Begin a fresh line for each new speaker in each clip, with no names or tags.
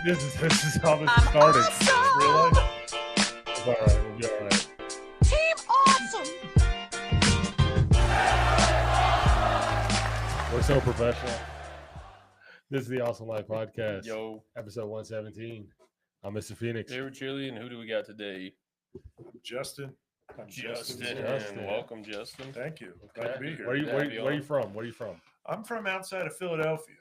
This is how this started.
Awesome.
Really? It's all right. We'll be all right.
Team Awesome.
We're so professional. This is the Awesome Life Podcast.
Yo,
Episode 117. I'm Mr. Phoenix.
here with Chili, and who do we got today?
Justin.
Justin.
Justin.
Welcome, Justin.
Thank you. Glad to be here.
Where
Yeah,
are you from? Where are you from?
I'm from outside of Philadelphia.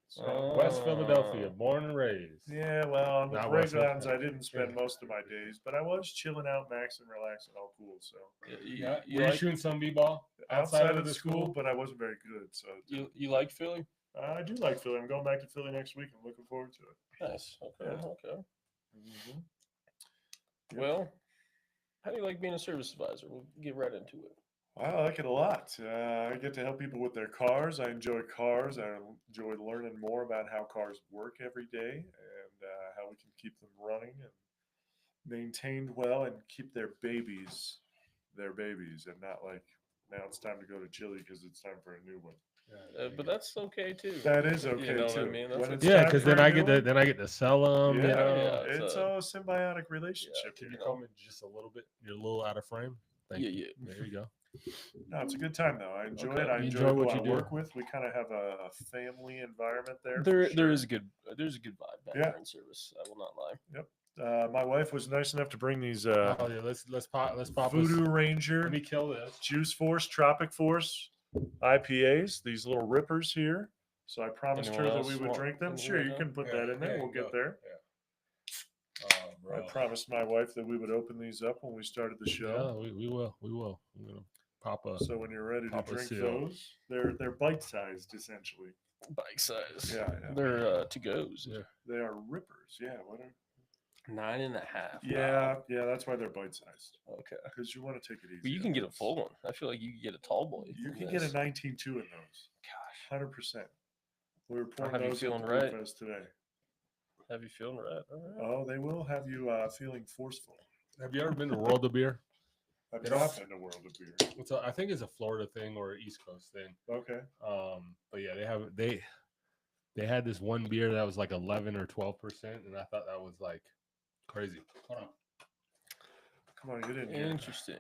So,
West Philadelphia, born and raised.
yeah, well, on the
Not
parade
West
grounds, I
Philadelphia.
didn't spend most of my days, but I was chilling out, maxing, relaxing, all cool. So
You, you,
Were you
like,
shooting some b-ball
outside of the school, but I wasn't very good. So
you like Philly?
I do like Philly. I'm going back to Philly next week. I'm looking forward to it.
Nice. Okay.
Yeah.
Okay.
Mm-hmm. Yep.
Well, how do you like being a service advisor? We'll get right into it.
I like it a lot. I get to help people with their cars. I enjoy cars. I enjoy learning more about how cars work every day and how we can keep them running and maintained well and keep their babies, and not like now it's time to go to Chile because it's time for a new one.
But that's okay too.
That is okay
You know
too.
what I mean? That's
When
okay.
it's
Yeah,
time
because
for
then
a
I
new
get to sell them.
Yeah,
You know?
yeah,
it's
a-
a symbiotic relationship.
Can
you
you
know?
come in just a little bit? You're a little out of frame. Thank
Yeah,
you.
yeah.
There you go.
No, it's a good time though. I enjoy
Okay.
it. I
You
enjoy,
enjoy
who
what
I
you do.
work with. We kind of have a family environment there.
There
for sure.
is a good there's a good vibe back
Yeah.
there in service. I will not lie.
My wife was nice enough to bring these
Oh yeah, let's pop
Voodoo
this.
Ranger,
Let me kill this.
Juice Force, Tropic Force IPAs. These little rippers here. So I promised her
Anyone
that we
else
would
want
drink them.
anything
Sure,
right
you
now?
can put
Yeah,
that in there.
there
We'll
you
get
go.
there.
Oh,
I
bro.
promised my wife that we would open these up when we started the show.
Yeah, we will. We will. I'm gonna pop up.
So when you're ready to
Pop a
drink
seal.
those, they're bite-sized essentially.
Bike size.
Yeah, yeah.
They're to goes.
Yeah.
They are rippers. Yeah, what are
9.5.
Yeah, yeah, that's why they're bite-sized.
Okay.
Because you want to take it easy.
But you
on
can get a
those.
full one. I feel like you can get a tall boy.
You
from
can get a
this.
19.2 in those.
Gosh.
100%. We were pouring
have you
those at
feeling
the
right?
Brew Fest today.
Have you feeling right? All right.
Oh, they will have you feeling forceful.
Have you ever been to World of Beer?
I've
They don't-
not been to World of Beer.
I think it's a Florida thing or an East Coast thing.
Okay.
But yeah, they had this one beer that was like 11 or 12%, and I thought that was like crazy. Hold on.
Come on, get in here.
Interesting.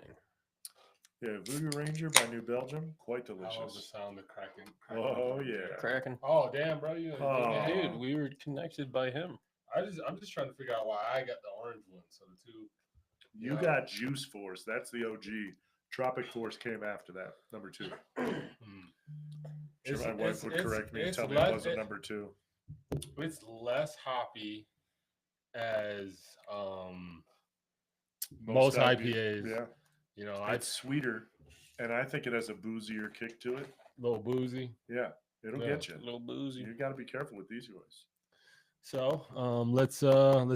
Yeah, Voodoo Ranger by New Belgium. Quite
I love the
delicious.
sound of cracking.
Oh, yeah.
Cracking.
Oh damn, bro! You
Oh.
Dude, we were connected by him.
I'm just trying to figure out why I got the orange one. So the two.
You got Juice Force. That's the OG. Tropic Force came after that. Number 2.
Mm.
Sure, my wife would correct me and
it's
tell me
less-
it wasn't number 2.
It's less hoppy as most IPAs.
Yeah.
You know,
It's sweeter, and I think it has a boozier kick to it.
little boozy.
Yeah, it'll
Yeah.
get you.
A little boozy.
You got to be careful with these boys.
So let's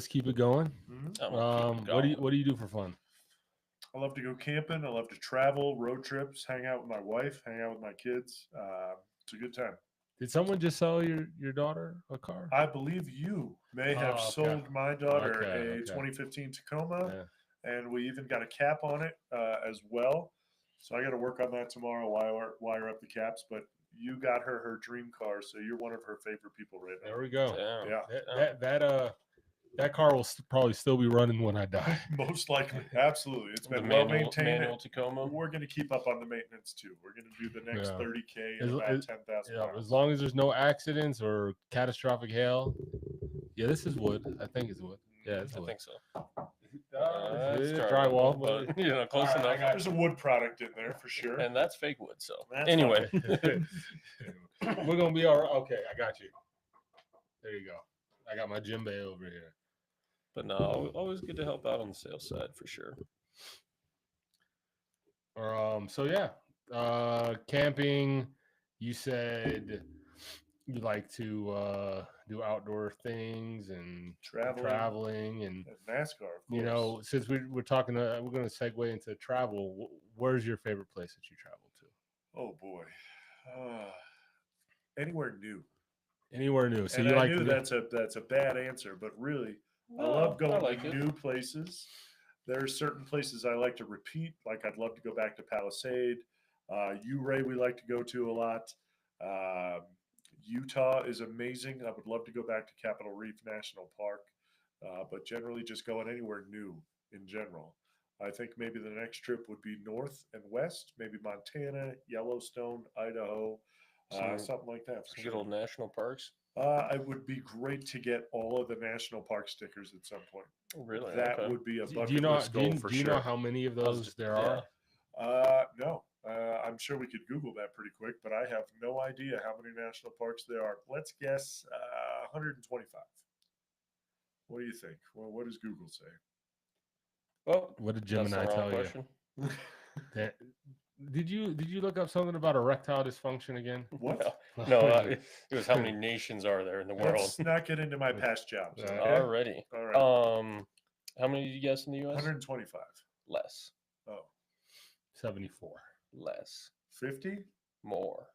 keep it going.
Mhm.
I'm gonna keep it
What do
going.
you do for fun?
I love to go camping. I love to travel, road trips, hang out with my wife, hang out with my kids. It's a good time.
Did someone just sell your daughter a car?
I believe you may have
Oh, okay.
sold my daughter
Okay,
a
okay.
2015 Tacoma,
Yeah.
and we even got a cap on it as well. So I got to work on that tomorrow, wire up the caps. But you got her dream car, so you're one of her favorite people right now.
There we go.
Damn.
Yeah.
That car will probably still be running when I die.
Most likely, absolutely. It's
The
been well
manual
maintained.
Tacoma.
We're going to keep up on the maintenance too. We're going to do the next
Yeah.
30K
As-
in about
as-
10,000
Yeah,
miles.
as long as there's no accidents or catastrophic hail. Yeah, this is wood. I think it's wood. Yeah, it's
I
wood.
think so.
It's
It's
drywall,
but you know, close
All right, I
enough.
got
There's a wood product in there for sure.
And that's fake wood. So
That's
anyway,
We're gonna be all right. Okay, I got you. There you go. I got my djembe over here.
but no, always good to help out on the sales side for sure.
So yeah, camping. You said you like to do outdoor things and traveling and
NASCAR, of
you
course.
know, since we're talking, we're going to segue into travel. Where's your favorite place that you travel to?
Oh boy, anywhere new.
Anywhere new. So
And
you
I
like
knew
to
that's a bad answer, but really, I
No,
love going
like
to
it.
new places. There are certain places I like to repeat. Like I'd love to go back to Palisade. Ray, we like to go to a lot. Utah is amazing. I would love to go back to Capitol Reef National Park, but generally just going anywhere new in general. I think maybe the next trip would be north and west, maybe Montana, Yellowstone, Idaho, something like that. For
Some
sure.
good old national parks.
It would be great to get all of the national park stickers at some point.
Really?
That
Okay.
would be a
Do
bucket
you know?
list goal for
Do you
sure.
know how many of those there
yeah.
are?
No, I'm sure we could Google that pretty quick, but I have no idea how many national parks there are. Let's guess 125. What do you think? Well, what does Google say?
Well,
What did
that's the
Gemini
wrong
tell
question.
you? That, did you look up something about erectile dysfunction again?
What?
No, it was how many nations are there in the world
Let's not get into my past jobs. Okay?
already.
All right.
How many did you guess in the U.S.?
125.
Less.
Oh,
74.
Less.
50?
More.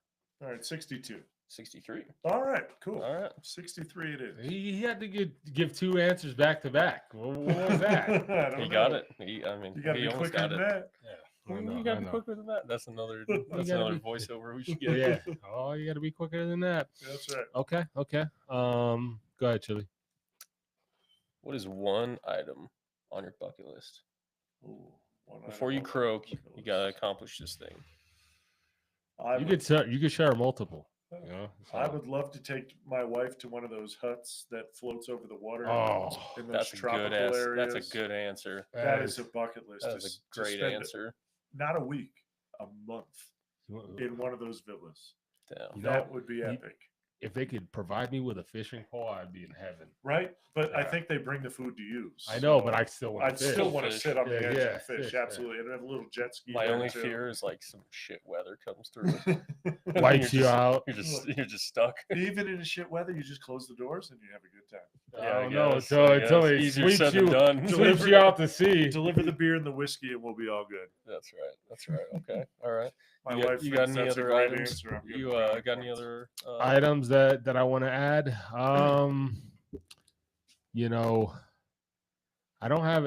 All right, 62.
63.
All right, cool.
All right.
63 it is.
He had to give two answers back to back. What was that?
I don't
He
know.
got it. I mean,
You got to
he
be
almost
quicker
got
than
it.
that.
Yeah, I know,
You got
I
to be
know.
quicker than that. That's another
gotta be-
voiceover we should get.
Yeah. Oh, you got to be quicker than that.
That's right.
Okay. Okay. Go ahead, Chili.
What is one item on your bucket list?
Ooh, one
Before
item
you
on my
croak,
bucket
you got to
list.
accomplish this thing.
You could share multiple. You know,
I
so-
would love to take my wife to one of those huts that floats over the water
Oh,
in those
That's a
tropical
good ass.
areas.
That's a good answer.
That is a bucket list.
That is a great
spend
answer.
Not a week, a month in one of those villas.
Damn.
You know,
That would be epic.
if they could provide me with a fishing pole, I'd be in heaven.
Right? But I
Yeah.
think they bring the food to use.
I know,
so
but I still want
I'd
to fish.
still want to
Fish.
sit on the
Yeah,
edge
yeah,
and fish.
fish, yeah.
Absolutely. And have a little jet ski.
My
there,
only
too.
fear is like some shit weather comes through.
Wipes you out.
You're just stuck.
Even in shit weather, you just close the doors and you have a good time.
Yeah, I
Oh no!
guess,
Until
I
until
guess.
it
Easier
sweeps
said than
you,
done.
sweeps you out to sea.
Deliver the beer and the whiskey, and we'll be all good.
That's right. That's right. Okay. All right.
My
you got,
wife
you got
thinks
any
that's a
other
great
items?
answer. I'm
You
giving brownie
got any
points.
other
Items that I want to add. You know, I don't have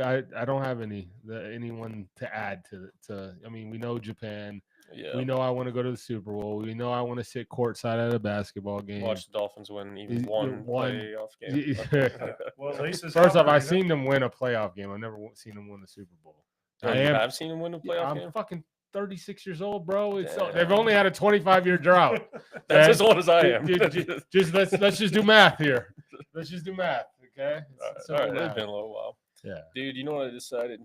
anyone to add to. I mean, we know Japan.
Yeah.
We know I want to go to the Super Bowl. We know I want to sit courtside at a basketball game.
Watch the Dolphins win even
You-
one
one-
playoff game.
Well, Laces
First off,
Albert,
I've
you know?
seen them win a playoff game. I've never seen them win the Super Bowl.
Oh, you have seen him win a playoff
I'm
game?
fucking 36 years old, bro.
Damn.
They've only had a 25-year drought.
That's
okay?
as old as I am.
Just let's just do math here. Let's just do math, okay? It's
All right,
simple
it's
math.
been a little while.
Yeah.
Dude, you know what I decided?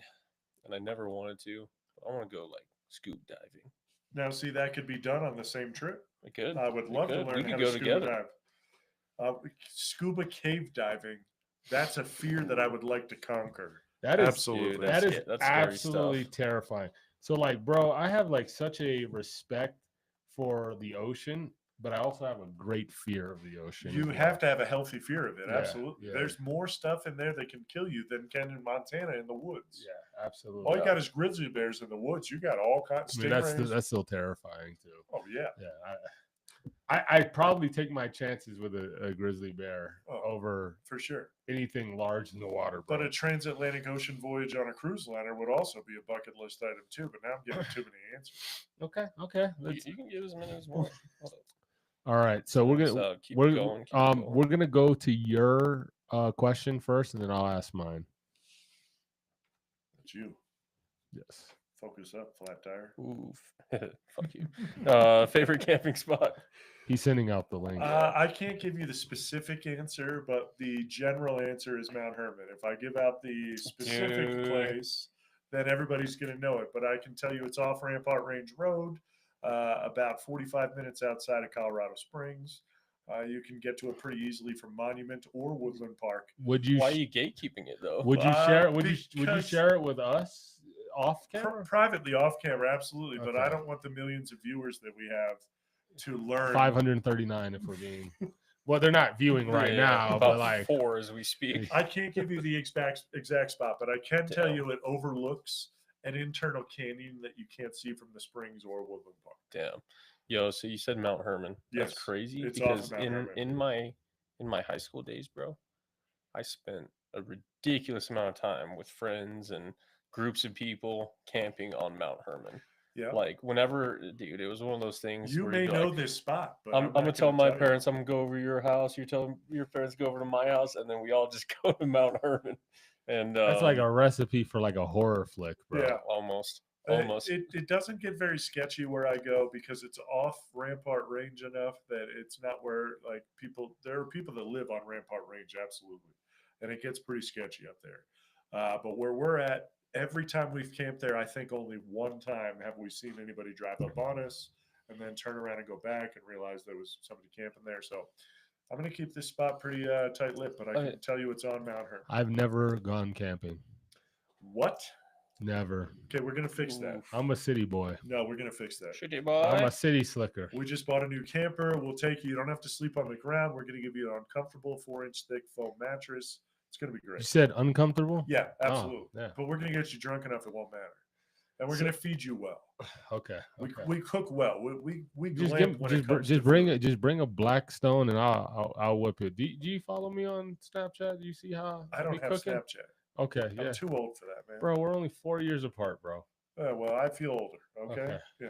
And I never wanted to. But I want to go like scuba diving.
Now, see, that could be done on the same trip.
I could.
I would
We
love to
could.
learn
We
how
could
to
go
scuba
together.
dive. Scuba cave diving. That's a fear that I would like to conquer.
That is
Absolutely.
Dude,
that is
that's scary
absolutely
stuff.
terrifying. So like, bro, I have like such a respect for the ocean, but I also have a great fear of the ocean.
You have to have a healthy fear of it.
Yeah,
Absolutely.
yeah.
There's more stuff in there that can kill you than can in Montana in the woods.
Yeah, absolutely.
All you got is grizzly bears in the woods. You got all kinds
I
of
mean,
stingrays.
that's still terrifying too.
Oh, yeah.
Yeah, I'd probably take my chances with a grizzly bear over
For sure.
anything large in the water. Bro.
But a transatlantic ocean voyage on a cruise liner would also be a bucket list item too. But now I'm giving too many answers.
Okay. Let's,
You can give as many as you want.
all right, so we're gonna
So keep
we're
it going. Keep it
we're
going.
gonna go to your question first, and then I'll ask mine.
That's you.
Yes.
Focus up, flat tire.
Ooh, fuck you. Favorite camping spot?
He's sending out the link.
I can't give you the specific answer, but the general answer is Mount Hermon. If I give out the specific
Dude.
place, then everybody's going to know it. But I can tell you it's off Rampart Range Road, about 45 minutes outside of Colorado Springs. You can get to it pretty easily from Monument or Woodland Park.
Would you
Why are you gatekeeping it though?
would you share it? Would you
because-
share it with us off camera?
Privately, off camera, absolutely. But I
Okay.
don't want the millions of viewers that we have to learn.
539 if we're being. Well, they're not viewing right
Yeah,
now,
about
but like
4 as we speak.
I can't give you the exact spot, but I can tell
Damn.
you it overlooks an internal canyon that you can't see from the Springs or Woodland Park.
Damn. Yo, so you said Mount Hermon. That's
Yes,
crazy
it's off of
because
Mount Hermon.
in my high school days, bro, I spent a ridiculous amount of time with friends and groups of people camping on Mount Hermon.
Yeah.
Like whenever, dude, it was one of those things.
You
where
may
you'd be
know
like,
this spot, but
I'm
not
gonna tell my
you.
parents I'm gonna go over to your house. You tell your parents go over to my house, and then we all just go to Mount Herman. And
That's like a recipe for like a horror flick, bro.
Yeah.
almost.
It doesn't get very sketchy where I go because it's off Rampart Range enough that it's not where like people. There are people that live on Rampart Range, absolutely, and it gets pretty sketchy up there. But where we're at, every time we've camped there, I think only one time have we seen anybody drive up on us and then turn around and go back and realize there was somebody camping there. So I'm going to keep this spot pretty tight-lipped, but I can tell you it's on Mount Herman.
I've never gone camping.
What?
Never.
Okay, we're going to fix that.
I'm a city boy.
No, we're going to fix that.
Shitty boy.
I'm a city slicker.
We just bought a new camper. We'll take you. You don't have to sleep on the ground. We're going to give you an uncomfortable 4-inch thick foam mattress. It's going to be
You
great.
said uncomfortable?
Yeah, absolutely.
Oh, yeah.
But we're going to get you drunk enough it won't matter. And we're going to feed you well.
Okay.
We cook well. We
Just
glamp when it comes
just
to
bring
food.
it. Just bring a Blackstone and I'll whip it. Do you follow me on Snapchat? Do you see how
I don't
be
have
cooking?
Snapchat.
Okay, yeah,
I'm too old for that, man.
bro. We're only 4 years apart, bro.
Well, I feel older. Okay. Yeah.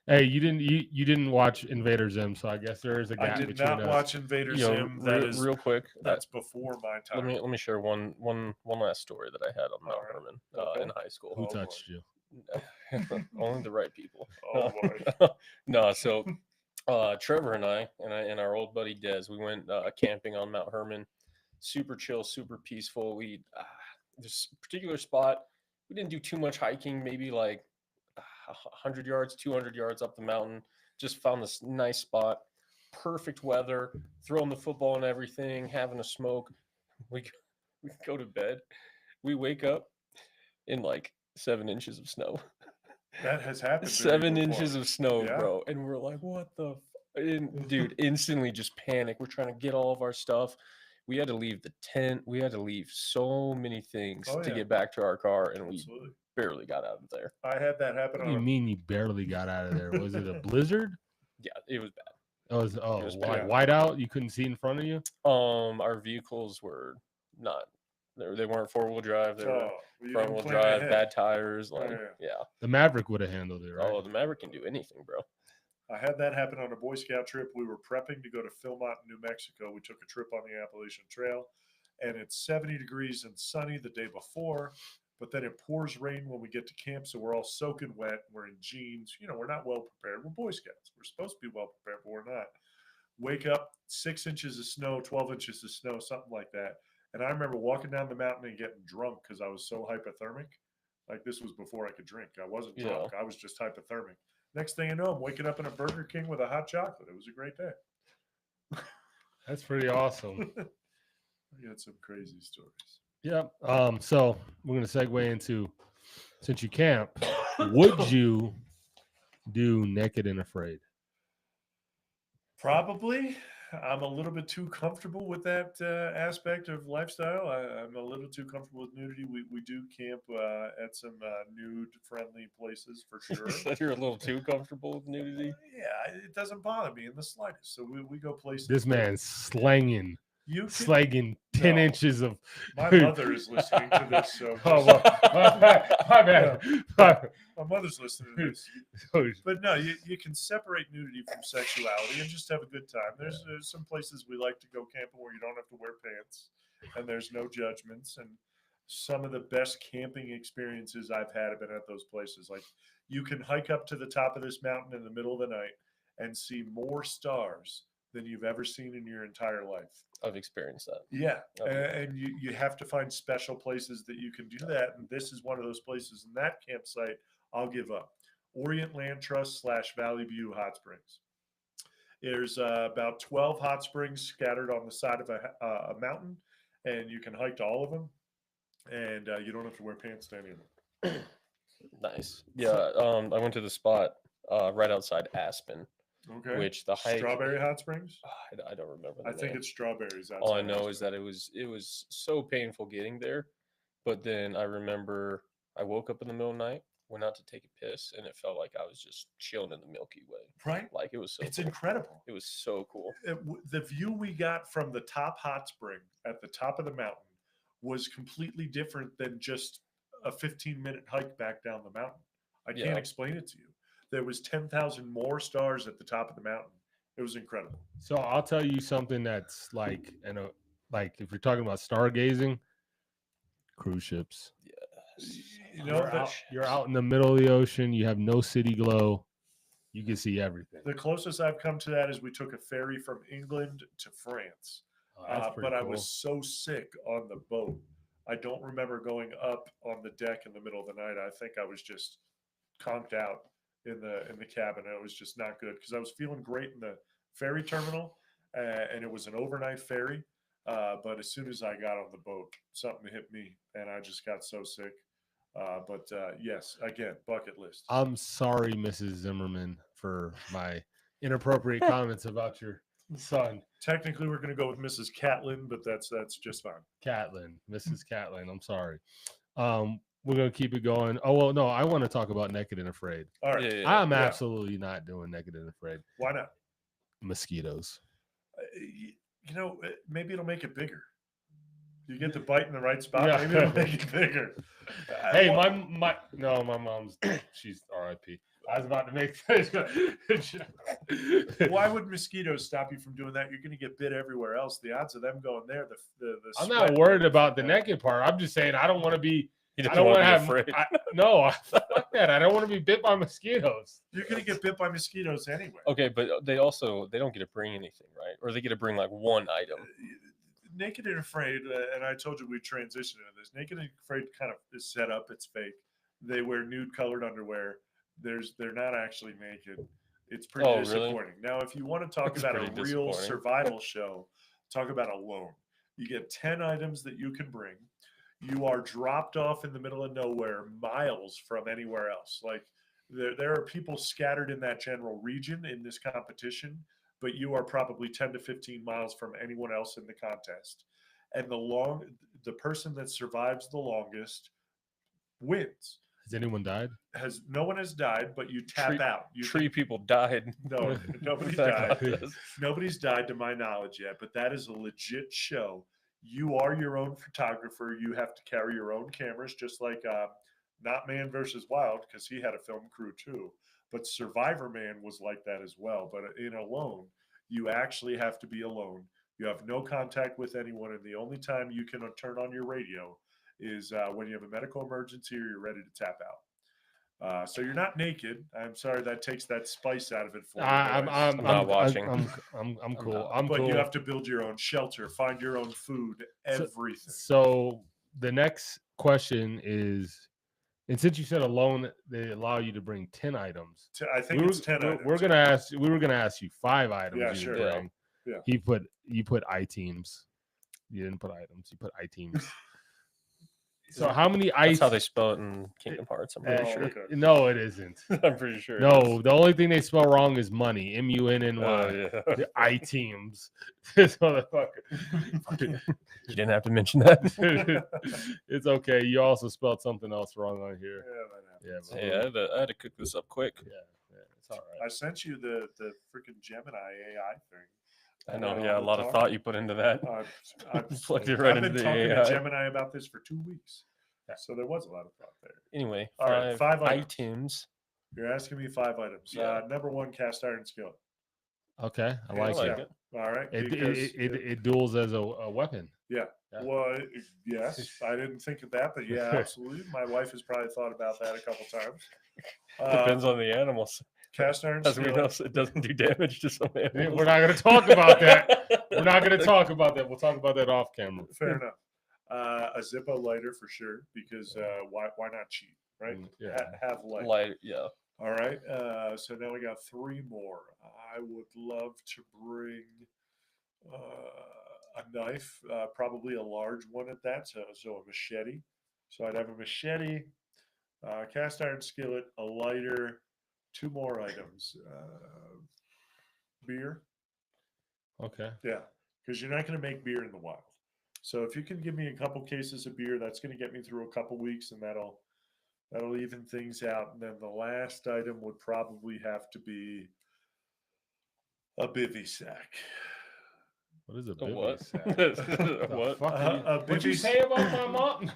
Hey, you didn't watch Invader Zim, so I guess there is a gap
I did
between
not
us.
watch Invader
You know,
Zim. That is
real quick.
That's before my time.
Let me share one last story that I had on Mount
All right.
Herman
Okay.
in high school.
Who
Oh, boy.
touched you?
Only the right people.
Oh boy.
No, so Trevor and I and our old buddy Dez, we went camping on Mount Herman. Super chill, super peaceful. We this particular spot, we didn't do too much hiking. Maybe like 100 yards, 200 yards up the mountain. Just found this nice spot. Perfect weather. Throwing the football and everything. Having a smoke. We go to bed. We wake up in like 7 inches of snow.
That has happened.
7 inches of snow,
Yeah.
bro. And we're like, what the dude, instantly just panic. We're trying to get all of our stuff. We had to leave the tent. We had to leave so many things
Oh,
to
yeah.
get back to our car, and
Absolutely.
we barely got out of there.
I had that happen
What do you
on
mean you barely got out of there? Was it a blizzard?
Yeah, it was bad.
It was
bad.
white out. You couldn't see in front of you.
Our vehicles were not. They weren't 4-wheel drive. They were
you
front
didn't
wheel
plan
drive,
ahead.
bad tires. Like,
yeah.
yeah.
The Maverick would have handled it, right?
Oh, the Maverick can do anything, bro.
I had that happen on a Boy Scout trip. We were prepping to go to Philmont, New Mexico. We took a trip on the Appalachian Trail, and it's 70 degrees and sunny the day before, but then it pours rain when we get to camp, so we're all soaking wet. We're in jeans. You know, we're not well prepared. We're Boy Scouts. We're supposed to be well prepared, but we're not. Wake up, 6 inches of snow, 12 inches of snow, something like that. And I remember walking down the mountain and getting drunk because I was so hypothermic. Like, this was before I could drink. I wasn't drunk. I was just hypothermic. Next thing you know, I'm waking up in a Burger King with a hot chocolate. It was a great day.
That's pretty awesome.
I got some crazy stories.
Yep. So we're gonna segue into, since you camp, would you do Naked and Afraid?
Probably. I'm a little bit too comfortable with that aspect of lifestyle. I'm a little too comfortable with nudity. We do camp at some nude-friendly places for sure.
You're a little too comfortable with nudity.
Yeah, it doesn't bother me in the slightest. So we go places.
This man's slanging
You can,
slagging 10
No.
inches of.
my mother is listening to this, so
Oh, well, my bad.
my mother's listening to this. But no, you can separate nudity from sexuality and just have a good time. There's some places we like to go camping where you don't have to wear pants and there's no judgments. And some of the best camping experiences I've had have been at those places. Like, you can hike up to the top of this mountain in the middle of the night and see more stars than you've ever seen in your entire life.
I've experienced that.
Yeah, and you have to find special places that you can do that, and this is one of those places. In that campsite, I'll give up. Orient Land Trust / Valley View Hot Springs. There's about 12 hot springs scattered on the side of a mountain, and you can hike to all of them, and you don't have to wear pants to any of them.
Nice. Yeah. I went to the spot right outside Aspen,
Okay.
which the hike.
Strawberry Hot Springs?
I don't remember. The
I think
name.
it's strawberries.
All I
outside
know
Aspen.
is that it was so painful getting there, but then I remember I woke up in the middle of the night, went out to take a piss, and it felt like I was just chilling in the Milky Way.
Right?
Like, it was so.
It's
cool.
incredible.
It was so cool.
The view we got from the top hot spring at the top of the mountain was completely different than just a 15-minute hike back down the mountain. I can't explain it to you. There was 10,000 more stars at the top of the mountain. It was incredible.
So I'll tell you something that's like, like if you're talking about stargazing, cruise ships.
Yes.
You know,
You're out in the middle of the ocean. You have no city glow. You can see everything.
the closest I've come to that is we took a ferry from England to France.
Oh, that's pretty
But
cool.
I was so sick on the boat. I don't remember going up on the deck in the middle of the night. I think I was just conked out in the cabin. It was just not good because I was feeling great in the ferry terminal, and it was an overnight ferry. But as soon as I got on the boat, something hit me, and I just got so sick. But yes, again, bucket list.
I'm sorry, Mrs. Zimmerman, for my inappropriate comments about your son,
Technically, we're going to go with Mrs. Catlin, but that's just fine.
Catlin. Mrs. Catlin. I'm sorry. We're gonna keep it going. Oh well, no, I want to talk about Naked and Afraid.
All right.
I'm absolutely not doing Naked and Afraid.
Why not?
Mosquitoes.
You know, maybe it'll make it bigger. You get the bite in the right spot.
Yeah.
Maybe it'll make it bigger.
Hey, my mom's she's R.I.P. I was about to make.
Why would mosquitoes stop you from doing that? You're going to get bit everywhere else. The odds of them going there, the
I'm not worried about the naked part. I'm just saying I don't want to be.
He
I
doesn't
don't
want
want
to
to
be
have.
afraid.
No, fuck that. I don't want to be bit by mosquitoes.
You're going to get bit by mosquitoes anyway.
Okay, but they don't get to bring anything, right? Or they get to bring like one item.
Naked and Afraid, and I told you we transitioned into this. Naked and Afraid kind of is set up. It's fake. They wear nude colored underwear. They're not actually naked. It's pretty disappointing.
Really?
Now, if you want to talk
That's
about a
pretty
real
disappointing.
survival show, talk about Alone. You get 10 items that you can bring. You are dropped off in the middle of nowhere, miles from anywhere else. Like there are people scattered in that general region in this competition, but you are probably 10 to 15 miles from anyone else in the contest. And the person that survives the longest wins.
Has anyone died?
No one has died, but you tap out.
Three people died.
No, nobody
That
died.
contest.
Nobody's died to my knowledge yet, but that is a legit show. You are your own photographer. You have to carry your own cameras, just like not Man versus Wild, because he had a film crew too. But Survivor Man was like that as well. But in Alone, you actually have to be alone. You have no contact with anyone, and the only time you can turn on your radio is when you have a medical emergency or you're ready to tap out. So you're not naked. I'm sorry that takes that spice out of it for you.
I'm
not watching.
I'm cool.
not.
I'm
But
cool.
you have to build your own shelter, find your own food, everything.
So the next question is, and since you said Alone, they allow you to bring 10 items.
I think it's 10 items.
We were gonna ask you 5 items.
Yeah,
you
sure.
would bring.
Yeah.
You put I-teams. You didn't put items. You put I-teams. So how many
That's how they spell it in Kingdom Hearts. I'm pretty
Oh,
sure.
okay.
No, it isn't.
I'm pretty sure. it
No,
is.
the only thing they spell wrong is money. M-U-N-N-Y.
Oh, yeah.
The I-teams. This motherfucker.
You didn't have to mention that.
It's okay. You also spelled something else wrong on here.
Yeah, that happens.
Yeah,
Hey, I had to cook this up quick.
yeah, it's all
I
right.
sent you the freaking Gemini AI thing.
I know.
Yeah,
Yeah, a lot of thought you put into that.
I've
Plugged it right
been
into the
talking
AI.
to Gemini about this for 2 weeks. So there was a lot of thought there.
Anyway,
All right, 5 items.
items.
You're asking me 5 items.
Yeah.
Number 1, cast iron skillet.
Okay, I
Yeah,
like
I like
it.
it.
All right.
It,
because
it duels as a weapon.
yeah.
Yeah.
Well, yes, I didn't think of that, but yeah, absolutely. My wife has probably thought about that a couple times.
Depends on the animals.
Cast iron
As we know,
skillet.
it doesn't do damage to some animals.
We're not going to talk about that. We're not going to talk about that. We'll talk about that off camera.
Fair enough. A Zippo lighter for sure, because why not cheat, right?
Yeah.
Have light.
Light, yeah.
All right. So now we got 3 more. I would love to bring a knife, probably a large one at that. So a machete. So I'd have a machete, cast iron skillet, a lighter, 2 more items. Beer.
Okay.
Yeah, because you're not going to make beer in the wild. So if you can give me a couple cases of beer, that's going to get me through a couple weeks, and that'll even things out. And then the last item would probably have to be a bivy sack.
What is a
A
bivy
what?
sack?
A what?
Fuck are you-
A
What'd you
bivy
say about my mom?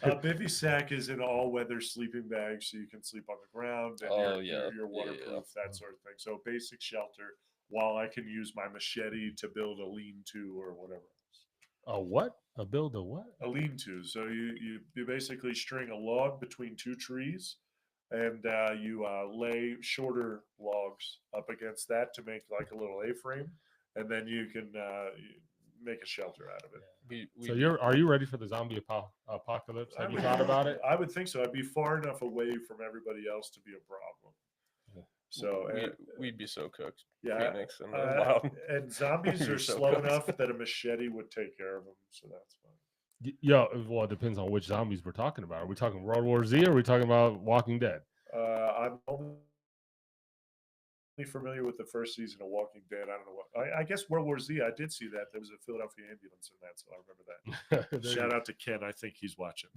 A bivy sack is an all-weather sleeping bag, so you can sleep on the ground and
Oh,
you're
yeah.
you're
Yeah, yeah,
waterproof, that sort of thing. So basic shelter, while I can use my machete to build a lean-to or whatever.
A what? A build a what?
A lean-to. So you basically string a log between two trees, and you lay shorter logs up against that to make like a little A-frame, and then you can make a shelter out of it.
So are you ready for the zombie apocalypse? Have you thought about it?
I would think so. I'd be far enough away from everybody else to be a problem. So
we'd be so cooked.
yeah,
Phoenix and the wild.
and zombies
You're
are
so
slow
cooked.
enough that a machete would take care of them. So that's fine.
Yeah, well, it depends on which zombies we're talking about. Are we talking World War Z or are we talking about Walking Dead?
I'm only familiar with the first season of Walking Dead. I don't know what. I guess World War Z. I did see that. There was a Philadelphia ambulance in that, so I remember that.
There
Shout
you
out to Ken. I think he's watching.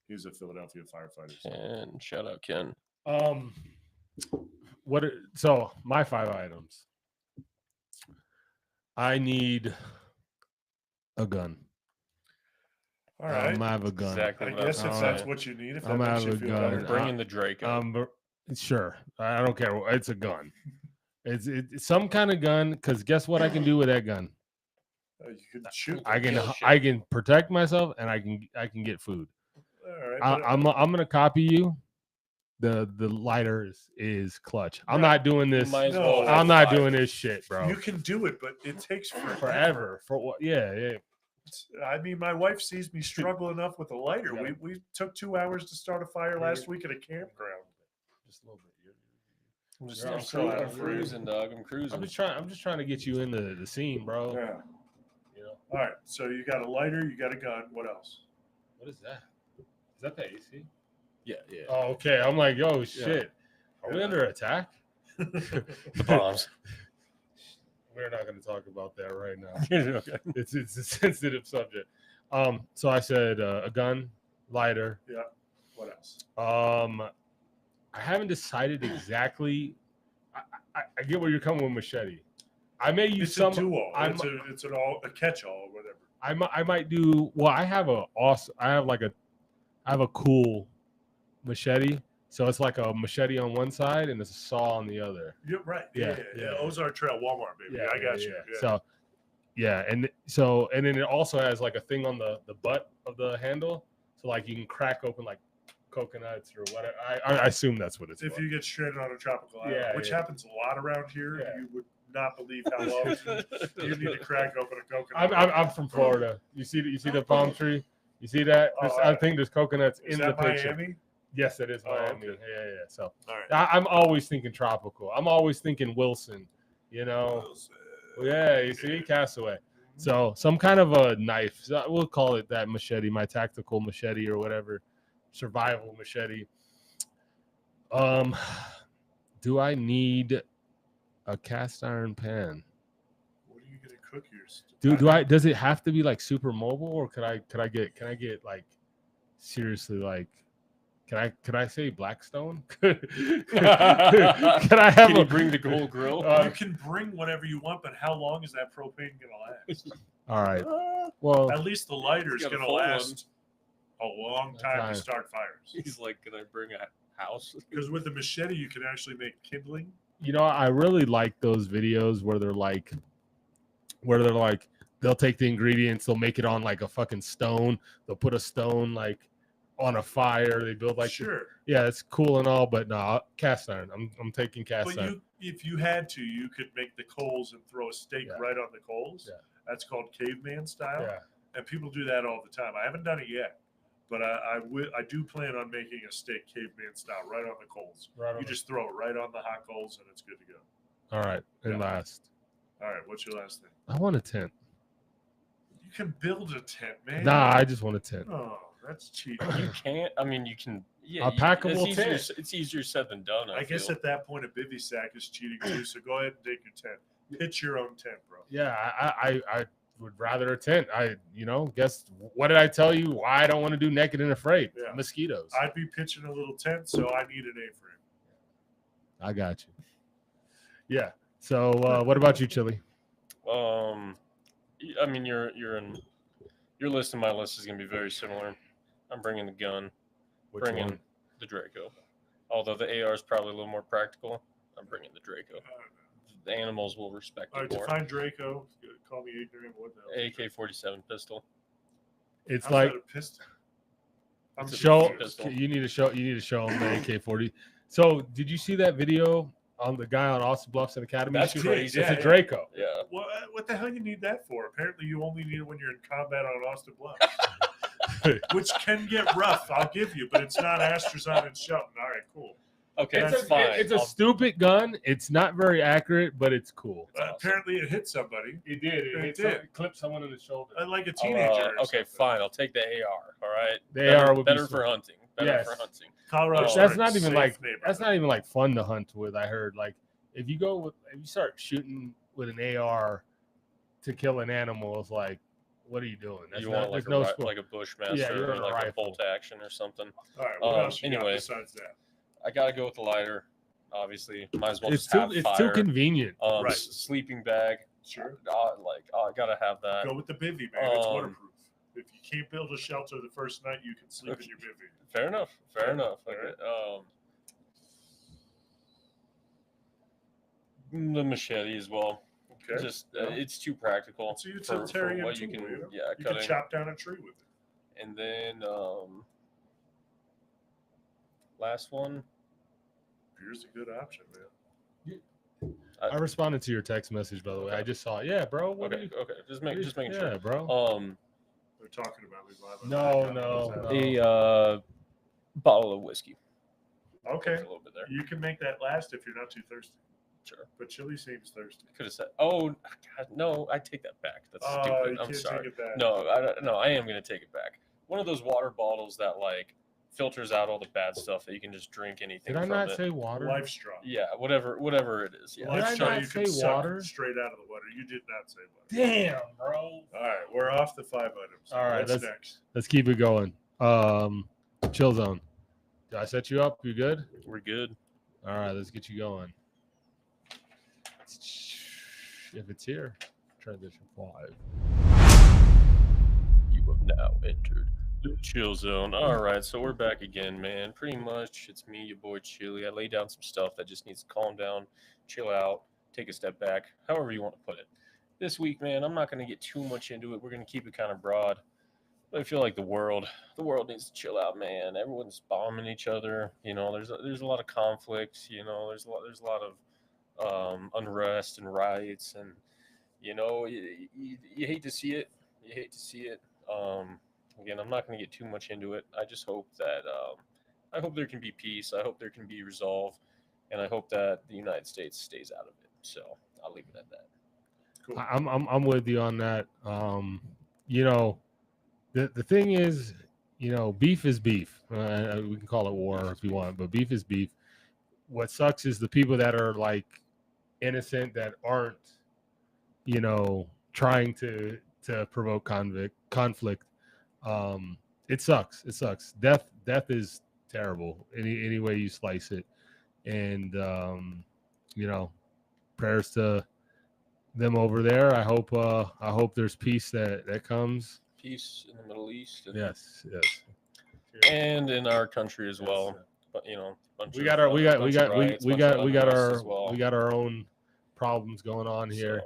He's a Philadelphia firefighter. So.
And shout out Ken.
go. So my 5 items. I need a gun.
All right.
I'm gonna have a gun.
Exactly.
I
what
guess
was
if
All
that's
right.
what you need, if
I'm
that makes
out
you
of
feel
gun.
saying.
better.
Bringing the Draco.
But sure. I don't care. It's a gun. It's some kind of gun. Because guess what I can do with that gun?
You can shoot.
I can
kill shit.
I can protect myself and I can get food.
All right.
I'm gonna copy you. The lighter is clutch. I'm
Right.
not doing
You
this.
might as
No,
well have
I'm not
fire.
doing this shit, bro.
you can do it, but it takes
Forever. For what? Yeah.
I mean, my wife sees me struggle enough with a lighter.
Yeah.
We took 2 hours to start a fire last week at a campground.
Just a little bit.
I'm just
Yeah, I'm
I'm
so out
I'm
of
cruising, dog. I'm cruising.
I'm just trying to get you into the scene, bro.
Yeah.
You know
All right. So you got a lighter. You got a gun. What else?
what is that? Is that the AC?
Yeah.
Oh, okay. I'm like, yo, shit. Are we
Yeah.
under attack?
The bombs.
We're not going to talk about that right now.
Okay.
It's a sensitive subject. So I said a gun, lighter.
Yeah. What else?
I haven't decided exactly. I get where you're coming with machete. I may use
It's
some.
a duo.
I'm-
It's a catch-all, whatever.
I might do. Well, I have a cool machete. So it's like a machete on one side and it's a saw on the other.
You're right.
Yeah,
Yeah.
yeah.
Ozark Trail, Walmart, baby. I got you. Yeah.
So, and then it also has like a thing on the butt of the handle, so like you can crack open like coconuts or whatever. I assume that's what it's
if
for.
you get stranded on a tropical island,
Yeah,
which
yeah.
happens a lot around here,
Yeah.
you would not believe how often you need to crack open a coconut.
I'm from Florida. You see the palm tree? You see that?
Oh,
I think there's coconuts
Is
in the
that
picture.
Miami?
Yes, it is
Oh,
Miami.
okay.
Yeah. So
All right.
I'm always thinking tropical. I'm always thinking Wilson. You know? Yeah, you see, Castaway. So some kind of a knife. So we'll call it that machete, my tactical machete or whatever, survival machete. Do I need a cast iron pan?
What are you gonna cook yours?
Does it have to be like super mobile, or can I get like seriously like can I say Blackstone? Can I have
Can you bring the gold grill?
You can bring whatever you want, but how long is that propane gonna last?
All right. Well,
At least the lighter's
got a
gonna
full one.
last a long time
Fine.
to start fires.
He's like, can I bring a house?
Because with the machete, you can actually make kindling.
I really like those videos where they're like they'll take the ingredients, they'll make it on like a fucking stone, they'll put a stone like on a fire, they build like
Sure.
yeah, it's cool and all, but no, cast iron. I'm taking cast
But
iron.
if you had to, you could make the coals and throw a steak
Yeah.
right on the coals.
Yeah.
That's called caveman style.
Yeah.
And people do that all the time. I haven't done it yet, but I do plan on making a steak caveman style right on the coals.
Right on
You
the-
just throw it right on the hot coals and it's good to go.
All right. And
Yeah.
last.
All right, what's your last thing?
I want a tent.
You can build a tent, man.
Nah, I just want a tent.
Oh, that's cheap.
You can't. I mean, you can. Yeah,
A packable
it's
tent.
It's easier said than done.
I guess
feel.
at that point a bivy sack is cheating too. So go ahead and take your tent. Pitch your own tent, bro.
Yeah, I would rather a tent. Guess what did I tell you? Why I don't want to do naked and afraid?
Yeah.
Mosquitoes.
I'd be pitching a little tent, so I need an A-frame.
I got you. Yeah. So what about you, Chili?
I mean, your list and my list is gonna be very similar. I'm bringing the gun,
Which
bringing
one?
the Draco. Although the AR is probably a little more practical, I'm bringing the Draco. The animals will respect
All right,
it more.
define Draco. Call me ignorant. What the hell?
AK-47 pistol.
It's
How's
like
that a pistol? I'm
It's a
show.
confused.
pistol.
You need to show. You need to show them the AK-40. So, did you see that video on the guy on Austin Bluffs and Academy?
That's
Street?
crazy.
It's
Yeah,
a
yeah.
Draco.
Yeah.
What the hell you need that for? Apparently, you only need it when you're in combat on Austin Bluff, which can get rough. I'll give you, but it's not Astrazon and Shelton. All right, cool.
Okay,
It's
that's
a,
fine.
it's a stupid gun. It's not very accurate, but it's cool.
Awesome.
Apparently, it hit somebody.
It did.
It did.
Clipped someone in the shoulder.
Like a
I'll,
teenager. or
okay,
something.
fine. I'll take the AR. All right.
The
better,
AR would be
better for
smart.
hunting. Better
Yes.
for hunting.
Colorado.
That's
That's
Springs,
not even
safe
like
neighborhood.
that's not even like fun to hunt with. I heard like if you start shooting with an AR to kill an animal, it's like, what are you doing? That's
You
not,
want like
there's no
a
sport.
like a bushmaster
Yeah, you're
or
on a
like a
rifle.
bolt action or something.
All right, what else you
anyway.
got besides that?
I gotta go with the lighter. Obviously, might as well
It's
just
too
have
it's
fire.
too convenient.
Right.
Sleeping bag.
Sure.
I gotta have that.
Go with the bivvy, man. It's
Um,
waterproof. If you can't build a shelter the first night, you can sleep in your bivvy.
Fair enough. Fair enough.
All
Okay. The machete as well.
Okay.
Just
Yeah.
it's too practical.
It's a
for
utilitarian
what
tool.
you can.
You know?
Yeah,
You
cutting.
can chop down a tree with it.
And then last one.
Here's a good option, man.
I responded to your text message, by the way. I just saw it. Yeah, bro. What are
Okay.
you,
Okay. Just making
yeah,
sure.
bro.
They're talking about me live. on
No,
the
no,
podcast.
no.
A bottle of whiskey.
Okay.
A little bit there.
You can make that last if you're not too thirsty.
Sure.
But Chili seems thirsty.
Could have said. Oh God, no! I take that back. That's
Oh,
stupid.
you
I'm
can't
sorry.
take it back.
No, I am gonna take it back. One of those water bottles that like filters out all the bad stuff that you can just drink anything.
Did I
from
not
it.
say water?
Life straw.
Yeah, whatever it is. Yeah.
Did I
Life straw
not
you can
say
suck
water?
straight out of the water. You did not say water.
Damn, bro.
All right, we're off the 5 items.
All right,
What's next?
Let's keep it going. Chill zone. Did I set you up? You good?
We're good.
All right, let's get you going. If it's here, transition 5.
You have now entered the chill zone. All right, so we're back again, man. Pretty much, it's me, your boy Chili. I laid down some stuff that just needs to calm down, chill out, take a step back, however you want to put it. This week, man, I'm not going to get too much into it. We're going to keep it kind of broad. But I feel like the world needs to chill out, man. Everyone's bombing each other. You know, there's a lot of conflicts. You know, there's a lot of unrest and riots, and you know, you hate to see it. You hate to see it. Again, I'm not going to get too much into it. I just hope that I hope there can be peace. I hope there can be resolve, and I hope that the United States stays out of it. So I'll leave it at that.
Cool.
I'm with you on that. You know, the thing is, you know, beef is beef. We can call it war if you want, but beef is beef. What sucks is the people that are like innocent, that aren't, you know, trying to provoke conflict. It sucks. It sucks. Death is terrible any way you slice it. And you know, prayers to them over there. I hope there's peace that comes.
Peace in the Middle East. And,
Yes.
and in our country as well. But you know,
We got our own problems going on here.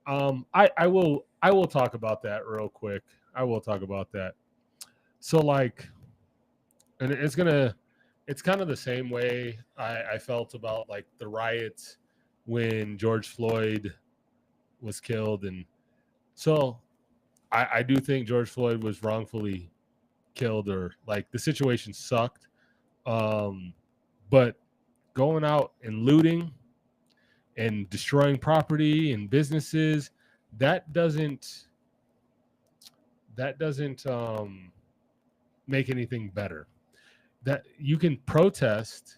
So,
I will talk about that real quick. I will talk about that. So like, and it's kind of the same way I felt about like the riots when George Floyd was killed. And so I do think George Floyd was wrongfully killed, or like the situation sucked. But going out and looting and destroying property and businesses, that doesn't make anything better. That you can protest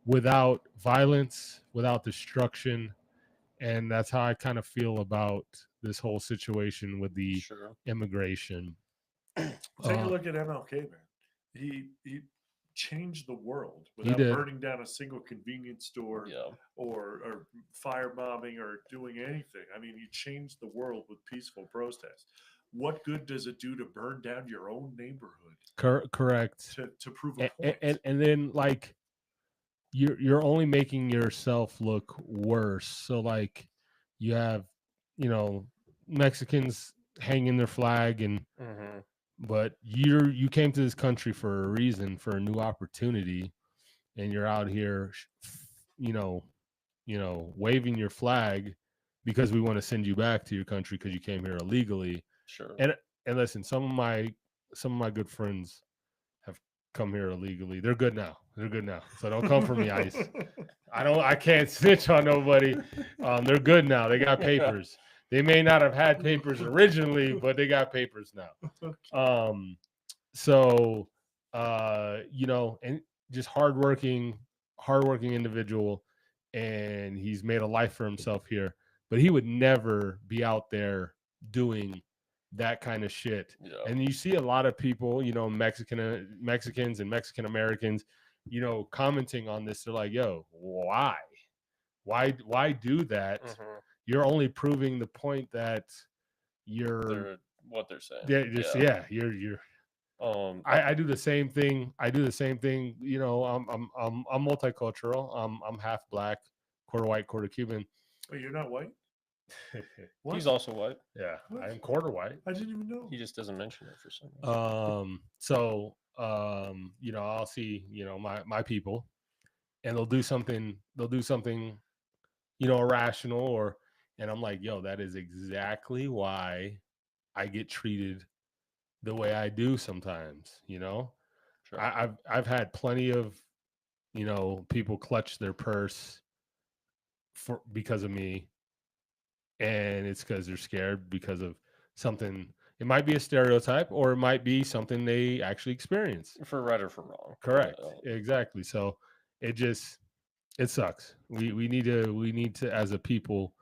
without violence, without destruction, and that's how I kind of feel about this whole situation with the
sure.
immigration.
Take a look at MLK, man. He changed the world
He
without
did.
burning down a single convenience store
Yeah.
or firebombing or doing anything. I mean, he changed the world with peaceful protest. What good does it do to burn down your own neighborhood
Correct.
to prove a point?
And then like you're only making yourself look worse. So like you have, Mexicans hanging their flag but you came to this country for a reason, for a new opportunity, and you're out here you know, waving your flag because we want to send you back to your country because you came here illegally.
Sure.
And listen, some of my good friends have come here illegally. They're good now. So don't come for me, Ice. I can't snitch on nobody. They're good now. They got papers. They may not have had papers originally, but they got papers now. So and just hardworking individual, and he's made a life for himself here. But he would never be out there doing that kind of shit.
Yeah.
And you see a lot of people, Mexicans and Mexican Americans, commenting on this. They're like, "Yo, why do that? You're only proving the point that you're
what they're saying."
You're. I do the same thing. I'm multicultural. I'm half black, quarter white, quarter Cuban.
Oh, you're not white? What?
He's also white.
Yeah,
What?
I'm quarter white.
I didn't even know.
He just doesn't mention it for some reason.
I'll see, my people, and they'll do something, irrational, and I'm like, yo, that is exactly why I get treated the way I do sometimes.
Sure.
I've had plenty of, people clutch their purse because of me, and it's because they're scared because of something. It might be a stereotype, or it might be something they actually experience.
For right or for wrong.
Correct. Exactly. So it sucks. We need to, as a people,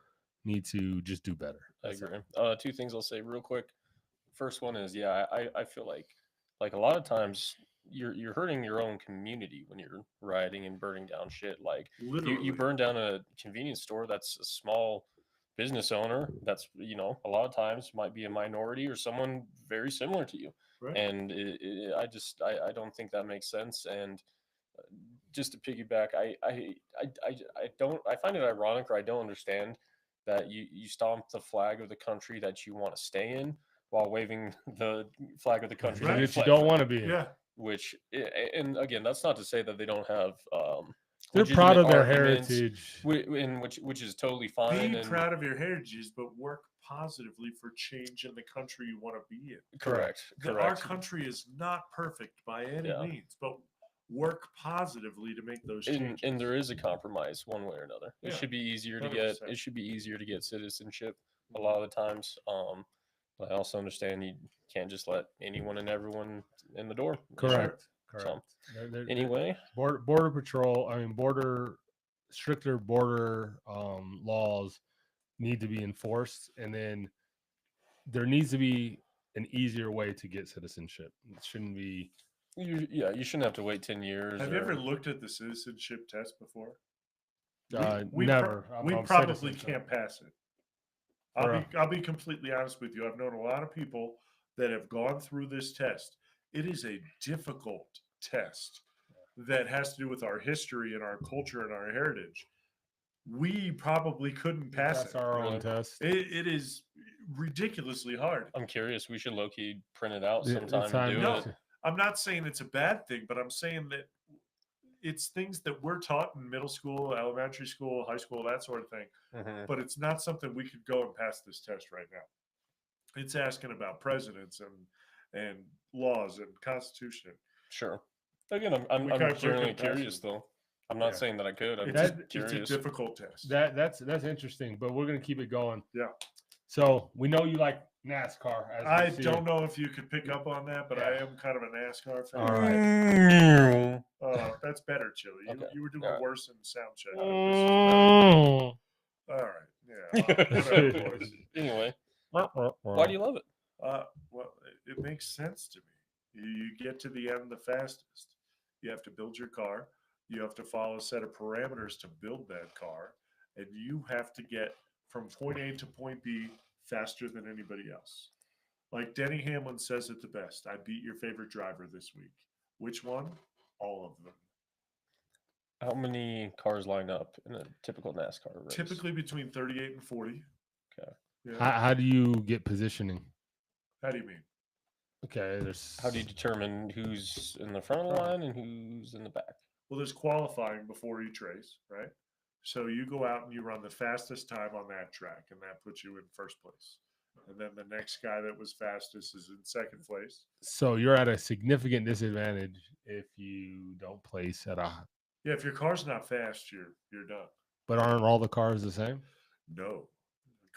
need to just do better.
I agree. Two things I'll say real quick. First one is, I feel like a lot of times you're hurting your own community when you're rioting and burning down shit. Like you burn down a convenience store that's a small business owner that's a lot of times might be a minority or someone very similar to you.
Right.
And I don't think that makes sense. And just to piggyback, I find it ironic, or I don't understand that you stomp the flag of the country that you want to stay in while waving the flag of the country
that you don't want to be in.
Yeah.
Which, and again, that's not to say that they don't have
they're proud of their
arguments,
heritage,
which is totally fine.
Be proud of your heritage, but work positively for change in the country you want to be in.
Correct.
Our country is not perfect by any means, but work positively to make those changes.
And there is a compromise one way or another. It should be easier to
100%.
get. It should be easier to get citizenship a lot of the times. But I also understand you can't just let anyone and everyone in the door.
Correct.
So, anyway,
border patrol. Stricter border laws need to be enforced, and then there needs to be an easier way to get citizenship. It shouldn't be.
You shouldn't have to wait 10 years.
Have you ever looked at the citizenship test before?
Never.
We probably can't pass it. I'll be completely honest with you. I've known a lot of people that have gone through this test. It is a difficult test that has to do with our history and our culture and our heritage. We probably couldn't pass it.
That's our own test.
It is ridiculously hard.
I'm curious. We should low-key print it out sometime and do it.
I'm not saying it's a bad thing, but I'm saying that it's things that we're taught in middle school, elementary school, high school, that sort of thing.
Mm-hmm.
But it's not something we could go and pass this test right now. It's asking about presidents and laws and constitution.
Sure. Again, I'm generally curious though. I'm not saying that I could. I'm just curious.
It's a difficult test.
That's interesting, but we're gonna keep it going.
Yeah.
So we know you like NASCAR.
I don't know if you could pick up on that, but I am kind of a NASCAR fan.
All right.
That's better, Chili.
Okay.
You were doing worse in sound check.
Oh.
All right. Yeah. Whatever, boys.
Anyway, why do you love it?
Well, it makes sense to me. You get to the end the fastest. You have to build your car. You have to follow a set of parameters to build that car. And you have to get from point A to point B faster than anybody else. Like Denny Hamlin says it the best: I beat your favorite driver this week. Which one? All of them.
How many cars line up in a typical NASCAR race?
Typically between 38 and 40.
Okay.
Yeah.
How do you get positioning?
How do you mean?
Okay, there's
How do you determine who's in the front of the line and who's in the back?
Well, there's qualifying before each race, right? So you go out and you run the fastest time on that track, and that puts you in first place. And then the next guy that was fastest is in second place.
so you're at a significant disadvantage if you don't place at a.
Yeah, if your car's not fast, you're done.
But aren't all the cars the same?
No,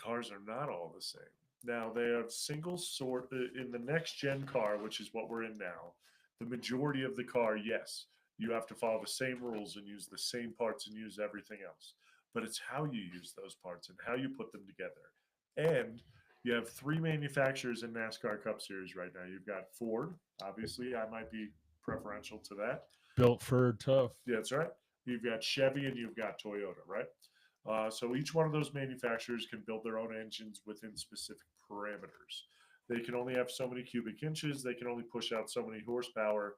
cars are not all the same. Now they have single sort in the next gen car, which is what we're in now. The majority of the car, yes, you have to follow the same rules and use the same parts and use everything else. But it's how you use those parts and how you put them together. And you have three manufacturers in NASCAR Cup Series right now. You've got Ford, obviously, I might be preferential to that.
Built for tough.
Yeah, that's right. You've got Chevy and you've got Toyota, right? So each one of those manufacturers can build their own engines within specific parameters. They can only have so many cubic inches. They can only push out so many horsepower.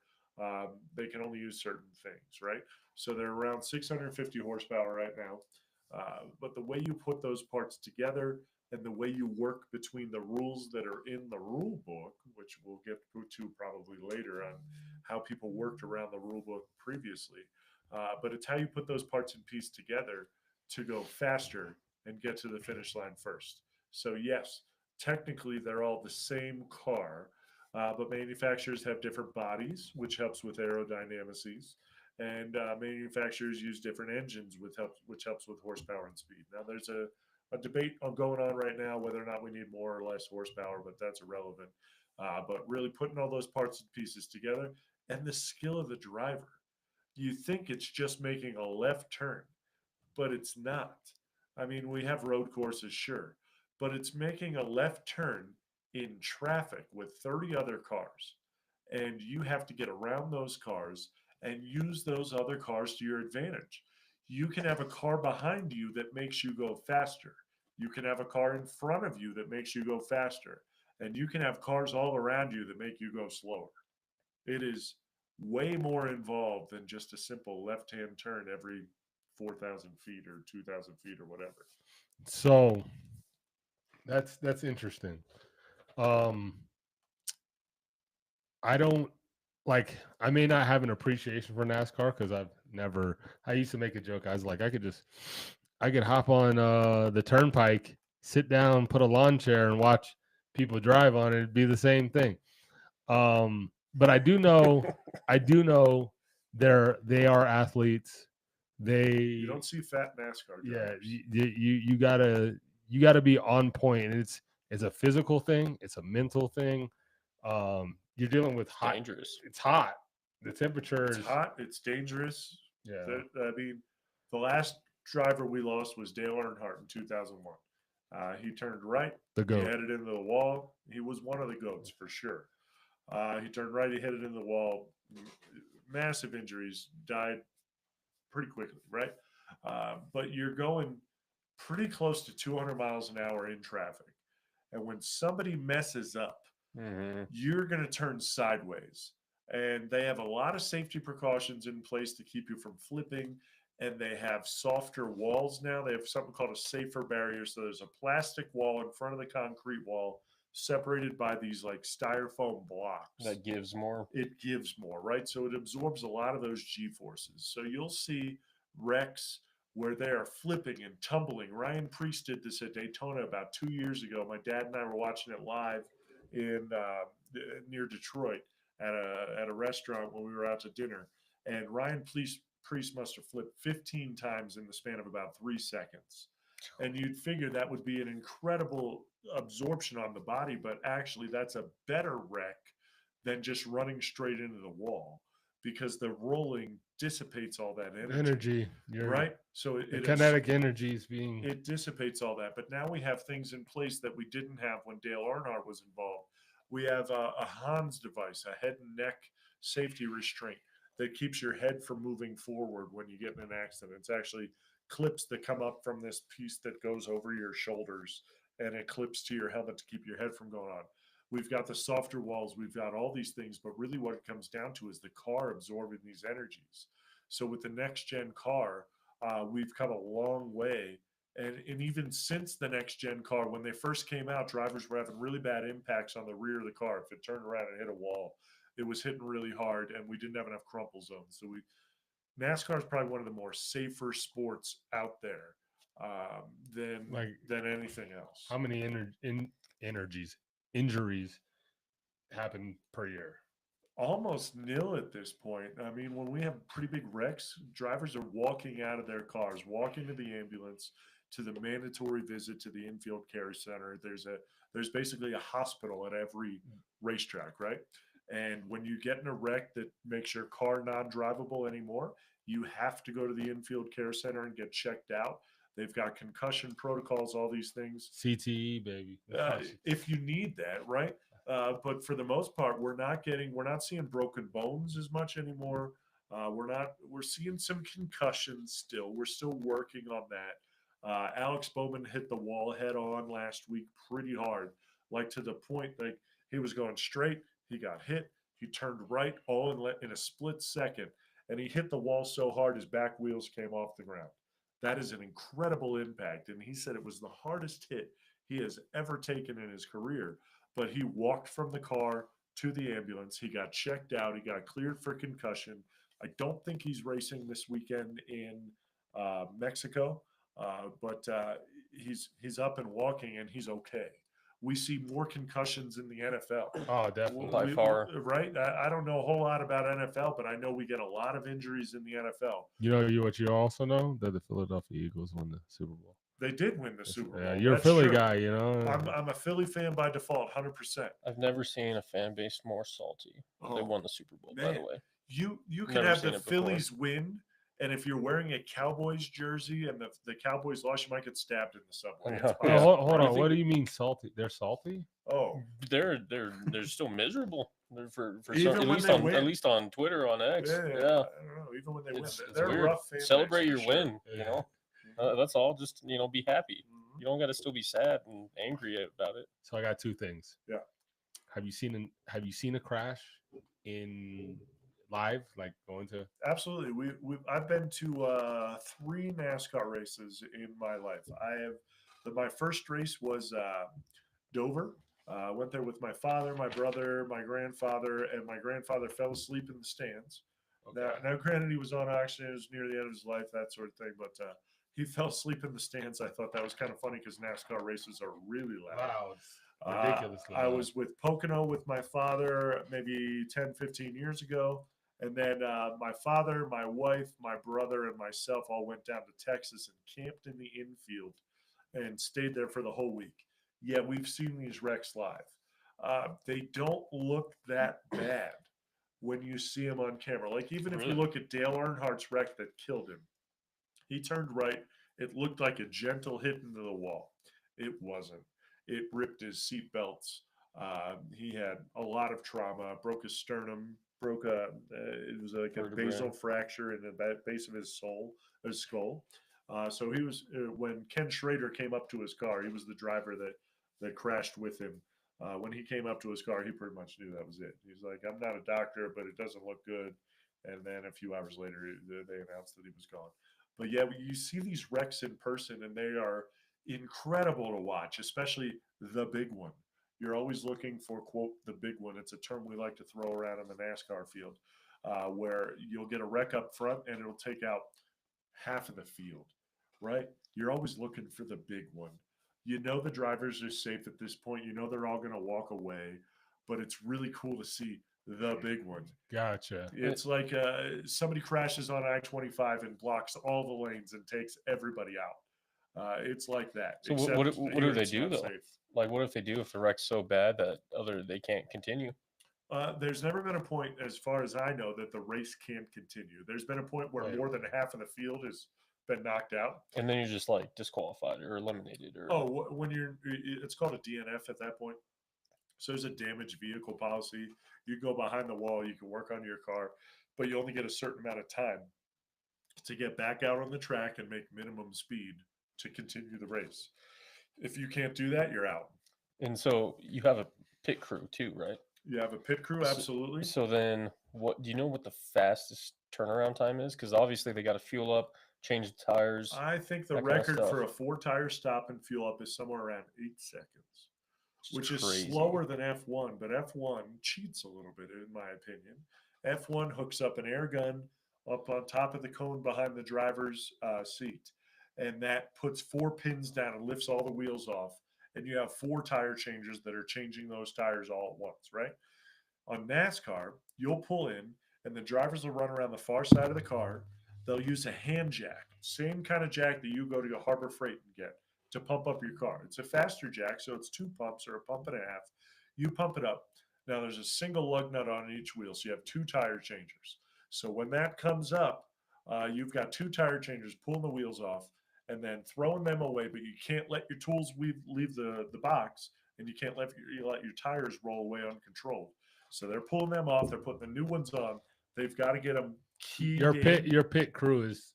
They can only use certain things, right? So they're around 650 horsepower right now. But the way you put those parts together and the way you work between the rules that are in the rule book, which we'll get to probably later on how people worked around the rule book previously, but it's how you put those parts and pieces together to go faster and get to the finish line first. So yes, technically they're all the same car, but manufacturers have different bodies, which helps with aerodynamics, and manufacturers use different engines, which helps with horsepower and speed. Now there's a debate going on right now whether or not we need more or less horsepower, but that's irrelevant. But really putting all those parts and pieces together and the skill of the driver. You think it's just making a left turn, but it's not. I mean, we have road courses, sure, but it's making a left turn in traffic with 30 other cars. And you have to get around those cars and use those other cars to your advantage. You can have a car behind you that makes you go faster. You can have a car in front of you that makes you go faster. And you can have cars all around you that make you go slower. It is way more involved than just a simple left-hand turn every 4,000 feet or 2,000 feet or whatever.
So that's interesting. Um, I don't like. I may not have an appreciation for NASCAR because I've never. I used to make a joke. I was like, I could hop on the turnpike, sit down, put a lawn chair, and watch people drive on it. It'd be the same thing. But I do know they are athletes.
You don't see fat NASCAR drivers.
Yeah, you gotta be on point. And it's a physical thing. It's a mental thing. You're dealing with hot.
Dangerous.
It's hot. The temperature
It's
is
hot. It's dangerous.
Yeah.
I mean, the last driver we lost was Dale Earnhardt in 2001. He turned right.
The
He
goat.
headed into the wall. He was one of the goats for sure. He turned right. He headed into the wall. Massive injuries. Died pretty quickly, right? But you're going pretty close to 200 miles an hour in traffic. And when somebody messes up, you're going to turn sideways. And they have a lot of safety precautions in place to keep you from flipping. And they have softer walls now. They have something called a safer barrier. So there's a plastic wall in front of the concrete wall separated by these like styrofoam blocks.
That gives more.
It gives more, right? So it absorbs a lot of those G forces. So you'll see wrecks where they are flipping and tumbling. Ryan Preece did this at Daytona about 2 years ago. My dad and I were watching it live in near Detroit at a restaurant when we were out to dinner. And Ryan Preece must have flipped 15 times in the span of about 3 seconds. And you'd figure that would be an incredible absorption on the body, but actually that's a better wreck than just running straight into the wall because the rolling dissipates all that energy. Right? So
the kinetic energy is being...
It dissipates all that. But now we have things in place that we didn't have when Dale Earnhardt was involved. We have a Hans device, a head and neck safety restraint that keeps your head from moving forward when you get in an accident. It's actually clips that come up from this piece that goes over your shoulders, and it clips to your helmet to keep your head from going on. We've got the softer walls, we've got all these things, but really what it comes down to is the car absorbing these energies. So with the next gen car, we've come a long way. And even since the next gen car, when they first came out, drivers were having really bad impacts on the rear of the car. If it turned around and hit a wall, it was hitting really hard, and we didn't have enough crumple zones. So NASCAR is probably one of the more safer sports out there than anything else.
How many injuries happen per year?
Almost nil at this point. I mean, when we have pretty big wrecks, drivers are walking out of their cars, walking to the ambulance, to the mandatory visit to the infield care center. There's basically a hospital at every racetrack, right? And when you get in a wreck that makes your car non-drivable anymore, you have to go to the infield care center and get checked out. They've got concussion protocols, all these things.
CTE, baby.
If you need that, right? But for the most part, we're not seeing broken bones as much anymore. We're seeing some concussions still. We're still working on that. Alex Bowman hit the wall head on last week pretty hard, like to the point like he was going straight. He got hit. He turned right all in a split second, and he hit the wall so hard his back wheels came off the ground. That is an incredible impact, and he said it was the hardest hit he has ever taken in his career. But he walked from the car to the ambulance. He got checked out. He got cleared for concussion. I don't think he's racing this weekend in Mexico, but he's up and walking, and he's okay. We see more concussions in the NFL.
Oh, definitely.
By far.
Right? I don't know a whole lot about NFL, but I know we get a lot of injuries in the NFL.
You know what you also know? That the Philadelphia Eagles won the Super Bowl.
They did win the Super Bowl.
Yeah, you're
That's
a Philly
true.
guy, you know.
I'm a Philly fan by default, 100%.
I've never seen a fan base more salty. They won the Super Bowl, by the way.
You can
Never
have
seen
the
it before.
Phillies win, and if you're wearing a Cowboys jersey and the Cowboys lost, you might get stabbed in the subway. It's
Yeah.
Oh,
possible.
hold on. What do you mean salty? They're salty?
Oh,
They're still miserable. They're for
Even
some,
when they win.
at least on Twitter, on X.
yeah. I don't know. Even when they win,
It's
they're
weird.
rough fan
Celebrate
base
your
for sure.
win. You know, that's all. Just be happy.
Mhm.
You don't got to still be sad and angry about it.
So I got two things.
Yeah.
Have you seen a crash in live, like going to?
Absolutely. I've been to 3 NASCAR races in my life. My first race was Dover. I went there with my father, my brother, my grandfather, and my grandfather fell asleep in the stands. Now, granted, he was on oxygen. It was near the end of his life, that sort of thing. But he fell asleep in the stands. I thought that was kind of funny because NASCAR races are really loud.
Loud. Ridiculously
I
loud.
was with Pocono with my father maybe 10, 15 years ago. And then my father, my wife, my brother, and myself all went down to Texas and camped in the infield and stayed there for the whole week. Yeah, we've seen these wrecks live. They don't look that bad when you see them on camera. Like even if you
Really?
look at Dale Earnhardt's wreck that killed him, he turned right. It looked like a gentle hit into the wall. It wasn't. It ripped his seat belts. He had a lot of trauma, broke his sternum, it was like a
Vertebrae.
basal fracture in the base of his skull. So he was, when Ken Schrader came up to his car, he was the driver that crashed with him. When he came up to his car, he pretty much knew that was it. He's like, I'm not a doctor, but it doesn't look good. And then a few hours later, they announced that he was gone. But yeah, you see these wrecks in person, and they are incredible to watch, especially the big one. You're always looking for, quote, the big one. It's a term we like to throw around in the NASCAR field, where you'll get a wreck up front and it'll take out half of the field, right? You're always looking for the big one. You know the drivers are safe at this point. You know they're all going to walk away, but it's really cool to see the big one.
Gotcha.
It's like somebody crashes on I-25 and blocks all the lanes and takes everybody out. It's like that.
So
except
what do
here
they
it's
do
not
though?
safe.
Like, what if the wreck's so bad that they can't continue?
There's never been a point, as far as I know, that the race can't continue. There's been a point where
Right.
more than half of the field has been knocked out.
And then you're just like disqualified or eliminated or
When it's called a DNF at that point. So there's a damaged vehicle policy. You go behind the wall. You can work on your car. but you only get a certain amount of time to get back out on the track and make minimum speed to continue the race. If you can't do that, you're out.
And so you have a pit crew too, right?
You have a pit crew, absolutely.
So then, what do you know what the fastest turnaround time is? Because obviously they got to fuel up, change the tires.
I think the
that kind of
record for a
stuff.
4-tire stop and fuel up is somewhere around 8 seconds, which is
crazy.
slower than F1, but F1 cheats a little bit, in my opinion. F1 hooks up an air gun up on top of the cone behind the driver's seat, and that puts 4 pins down and lifts all the wheels off. And you have 4 tire changers that are changing those tires all at once, right? On NASCAR, you'll pull in, and the drivers will run around the far side of the car. They'll use a hand jack, same kind of jack that you go to Harbor Freight and get to pump up your car. It's a faster jack, so it's 2 pumps or a pump and a half. You pump it up. Now there's a single lug nut on each wheel, so you have 2 tire changers. So when that comes up, you've got 2 tire changers pulling the wheels off and then throwing them away, but you can't let your tools leave the box, and you can't let your tires roll away uncontrolled. So they're pulling them off. They're putting the new ones on. They've got to get them keyed
Your pit crew is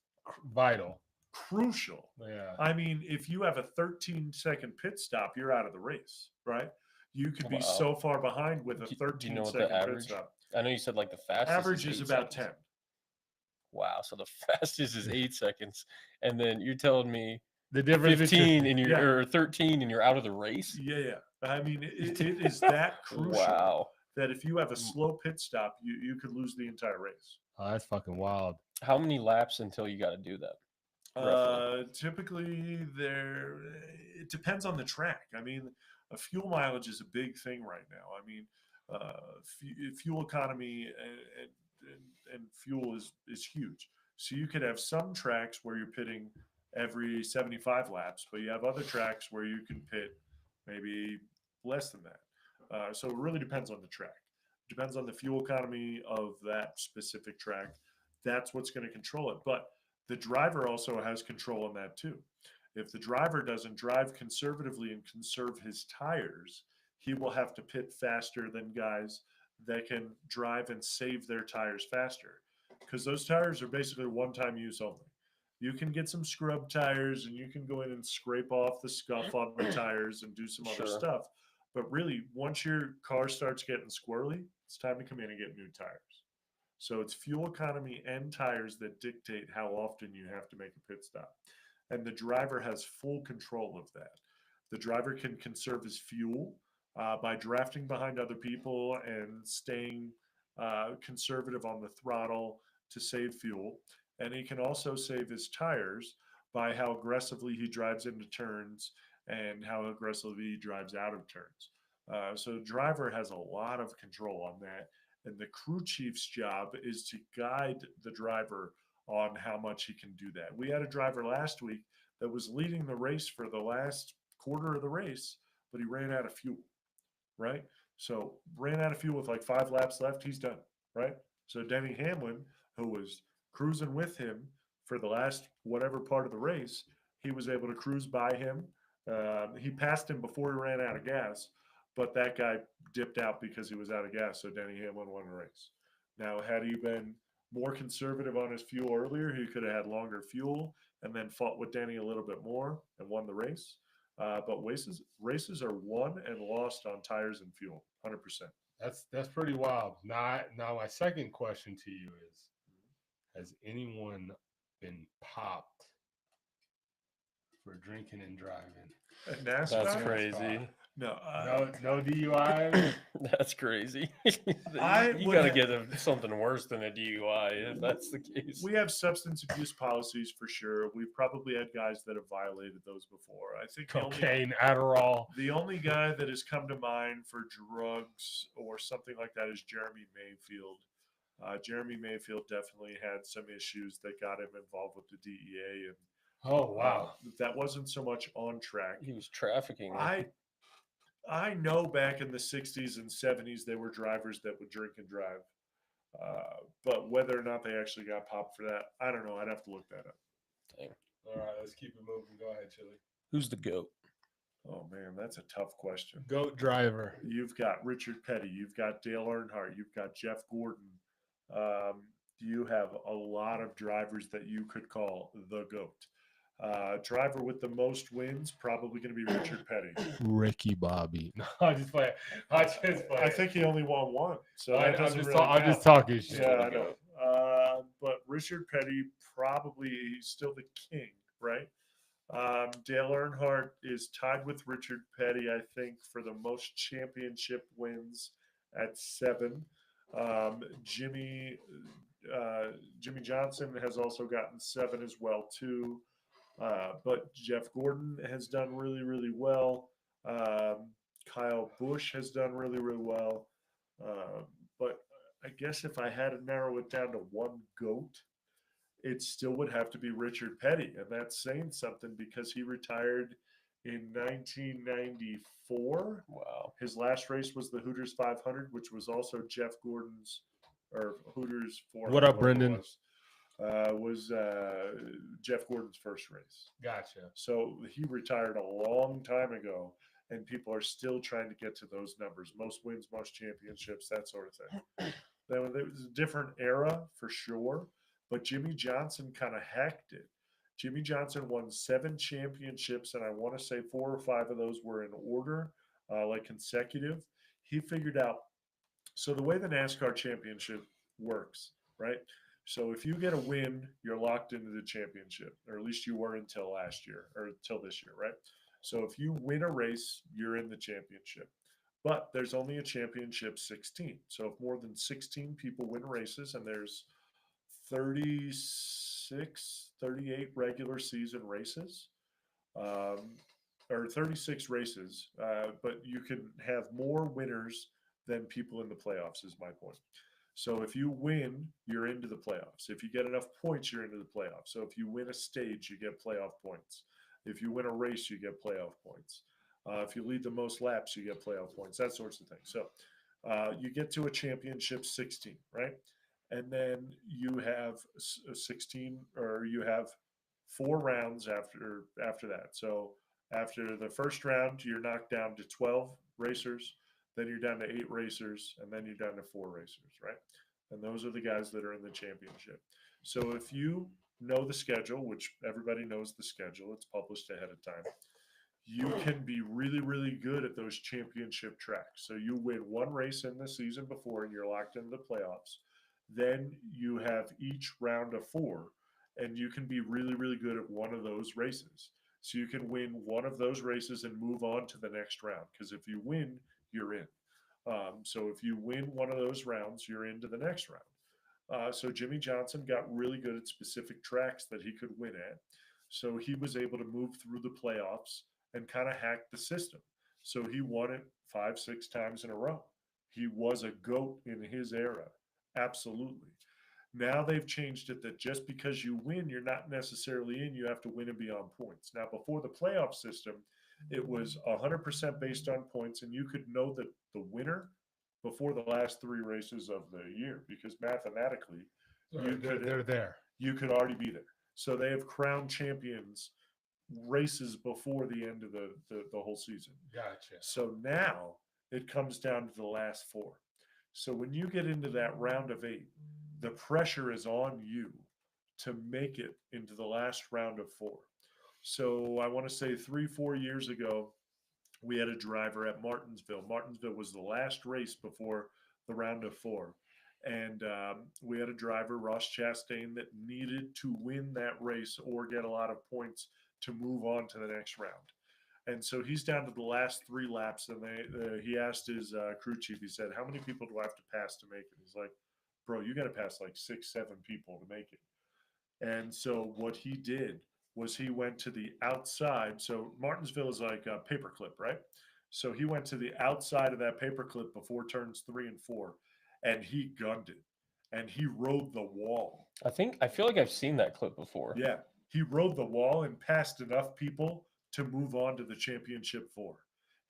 vital.
Crucial.
Yeah.
I mean, if you have a 13-second pit stop, you're out of the race, right? You could be so far behind with a 13-second pit stop.
I know you said like the fastest.
Average is about 10.
Wow, so the fastest is 8 seconds, and then you're telling me
the difference
15 and you're or 13 and you're out of the race.
Yeah. I mean, it is that crucial.
Wow.
That if you have a slow pit stop, you could lose the entire race.
Oh, that's fucking wild.
How many laps until you got to do that?
Typically, it depends on the track. I mean, a fuel mileage is a big thing right now. I mean, fuel economy and fuel is huge. So you could have some tracks where you're pitting every 75 laps, but you have other tracks where you can pit maybe less than that. So it really depends on the track. Depends on the fuel economy of that specific track. That's what's going to control it. But the driver also has control on that too. If the driver doesn't drive conservatively and conserve his tires, he will have to pit faster than guys that can drive and save their tires faster, because those tires are basically one-time use only. You can get some scrub tires and you can go in and scrape off the scuff on the tires and do some other stuff. But really, once your car starts getting squirrely, it's time to come in and get new tires. So it's fuel economy and tires that dictate how often you have to make a pit stop. And the driver has full control of that. The driver can conserve his fuel by drafting behind other people and staying conservative on the throttle to save fuel. And he can also save his tires by how aggressively he drives into turns and how aggressively he drives out of turns. So the driver has a lot of control on that. And the crew chief's job is to guide the driver on how much he can do that. We had a driver last week that was leading the race for the last quarter of the race, but he ran out of fuel, right? So ran out of fuel with like 5 laps left, he's done, right? So Denny Hamlin, who was cruising with him for the last whatever part of the race, he was able to cruise by him. He passed him before he ran out of gas, but that guy dipped out because he was out of gas, so Denny Hamlin won the race. Now, had he been more conservative on his fuel earlier, he could have had longer fuel and then fought with Denny a little bit more and won the race. But races are won and lost on tires and fuel, 100%.
That's pretty wild. Now my second question to you is: has anyone been popped for drinking and driving?
That's crazy.
No DUI.
That's crazy. You got to get something worse than a DUI if that's the case.
We have substance abuse policies for sure. We've probably had guys that have violated those before. I think
cocaine, Adderall.
The only guy that has come to mind for drugs or something like that is Jeremy Mayfield. Jeremy Mayfield definitely had some issues that got him involved with the DEA, and
oh wow,
that wasn't so much on track.
He was trafficking.
I know back in the 60s and 70s there were drivers that would drink and drive, but whether or not they actually got popped for that, I don't know. I'd have to look that up.
Dang.
All right, let's keep it moving. Go ahead, Chili.
Who's the GOAT?
Oh man, that's a tough question.
GOAT driver.
You've got Richard Petty. You've got Dale Earnhardt. You've got Jeff Gordon. you have a lot of drivers that you could call the GOAT. Driver with the most wins, probably going to be Richard Petty.
Ricky Bobby. No, I just play. I just play.
I think he only won one, so
I'm
that doesn't
just,
really
I'm just
count.
talking shit.
Yeah, I know. But Richard Petty probably still the king, right? Dale Earnhardt is tied with Richard Petty, I think, for the most championship wins at 7. Jimmy Johnson has also gotten 7 as well too. But Jeff Gordon has done really, really well. Kyle Busch has done really, really well. But I guess if I had to narrow it down to one GOAT, it still would have to be Richard Petty. And that's saying something because he retired in 1994.
Wow.
His last race was the Hooters 500, which was also Jeff Gordon's, or Hooters 400.
What up,
whatever it
Brendan?
was Jeff Gordon's first race.
Gotcha.
So he retired a long time ago, and people are still trying to get to those numbers: most wins, most championships, that sort of thing. Now, it was a different era for sure, but Jimmy Johnson kind of hacked it. Jimmy Johnson won 7 championships, and I want to say 4 or 5 of those were in order, like consecutive. He figured out. So the way the NASCAR championship works, right? So if you get a win, you're locked into the championship, or at least you were until last year or until this year, right? So if you win a race, you're in the championship. But there's only a championship 16. So if more than 16 people win races, and there's 36, 38 regular season races, or 36 races, but you can have more winners than people in the playoffs, is my point. So if you win, you're into the playoffs. If you get enough points, you're into the playoffs. So if you win a stage, you get playoff points. If you win a race, you get playoff points. If you lead the most laps, you get playoff points, that sorts of things. So you get to a championship 16, right? And then you have 16, or you have 4 rounds after that. So after the first round, you're knocked down to 12 racers. Then you're down to 8 racers, and then you're down to 4 racers, right? And those are the guys that are in the championship. So if you know the schedule, which everybody knows the schedule, it's published ahead of time, you can be really, really good at those championship tracks. So you win 1 race in the season before, and you're locked into the playoffs. Then you have each round of 4, and you can be really, really good at one of those races. So you can win one of those races and move on to the next round, because if you win, you're in. So if you win one of those rounds, you're into the next round. So Jimmy Johnson got really good at specific tracks that he could win at. So he was able to move through the playoffs and kind of hack the system. So he won it 5, 6 times in a row. He was a GOAT in his era. Absolutely. Now they've changed it that just because you win, you're not necessarily in. You have to win and be on points. Now, before the playoff system, it was 100% based on points, and you could know that the winner before the last 3 races of the year, because mathematically,
They're there.
you could already be there. So they have crowned champions races before the end of the whole season.
Gotcha.
So now it comes down to the last 4. So when you get into that round of 8, the pressure is on you to make it into the last round of 4. So I want to say 3-4 years ago, we had a driver at Martinsville. Martinsville was the last race before the round of 4. And we had a driver, Ross Chastain, that needed to win that race or get a lot of points to move on to the next round. And so he's down to the last 3 laps, and he asked his crew chief, he said, how many people do I have to pass to make it? He's like, bro, you got to pass like 6, 7 people to make it. And so what he did was he went to the outside. So Martinsville is like a paperclip, right? So he went to the outside of that paperclip before turns 3 and 4, and he gunned it. And he rode the wall.
I feel like I've seen that clip before.
Yeah. He rode the wall and passed enough people to move on to the championship 4.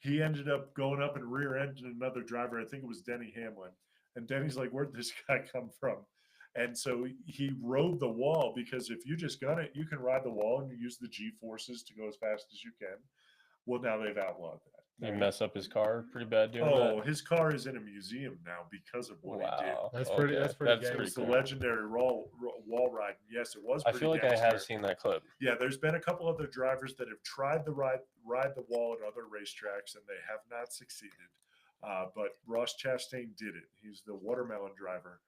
He ended up going up and rear-ended another driver. I think it was Denny Hamlin. And Denny's like, where'd this guy come from? And so he rode the wall, because if you just gun it, you can ride the wall and use the G-forces to go as fast as you can. Well, now they've outlawed that.
You mess up his car pretty bad doing
Oh,
that.
his car is in a museum now because of what he did.
Wow,
That's pretty- that's pretty
It
gangster.
was the
cool.
legendary wall ride. Yes, it was.
I
Pretty
feel like I have
gangster.
seen that clip.
Yeah, there's been a couple other drivers that have tried to ride the wall at other racetracks, and they have not succeeded. But Ross Chastain did it. He's the watermelon driver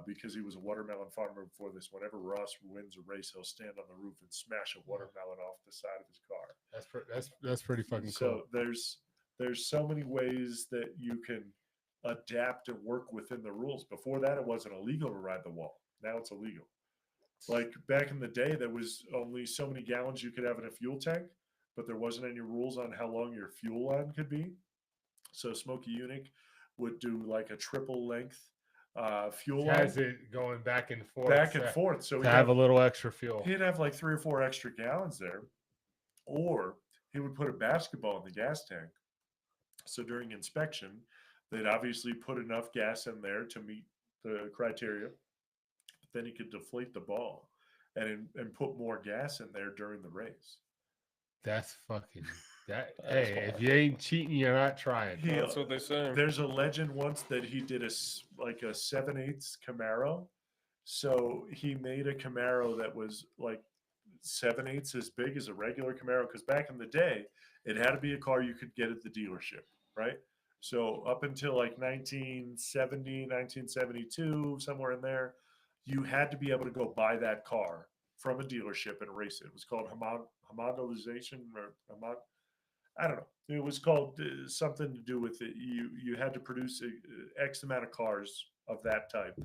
because he was a watermelon farmer before this. Whenever Ross wins a race, he'll stand on the roof and smash a watermelon off the side of his car.
That's pretty fucking
So
cool.
there's so many ways that you can adapt and work within the rules. Before that, it wasn't illegal to ride the wall. Now it's illegal. Like back in the day, there was only so many gallons you could have in a fuel tank, but there wasn't any rules on how long your fuel line could be. So Smokey Unique would do like a triple length fuel line.
Has it going back and forth.
Back and forth. So
to have a little extra fuel.
he'd have like 3 or 4 extra gallons there. Or he would put a basketball in the gas tank. So during inspection, they'd obviously put enough gas in there to meet the criteria. But then he could deflate the ball and put more gas in there during the race.
That's fucking that.
That is
Hey,
wild.
if you ain't cheating, you're not trying.
He-
That's what they say.
There's a legend once that he did a 7/8 Camaro. So he made a Camaro that was like 7/8 as big as a regular Camaro. Because back in the day, it had to be a car you could get at the dealership, right? So up until like 1970, 1972, somewhere in there, you had to be able to go buy that car from a dealership and race it. It was called homogenization or I don't know. It was called something to do with it. You had to produce X amount of cars of that type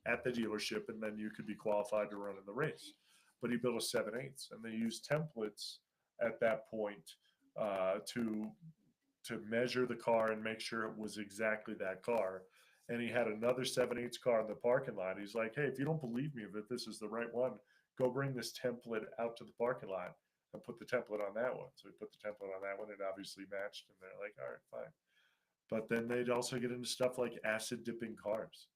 at the dealership, and then you could be qualified to run in the race. But he built a 7/8, and they used templates at that point to measure the car and make sure it was exactly that car. And he had another 7/8 car in the parking lot. He's like, "Hey, if you don't believe me that this is the right one, go bring this template out to the parking lot and put the template on that one." So he put the template on that one. It obviously matched, and they're like, "All right, fine." But then they'd also get into stuff like acid dipping cars,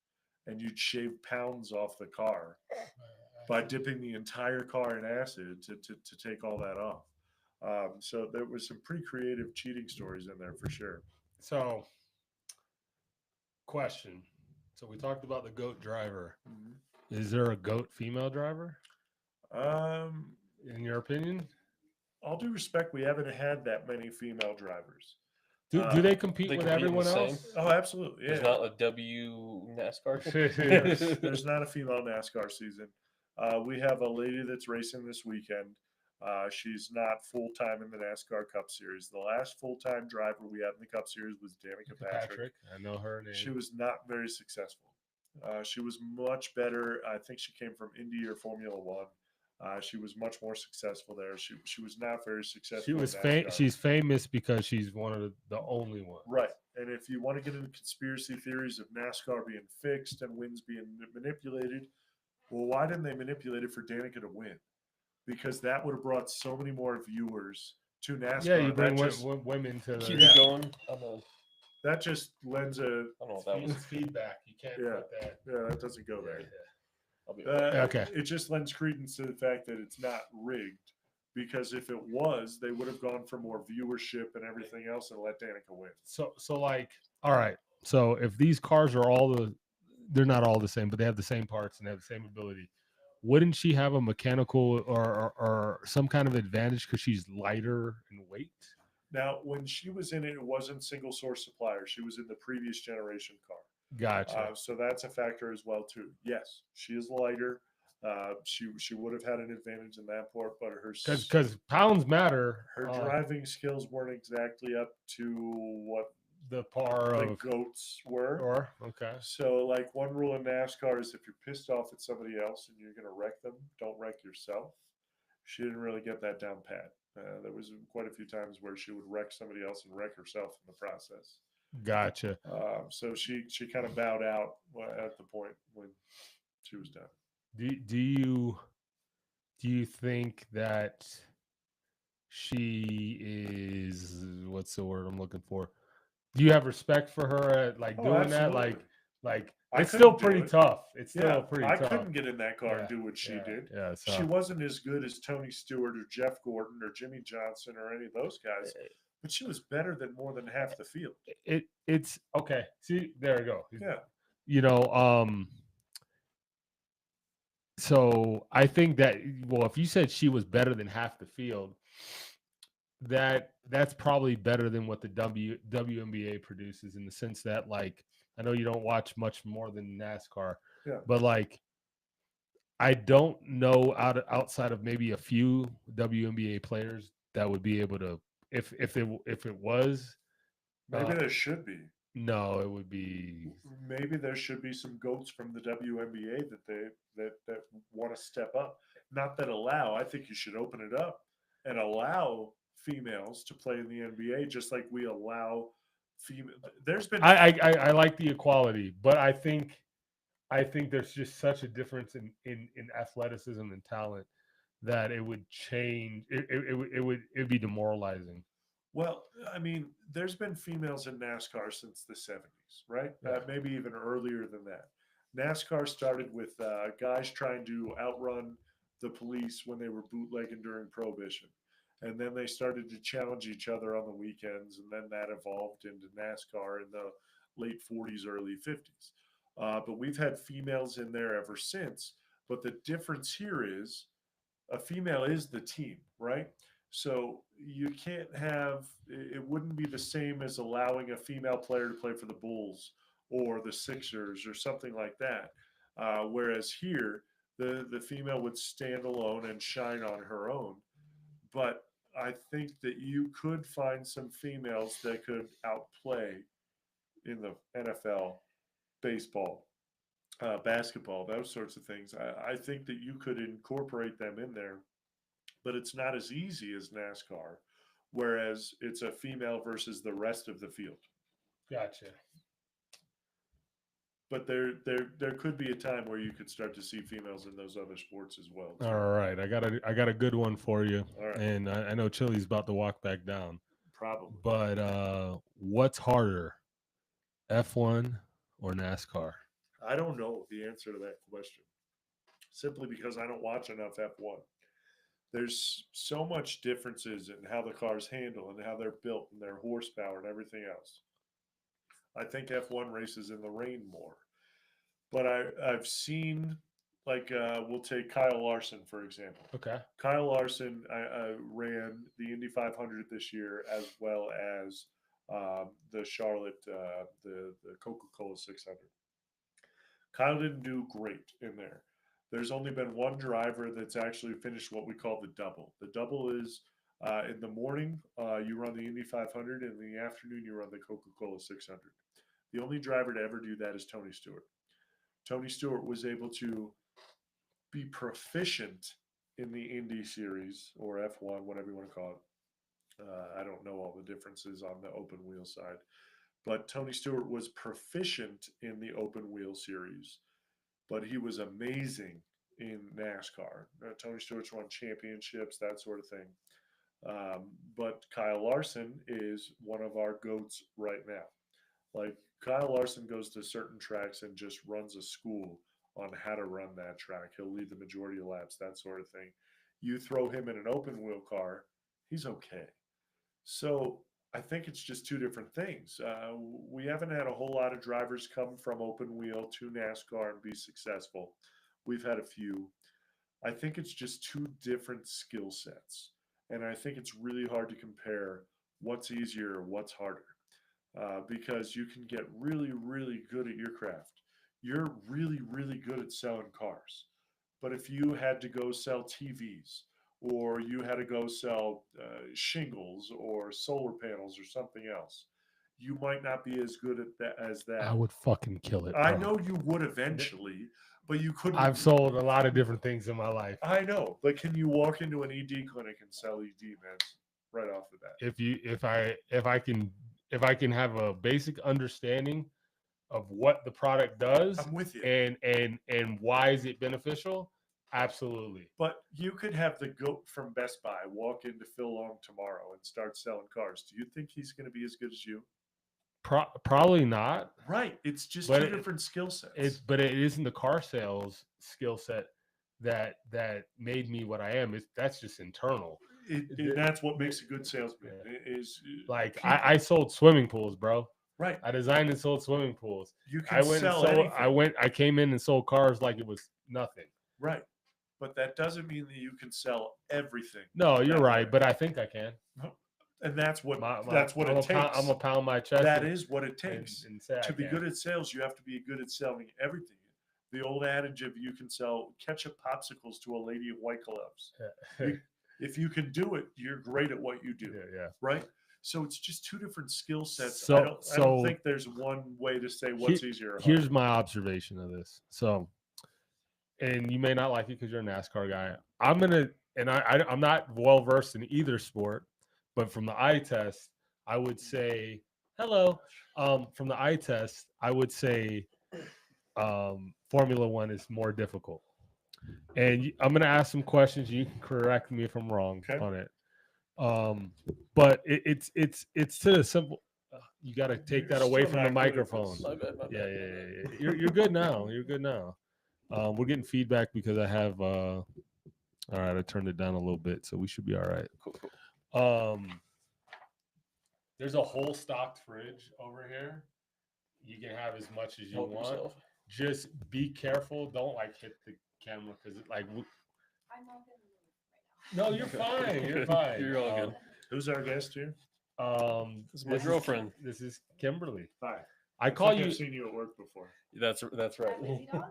and you'd shave pounds off the car by dipping the entire car in acid to take all that off. So there was some pretty creative cheating stories in there for sure.
So, question. So we talked about the GOAT driver. Is there a GOAT female driver, in your opinion?
All due respect, we haven't had that many female drivers.
Do they compete
They
with
compete in the
everyone
same?
else?
Oh, absolutely.
There's
Yeah.
not a W NASCAR.
There's not a female NASCAR season. We have a lady that's racing this weekend. She's not full time in the NASCAR Cup Series. The last full time driver we had in the Cup Series was Danica Patrick.
I know her name.
She was not very successful. She was much better. I think she came from Indy or Formula One. She was much more successful there. She was not very successful.
She was
in NASCAR.
she's famous because she's one of the only ones.
Right. And if you want to get into conspiracy theories of NASCAR being fixed and wins being manipulated, well, why didn't they manipulate it for Danica to win? Because that would have brought so many more viewers to NASCAR.
Yeah, you bring
that, just,
women to
Keep
the
it going.
that just lends a
I don't know what that was.
feedback. You can't
Yeah.
put that.
yeah, that doesn't go there.
I'll be
Okay.
It just lends credence to the fact that it's not rigged. Because if it was, they would have gone for more viewership and everything else and let Danica win.
So like, all right. So if these cars are they're not all the same, but they have the same parts and they have the same ability. Wouldn't she have a mechanical or some kind of advantage because she's lighter in weight?
Now, when she was in it, it wasn't single source supplier. She was in the previous generation car.
Gotcha.
So that's a factor as well too. Yes, she is lighter. She would have had an advantage in that part, but
Because pounds matter.
her driving skills weren't exactly up to what
the par
the
of
goats were.
or okay.
So, like one rule in NASCAR is if you're pissed off at somebody else and you're going to wreck them, don't wreck yourself. She didn't really get that down pat. There was quite a few times where she would wreck somebody else and wreck herself in the process.
Gotcha.
So she kind of bowed out at the point when she was done.
Do you think that she is, what's the word I'm looking for? Do you have respect for her at like doing that? Like
I
it's still
couldn't do
pretty
it.
tough. It's still
Yeah,
pretty
I
tough.
couldn't get in that car and
Yeah,
do what she did.
Yeah. So
She wasn't as good as Tony Stewart or Jeff Gordon or Jimmy Johnson or any of those guys, But she was better than more than half the field.
It's okay. See, there we go.
Yeah.
You know, so I think that, well, if you said she was better than half the field, that's probably better than what the WNBA produces, in the sense that, like, I know you don't watch much more than NASCAR,
Yeah.
but like, I don't know outside of maybe a few WNBA players that would be able to, if it was,
Maybe there should be.
no, it would be,
Maybe there should be some goats from the WNBA that want to step up. Not that allow. I think you should open it up and allow females to play in the NBA, just like we allow female. There's been
I like the equality, but I think there's just such a difference in athleticism and talent that it would change. It'd be demoralizing.
Well, I mean, there's been females in NASCAR since the 70s, right?
Yeah.
Maybe even earlier than that. NASCAR started with guys trying to outrun the police when they were bootlegging during Prohibition. And then they started to challenge each other on the weekends. And then that evolved into NASCAR in the late 40s, early 50s. But we've had females in there ever since. But the difference here is a female is the team, right? So you can't have, it wouldn't be the same as allowing a female player to play for the Bulls or the Sixers or something like that. Whereas here, the female would stand alone and shine on her own. But I think that you could find some females that could outplay in the NFL, baseball, basketball, those sorts of things. I think that you could incorporate them in there, but it's not as easy as NASCAR, whereas it's a female versus the rest of the field.
Gotcha.
But there could be a time where you could start to see females in those other sports as well. too.
All right, I got a good one for you,
All right.
and I know Chili's about to walk back down,
Probably.
but what's harder, F1 or NASCAR?
I don't know the answer to that question, simply because I don't watch enough F1. There's so much differences in how the cars handle and how they're built and their horsepower and everything else. I think F1 races in the rain more. But I've seen, like, we'll take Kyle Larson, for example.
Okay.
Kyle Larson I ran the Indy 500 this year, as well as the Charlotte, the Coca-Cola 600. Kyle didn't do great in there. There's only been one driver that's actually finished what we call the double. The double is in the morning, you run the Indy 500, and in the afternoon, you run the Coca-Cola 600. The only driver to ever do that is Tony Stewart. Tony Stewart was able to be proficient in the Indy series, or F1, whatever you want to call it. I don't know all the differences on the open wheel side, but Tony Stewart was proficient in the open wheel series, but he was amazing in NASCAR. Tony Stewart's won championships, that sort of thing. But Kyle Larson is one of our GOATs right now. Like, Kyle Larson goes to certain tracks and just runs a school on how to run that track. He'll lead the majority of laps, that sort of thing. You throw him in an open wheel car, he's okay. So I think it's just two different things. We haven't had a whole lot of drivers come from open wheel to NASCAR and be successful. We've had a few. I think it's just two different skill sets. And I think it's really hard to compare what's easier or what's harder. Because you can get really, really good at your craft. You're really, really good at selling cars. But if you had to go sell TVs, or you had to go sell shingles or solar panels or something else, you might not be as good at that as that.
I would fucking kill it.
I
bro.
know you would eventually, but you couldn't.
I've sold a lot of different things in my life.
I know, but can you walk into an ED clinic and sell ED meds right off the bat?
If I can have a basic understanding of what the product does,
I'm with you.
and why is it beneficial, absolutely.
But you could have the GOAT from Best Buy walk into Phil Long tomorrow and start selling cars. Do you think he's going to be as good as you?
Probably not.
Right. It's just
But
two different skill sets.
But it isn't the car sales skill set that made me what I am. That's just internal.
that's what makes a good salesman. Is
Like
people.
I sold swimming pools, bro.
Right.
I designed and sold swimming pools.
You can
I went and
sell
sold.
anything.
I came in and sold cars like it was nothing.
Right. But that doesn't mean that you can sell everything.
No, you're
that
right,
way.
but I think I can.
And that's what
I'm
it takes.
I'm gonna pound my chest.
That is what it takes.
And say
To
I
be
can.
good at sales, you have to be good at selling everything. The old adage of you can sell ketchup popsicles to a lady in white gloves. If you can do it, you're great at what you do.
Yeah.
Right? So it's just two different skill sets.
So-
I don't think there's one way to say what's easier. Or
Here's
harder.
my observation of this. So, and you may not like it because you're a NASCAR guy. I'm not well versed in either sport, but from the eye test, I would say hello. From the eye test, I would say Formula One is more difficult. And I'm going to ask some questions. You can correct me if I'm wrong on it. But it's to the simple. You got to take that away from the microphone.
My bad.
Yeah. You're good now. You're good now. We're getting feedback because I have. All right, I turned it down a little bit, so we should be all right.
Cool.
There's a whole stocked fridge over here. You can have as much as you
Help
want.
yourself.
Just be careful. Don't hit the camera because
I'm not gonna move right now.
No, you're fine. You're fine.
You're all good.
Who's our guest here?
This is my girlfriend.
This is Kimberly.
Hi.
I call
think
you.
I've seen you at work before.
That's right.
That busy dog?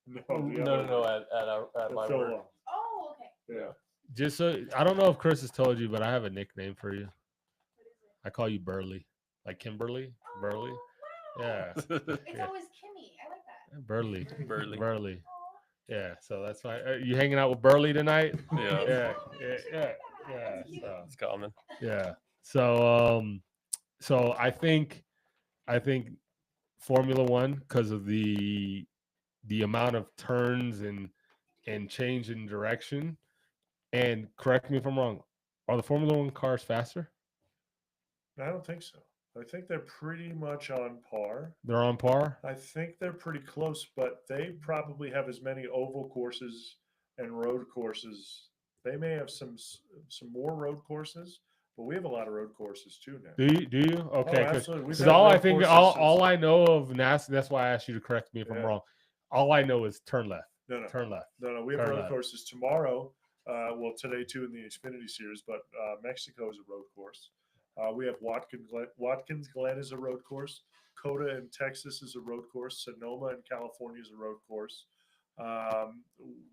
No. At my work.
Oh, okay.
Yeah.
Just so I don't know if Chris has told you, but I have a nickname for you.
What is it?
I call you Burley, like Kimberly. Burley.
Oh, wow.
Yeah.
It's always Kimmy. I like that.
Burley.
Burley.
Burley.
Oh,
Yeah. So that's why. You hanging out with Burley tonight?
Yeah.
Yeah.
That's cute.
So,
It's common.
yeah. So I think Formula One, because of the amount of turns and change in direction, and correct me if I'm wrong, are the Formula One cars faster?
I don't think so. I think they're pretty much on par.
They're on par.
I think they're pretty close, but they probably have as many oval courses and road courses. They may have some more road courses, but we have a lot of road courses too now.
Do you? Okay.
Absolutely. We've
Because
had
all I
road
think,
courses
all I know of NASCAR, that's why I asked you to correct me if I'm
Yeah.
wrong. All I know is turn left.
No.
Turn left.
No, we have
Turn
road
left.
courses tomorrow. Well, today too in the Xfinity Series, but Mexico is a road course. We have Watkins Glen is a road course. Coda in Texas is a road course. Sonoma in California is a road course.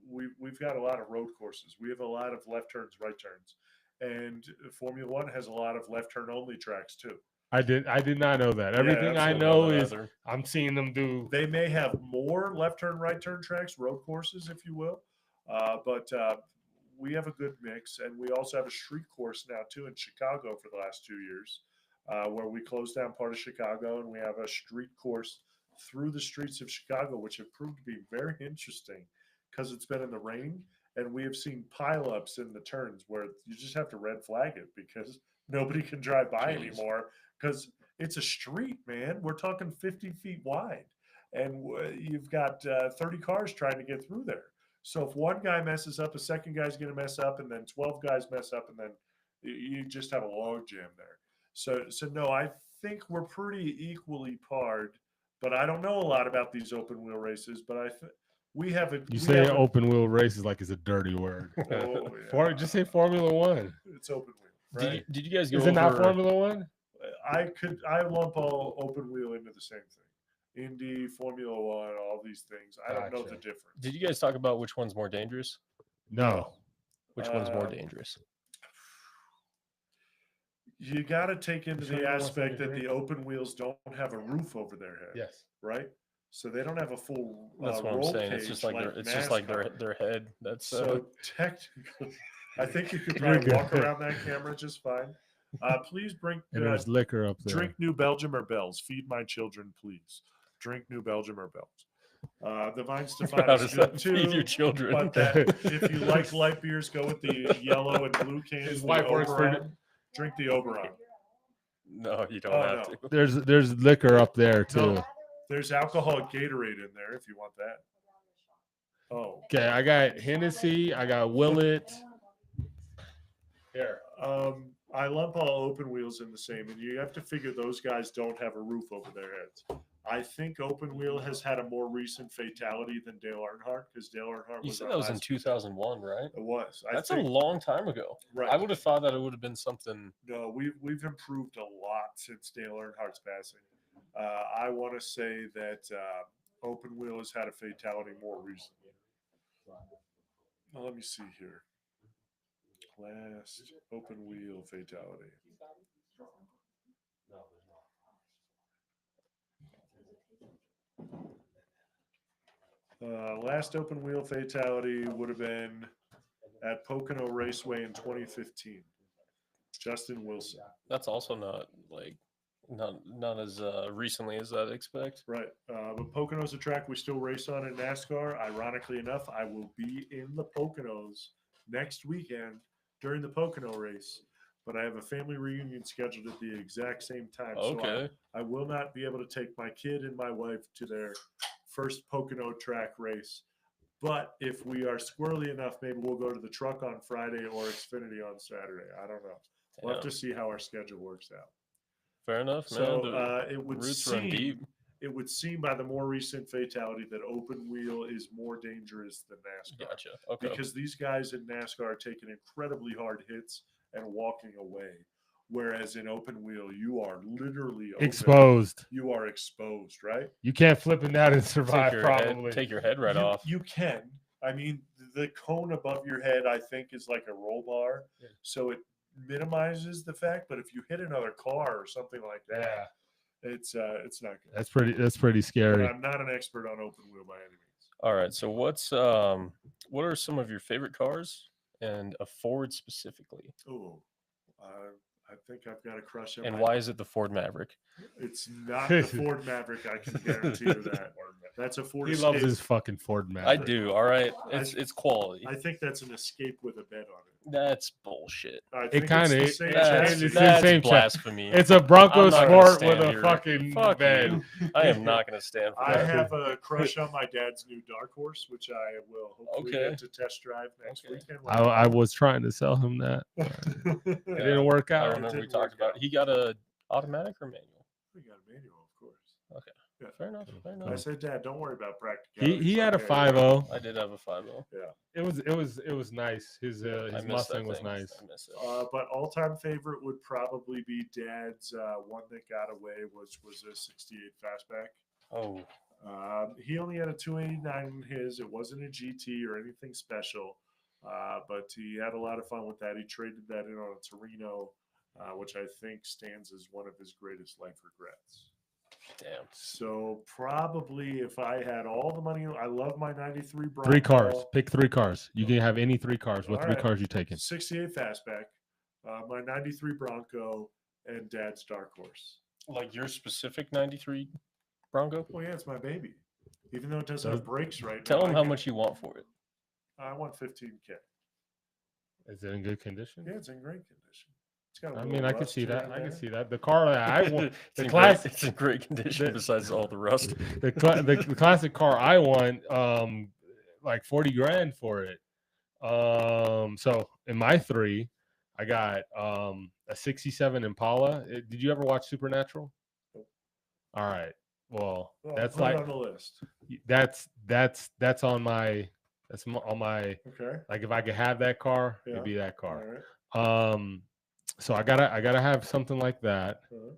We've got a lot of road courses. We have a lot of left turns, right turns, and Formula One has a lot of left turn only tracks too.
I did not know that. Everything I
absolutely.
know is I'm seeing them do.
They may have more left turn, right turn tracks, road courses, if you will, but we have a good mix, and we also have a street course now too in Chicago for the last 2 years, where we closed down part of Chicago, and we have a street course through the streets of Chicago, which have proved to be very interesting because it's been in the rain, and we have seen pileups in the turns where you just have to red flag it because nobody can drive by anymore because it's a street, man. We're talking 50 feet wide, and you've got 30 cars trying to get through there. So if one guy messes up, a second guy's going to mess up, and then 12 guys mess up, and then you just have a log jam there. So no, I think we're pretty equally parred, but I don't know a lot about these open wheel races. But we have a.
You say open wheel races like it's a dirty word.
Oh, yeah.
Just say Formula One.
It's open wheel, right?
Did you guys go
Is it
over?
not Formula One?
I lump all open wheel into the same thing. Indy, Formula One, all these things. I don't know the
Gotcha.
difference.
Did you guys talk about which one's more dangerous?
No.
Which one's more dangerous?
You got to take into
Which one
the
do you want
aspect
to
that the
drink?
open wheels don't have a roof over their head,
Yes.
right? So they don't have a full.
That's what I'm
roll
saying. It's just like
NASCAR.
their head. That's
So technically, I think you could
You're
probably walk
good.
around that camera just fine. Please drink
And there's liquor up there.
drink New Belgium or Bells. Feed my children, please. Drink New Belgium or Bells. The Vine
How
Stefano is
does
good
that feed your
too.
children?
But that, if you like light beers, go with the yellow and blue cans.
His
the
wife works for-
Oberon. Drink the Oberon.
No, you don't
Oh,
have
no.
to.
There's liquor up there too.
No. There's alcoholic Gatorade in there if you want that. Oh,
Okay, I got Hennessy. I got Willet. Here,
I lump all open wheels in the same, and you have to figure those guys don't have a roof over their heads. I think open wheel has had a more recent fatality than Dale Earnhardt because Dale Earnhardt
You
was
said
our
that was in
last-
2001, right?
It was.
That's a long time ago.
Right.
I would have thought that it would have been something.
No, we've improved a lot since Dale Earnhardt's passing. I want to say that open wheel has had a fatality more recently. Now, let me see here. Last open wheel fatality. Last open wheel fatality would have been at Pocono Raceway in 2015. Justin Wilson.
That's also not as recently as I'd expect.
Right. But Pocono's a track we still race on in NASCAR. Ironically enough, I will be in the Poconos next weekend during the Pocono race. But I have a family reunion scheduled at the exact same time.
Okay.
So I will not be able to take my kid and my wife to their first Pocono track race. But if we are squirrely enough, maybe we'll go to the truck on Friday or Xfinity on Saturday. I don't know. We'll have to see how our schedule works out.
Fair enough, man.
So it would
roots run deep.
it would seem by the more recent fatality that open wheel is more dangerous than NASCAR.
Gotcha. Okay.
Because these guys in NASCAR are taking incredibly hard hits and walking away. Whereas in open wheel, you are literally open.
Exposed.
You are exposed, right?
You can't flip in that and survive, probably.
Take your head right
you,
off.
You can. I mean, the cone above your head, I think, is like a roll bar.
Yeah.
So it minimizes the fact. But if you hit another car or something like that, it's not good.
That's pretty scary.
But I'm not an expert on open wheel by any means.
All right. So what are some of your favorite cars and a Ford specifically?
Oh, I think I've got a crush on.
And why is it the Ford Maverick?
It's not the Ford Maverick. I can guarantee you that. That's a Ford.
He
Escape.
loves his fucking Ford Maverick.
I do. All right. It's quality.
I think that's an Escape with a bed on it.
That's bullshit.
I
It
think
kinda
it's
is.
the same
That's,
it's the
that's
same
blasphemy.
It's a Bronco
I'm not gonna
Sport
stand
with a
here.
fucking
Fuck
bed.
you. I am not going to stand for
I
that.
have a crush on my dad's new Dark Horse, which I will hopefully
Okay.
get to test drive next
Okay.
weekend.
I was trying to sell him that. It didn't work
I
out.
remember we
didn't
talked
work
about.
out.
He got a automatic or manual.
We got a manual, of course.
Okay.
Yeah.
Fair enough. Fair
I
enough.
said, Dad, don't worry about practicality.
He had a 5.0.
I did have a 5.0.
It was nice. His
I missed
Mustang
that
was
thing.
nice.
I miss it.
But all-time favorite would probably be Dad's one that got away, which was a '68 fastback.
Oh,
He only had a 289 in his. It wasn't a GT or anything special, but he had a lot of fun with that. He traded that in on a Torino, which I think stands as one of his greatest life regrets.
damn.
So probably if I had all the money, I love my '93 Bronco.
3 cars. Pick 3 cars. You can have any 3 cars. What
All
3
right.
cars you taking?
'68 fastback, my '93 Bronco, and Dad's Dark Horse.
Like your specific 93 Bronco?
Well, yeah, it's my baby. Even though it doesn't have brakes right
Tell
now.
him how much you want for it.
I want $15K.
Is it in good condition?
Yeah, it's in great condition. It's got a
I
little
mean, I can
rust
see
here
that.
and
I can
there.
see that. The car that I want,
it's, in
class-
great, it's in great condition
the-
besides all the rust.
the classic car I want, like 40 grand for it. So in my 3, I got a '67 Impala. Did you ever watch Supernatural?
Nope.
All right. Well,
Well,
that's
put it
like
on the list.
that's on my on my
Okay.
like if I could have that car,
Yeah.
it'd be that
All
car.
right.
So I gotta have something like that.
Uh-huh.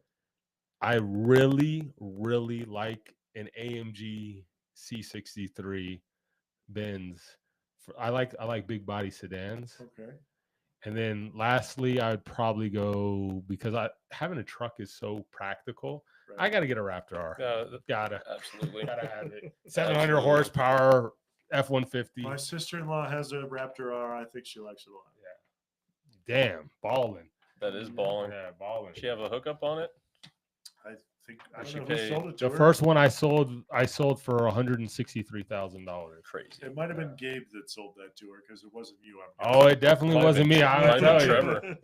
I really like an AMG C63 Benz. I like big body sedans.
Okay.
And then lastly, I'd probably go because having a truck is so practical.
Right.
I gotta get a Raptor R. Gotta
Absolutely.
have it. 700
Absolutely.
horsepower F-150.
My sister-in-law has a Raptor R. I think she likes it a lot.
Damn, balling.
That is balling.
Yeah, balling.
Does she have a hookup on it?
I think I
Does
don't
she
know who
pay-
sold it to
The
her.
first one I sold for $163,000.
Crazy.
It might have been Gabe that sold that to her because it wasn't you.
Oh, it definitely
Might have
wasn't
been-
me.
might
I
have
tell
been
you.
Trevor.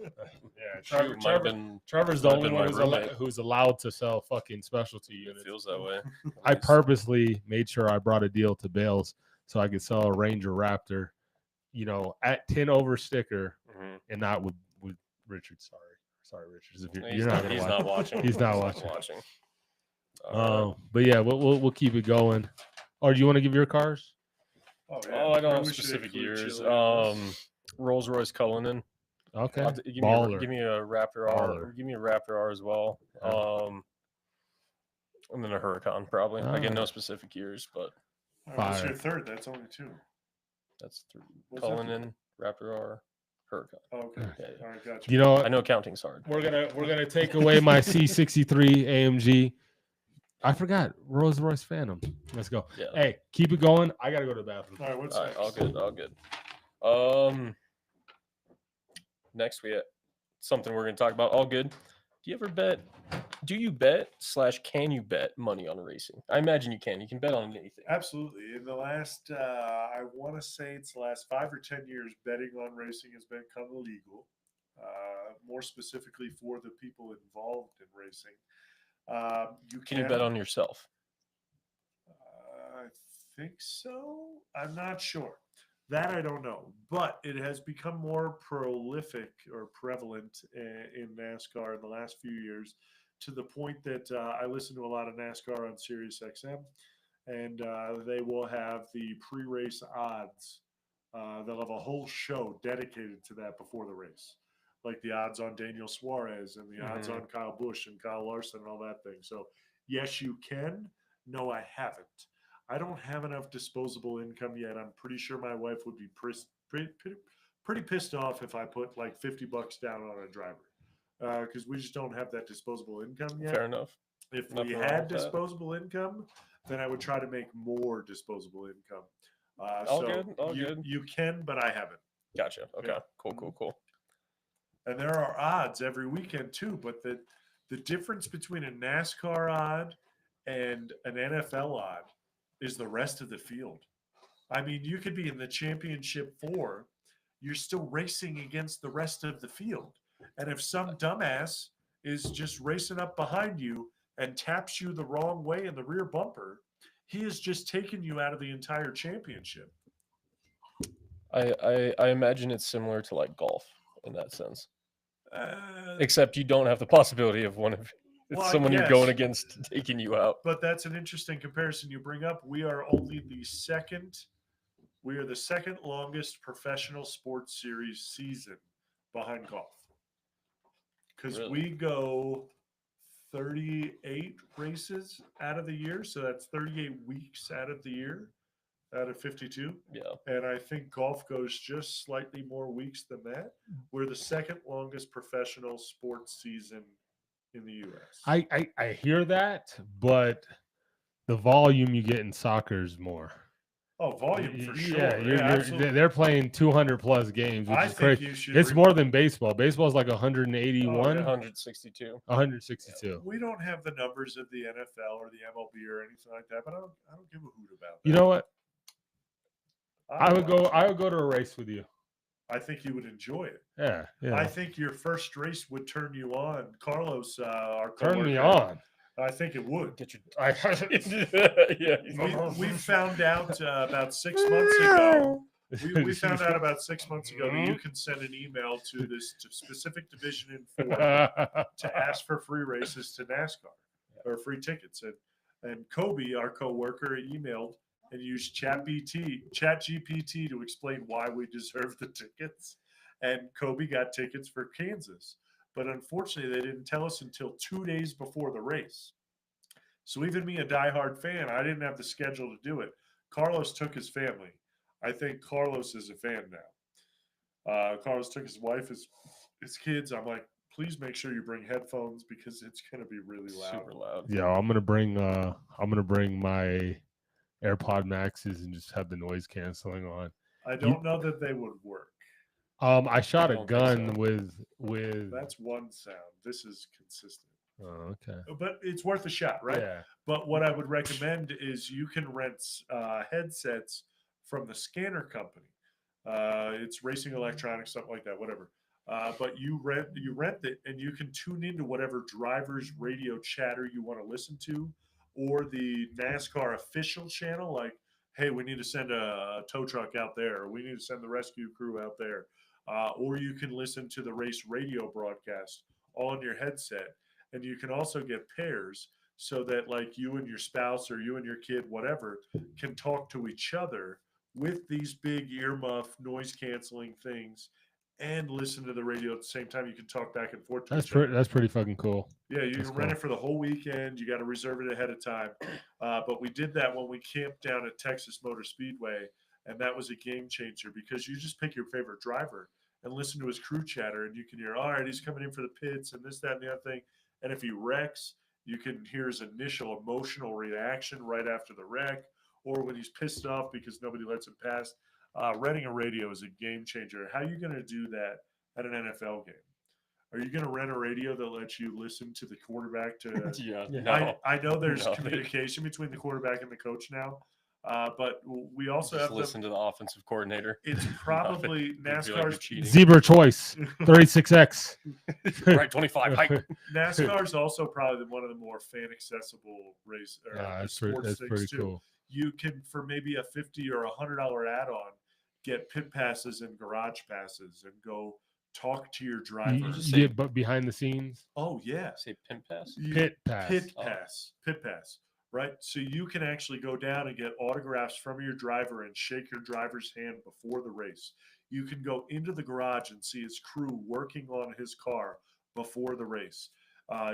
Yeah,
Shoot, might have been.
Trevor's the
might have
only
been
one
my roommate.
who's allowed to sell fucking specialty
It
units.
feels that way.
I
Nice.
purposely made sure I brought a deal to Bales so I could sell a Ranger Raptor, at 10 over sticker
Mhm.
and not with Richard. Sorry, Richard. If you're,
He's
you're not
not,
gonna
he's
watch.
not watching.
He's not
watching.
But yeah, we'll keep it going. Or do you want to give your cars?
Oh,
Oh, I don't
Maybe
have
we should
specific
include
years.
Chili on this.
Rolls Royce Cullinan.
Okay.
Give
Baller.
me a Raptor R.
Baller.
Give me a Raptor R as well. And then a Huracan probably. Again, no specific years, but
All right, what's
Fire.
your third? That's only two.
that's 3.
What's that?
Cullinan, Raptor R, Huracan.
Oh, okay.
Yeah.
All right, gotcha.
You know,
I know counting's hard.
we're gonna take away my C63 AMG. I forgot Rolls Royce Phantom. Let's go.
Yeah.
Hey, keep it going. I gotta go to the bathroom.
All right, what's
All right,
next?
all good. Next we have something we're gonna talk about. All good. Do you bet / can you bet money on racing? I imagine you can. You can bet on anything.
Absolutely. In the last, I want to say it's the last 5 or 10 years, betting on racing has become illegal. More specifically for the people involved in racing.
Can you bet on yourself?
I think so. I'm not sure. That I don't know. But it has become more prolific or prevalent in NASCAR in the last few years, to the point that I listen to a lot of NASCAR on Sirius XM, and they will have the pre-race odds. They'll have a whole show dedicated to that before the race, like the odds on Daniel Suarez and the odds on Kyle Busch and Kyle Larson and all that thing. So yes, you can. No, I haven't. I don't have enough disposable income yet. I'm pretty sure my wife would be pretty pissed off if I put like $50 down on a driver, because we just don't have that disposable income yet.
Fair enough.
If
Nothing
we
wrong
had
with that.
disposable income, then I would try to make more disposable income.
All good.
You can, but I haven't.
Gotcha. Okay.
Yeah.
Cool.
And there are odds every weekend too, but the difference between a NASCAR odd and an NFL odd is the rest of the field. I mean, you could be in the championship 4, you're still racing against the rest of the field. And if some dumbass is just racing up behind you and taps you the wrong way in the rear bumper, he has just taken you out of the entire championship.
I imagine it's similar to like golf in that sense,
Uh,
except you don't have the possibility of someone you're going
yes.
against taking you out.
But that's an interesting comparison you bring up. We are the second longest professional sports series season behind golf. Because
Really?
we go 38 races out of the year. So that's 38 weeks out of the year, out of 52.
Yeah.
And I think golf goes just slightly more weeks than that. We're the second longest professional sports season in the U.S.
I hear that, but the volume you get in soccer is more.
Oh, volume for sure.
Yeah,
absolutely.
they're playing 200 plus games, which
I
is
think
crazy.
you should.
It's more than baseball. Baseball is like 181,
Oh, yeah.
162.
162.
We don't have the numbers of the NFL or the MLB or anything like that, but I don't give a hoot about that.
You know what? I would
don't know.
go to a race with you.
I think you would enjoy it.
Yeah.
I think your first race would turn you on. Carlos, our
Turn me
coworker,
on.
I think it would.
Get your
Yeah.
We found out about 6 months ago. We found out about 6 months ago that you can send an email to this specific division in Ford to ask for free races to NASCAR or free tickets. And Kobe, our coworker, emailed and used ChatGPT to explain why we deserve the tickets. And Kobe got tickets for Kansas. But unfortunately, they didn't tell us until 2 days before the race. So even me, a diehard fan, I didn't have the schedule to do it. Carlos took his family. I think Carlos is a fan now. Carlos took his wife, his kids. I'm like, please make sure you bring headphones because it's going to be really loud.
Super loud.
Yeah, I'm gonna bring my AirPod Maxes and just have the noise canceling on.
I don't know that they would work.
I shot
I
a
don't think
gun
so.
with.
That's one sound. This is consistent.
Oh, okay.
But it's worth a shot, right?
Yeah.
But what I would recommend is you can rent headsets from the scanner company. It's Racing Electronics, something like that, whatever. But you rent it, and you can tune into whatever driver's radio chatter you want to listen to, or the NASCAR official channel. Like, hey, we need to send a tow truck out there, or we need to send the rescue crew out there. or you can listen to the race radio broadcast on your headset. And you can also get pairs so that like you and your spouse or you and your kid, whatever, can talk to each other with these big earmuff noise canceling things and listen to the radio at the same time. You can talk back and forth.
That's pretty fucking cool.
Yeah, you
That's
can rent
cool.
it for the whole weekend. You got to reserve it ahead of time. But we did that when we camped down at Texas Motor Speedway, and that was a game changer because you just pick your favorite driver and listen to his crew chatter, and you can hear, all right, he's coming in for the pits and this, that, and the other thing. And if he wrecks, you can hear his initial emotional reaction right after the wreck, or when he's pissed off because nobody lets him pass. Renting a radio is a game changer. How are you going to do that at an NFL game? Are you going to rent a radio that lets you listen to the quarterback? I know there's communication between the quarterback and the coach now, but we also have
listen to the offensive coordinator.
It's probably NASCAR's
Zebra choice 36X.
Right, 25.
NASCAR's also probably one of the more fan accessible race.
That's pretty cool.
You can, for maybe a $50 or $100 add-on, get pit passes and garage passes and go talk to your driver.
But behind the scenes.
Oh yeah.
Say pit pass.
Pit pass.
Pit pass. Right. So you can actually go down and get autographs from your driver and shake your driver's hand before the race. You can go into the garage and see his crew working on his car before the race.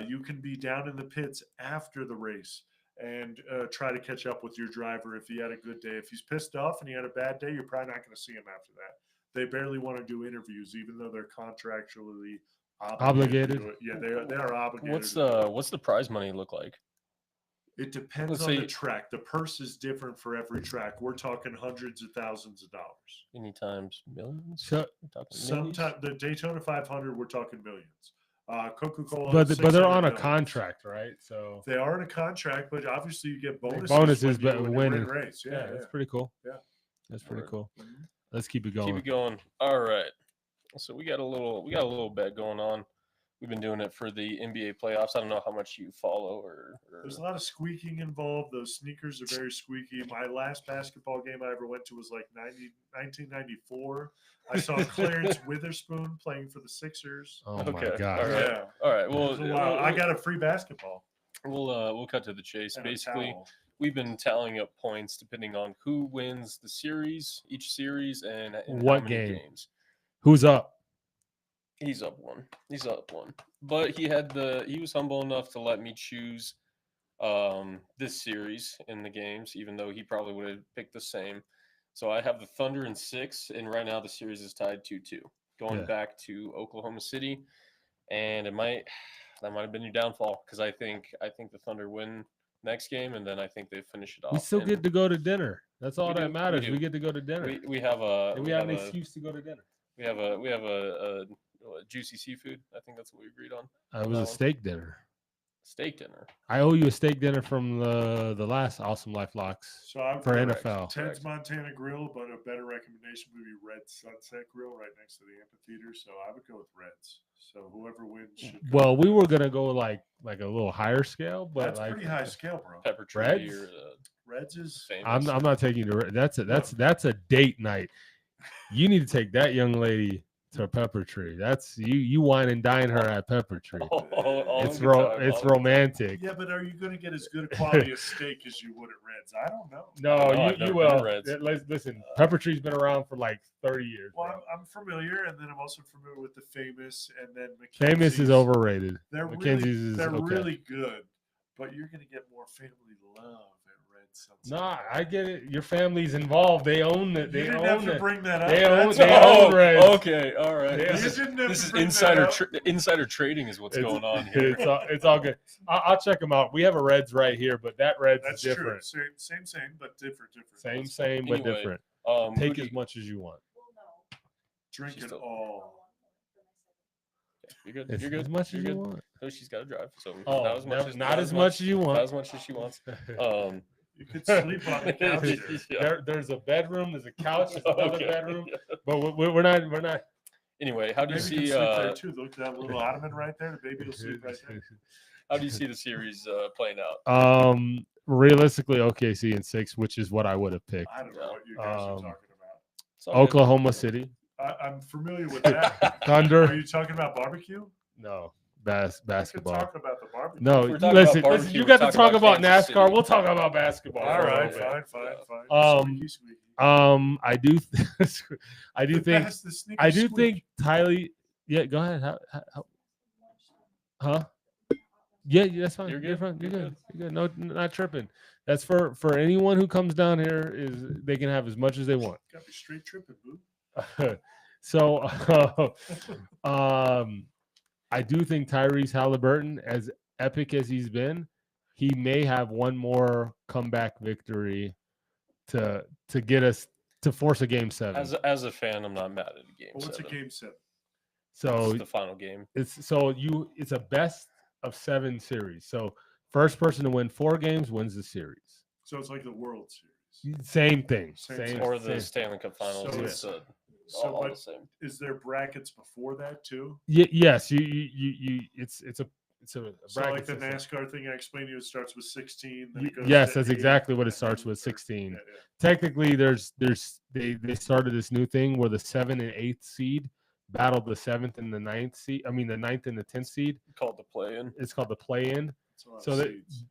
You can be down in the pits after the race and try to catch up with your driver if he had a good day. If he's pissed off and he had a bad day, you're probably not going to see him after that. They barely want to do interviews, even though they're contractually obligated. Yeah, they are obligated.
What's the prize money look like?
It depends on the track. The purse is different for every track. We're talking hundreds of thousands of dollars.
Many times millions.
Sometimes the Daytona 500, we're talking millions. Coca-Cola,
but they're on a contract, right? So
they are in a contract, but obviously you get bonuses.
When you win a
race. Yeah,
that's pretty cool.
Yeah,
that's pretty cool. Let's keep it going.
Keep it going. All right. So we got a little bet going on. We've been doing it for the NBA playoffs. I don't know how much you follow or
There's a lot of squeaking involved. Those sneakers are very squeaky. My last basketball game I ever went to was like 1994. I saw Clarence Witherspoon playing for the Sixers.
Oh my God.
All right.
Yeah.
All right. Well,
I got a free basketball.
We'll cut to the chase. Basically, we've been tallying up points depending on who wins the series, each series, and
what
how many games.
Who's up?
He's up one. But he was humble enough to let me choose this series in the games, even though he probably would have picked the same. So I have the Thunder in 6, and right now the series is tied 2-2, going back to Oklahoma City, and that might have been your downfall because I think the Thunder win next game, and then I think they finish it off.
We still get to go to dinner. That's all that matters. We get to go to dinner.
We have an
excuse to go to dinner.
We have a juicy seafood. I think that's what we agreed on.
It was a steak dinner.
Steak dinner.
I owe you a steak dinner from the last Awesome Life Locks for NFL.
Ted's Montana Grill, but a better recommendation would be Red Sunset Grill right next to the amphitheater. So I would go with Reds. So whoever wins should go.
Well, we were gonna go like a little higher scale, but
that's pretty high scale, bro.
Pepper tree.
Reds?
Reds is
I'm
famous.
not taking you to that's a date night. You need to take that young lady to Pepper Tree. That's you wine and dine her at Pepper Tree. It's romantic.
Yeah, but are you going to get as good a quality of steak as you would at Reds? I don't know.
No, you will. Listen, Pepper Tree's been around for like 30 years.
Well, I'm familiar, and then I'm also familiar with the Famous, and then Mackenzie's.
Famous is overrated.
They're really good, but you're going to get more family love.
No, I get it. Your family's involved. They own it. They
didn't have to bring that up.
They own Reds.
Okay, all right. This is insider trading is what's going on here.
It's all good. I'll check them out. We have a Reds right here, but that Reds is different.
True. Same, but different.
Same, but different. Take as much as you want.
Drink it all.
You're good. You're good.
As much as you want.
No, she's got to drive. So
not as much as you want.
Not as much as she wants.
You could sleep on the couch.
There's a bedroom. There's a couch. There's another bedroom. But we're not.
Anyway, how do you
see?
You
sleep there too. Look at that little ottoman right there. The baby will sleep right there.
How do you see the series playing out?
Realistically, OKC in 6, which is what I would have picked.
I don't know what you guys are talking about.
Oklahoma City.
I'm familiar with that. Are
Thunder.
you talking about barbecue?
No,
I could
basketball.
talk about the barbecue.
No,
If we're talking about
listen.
barbecue,
You
we're
got to
talking
talk
about
about
Kansas
NASCAR.
City.
We'll talk about basketball.
All
for a
right,
little bit.
fine. Squeaky, squeaky.
I do, I do think,
The sneaky
I do
squeak.
think Tylee. Yeah, go ahead. Huh? Yeah, that's fine.
You're
You're
good.
fine. You're
You're
good. You're good. No, not tripping. That's for anyone who comes down here. Is they can have as much as they want.
Got me straight tripping, boo.
So, I do think Tyrese Halliburton, as epic as he's been, he may have one more comeback victory to get us to force a game 7.
As a fan, I'm not mad at a game.
Well, what's
7.
a game 7?
So
It's the final game.
it's a best of 7 series. So first person to win 4 games wins the series.
So it's like the World Series.
Same thing.
Same
Or the Stanley Cup Finals.
So
it's
So,
all
but
the same.
is there brackets before that too?
Yes, it's a
So
bracket
like the
system.
NASCAR thing I explained to you, it starts with 16. Then it goes
Yes,
to
that's
8,
exactly what it
and
starts
then
with, 16.
Yeah.
Technically, they started this new thing where the 7th and 8th seed battled the 7th and the 9th seed. I mean, the 9th and the 10th seed.
Called the play-in.
It's called the play-in.
It's a lot
So
of
that
seeds.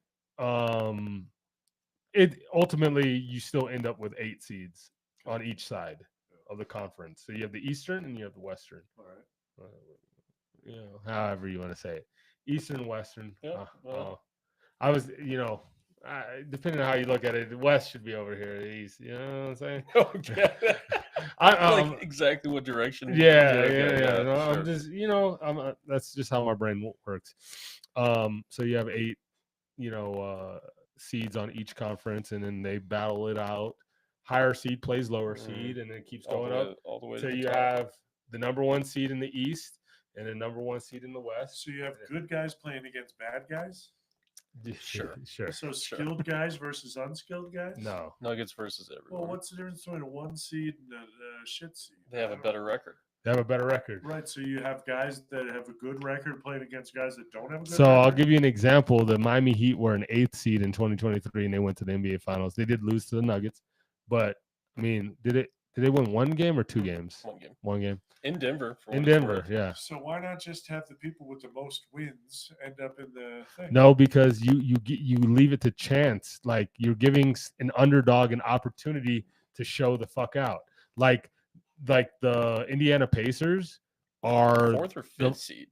it ultimately you still end up with 8 seeds on each side of the conference. So you have the Eastern and you have the Western.
All right.
However you want to say it, Eastern, Western.
Yeah,
I was, depending on how you look at it, the West should be over here. The East, you know what I'm saying?
Okay. Like exactly what direction?
Yeah. No,
sure.
I'm just, that's just how my brain works. So you have 8, seeds on each conference, and then they battle it out. Higher seed plays lower seed, and then it keeps going up.
All the way
So
to the
you
top.
have the number 1 seed in the East and the number 1 seed in the West.
So you have good guys playing against bad guys.
Sure.
So skilled guys versus unskilled guys.
No.
Nuggets versus everyone.
Well, what's the difference between a 1 seed and a shit seed?
They have a better record.
They have a better record.
Right. So you have guys that have a good record playing against guys that don't have a good
So
record.
I'll give you an example. The Miami Heat were an 8th seed in 2023, and they went to the NBA Finals. They did lose to the Nuggets, but I mean, did they win 1 game or 2 games?
1 game.
1 game
In Denver.
in Denver. Yeah.
So why not just have the people with the most wins end up in the thing?
No, because you leave it to chance. Like you're giving an underdog an opportunity to show the fuck out. Like the Indiana Pacers are
4th or 5th seed.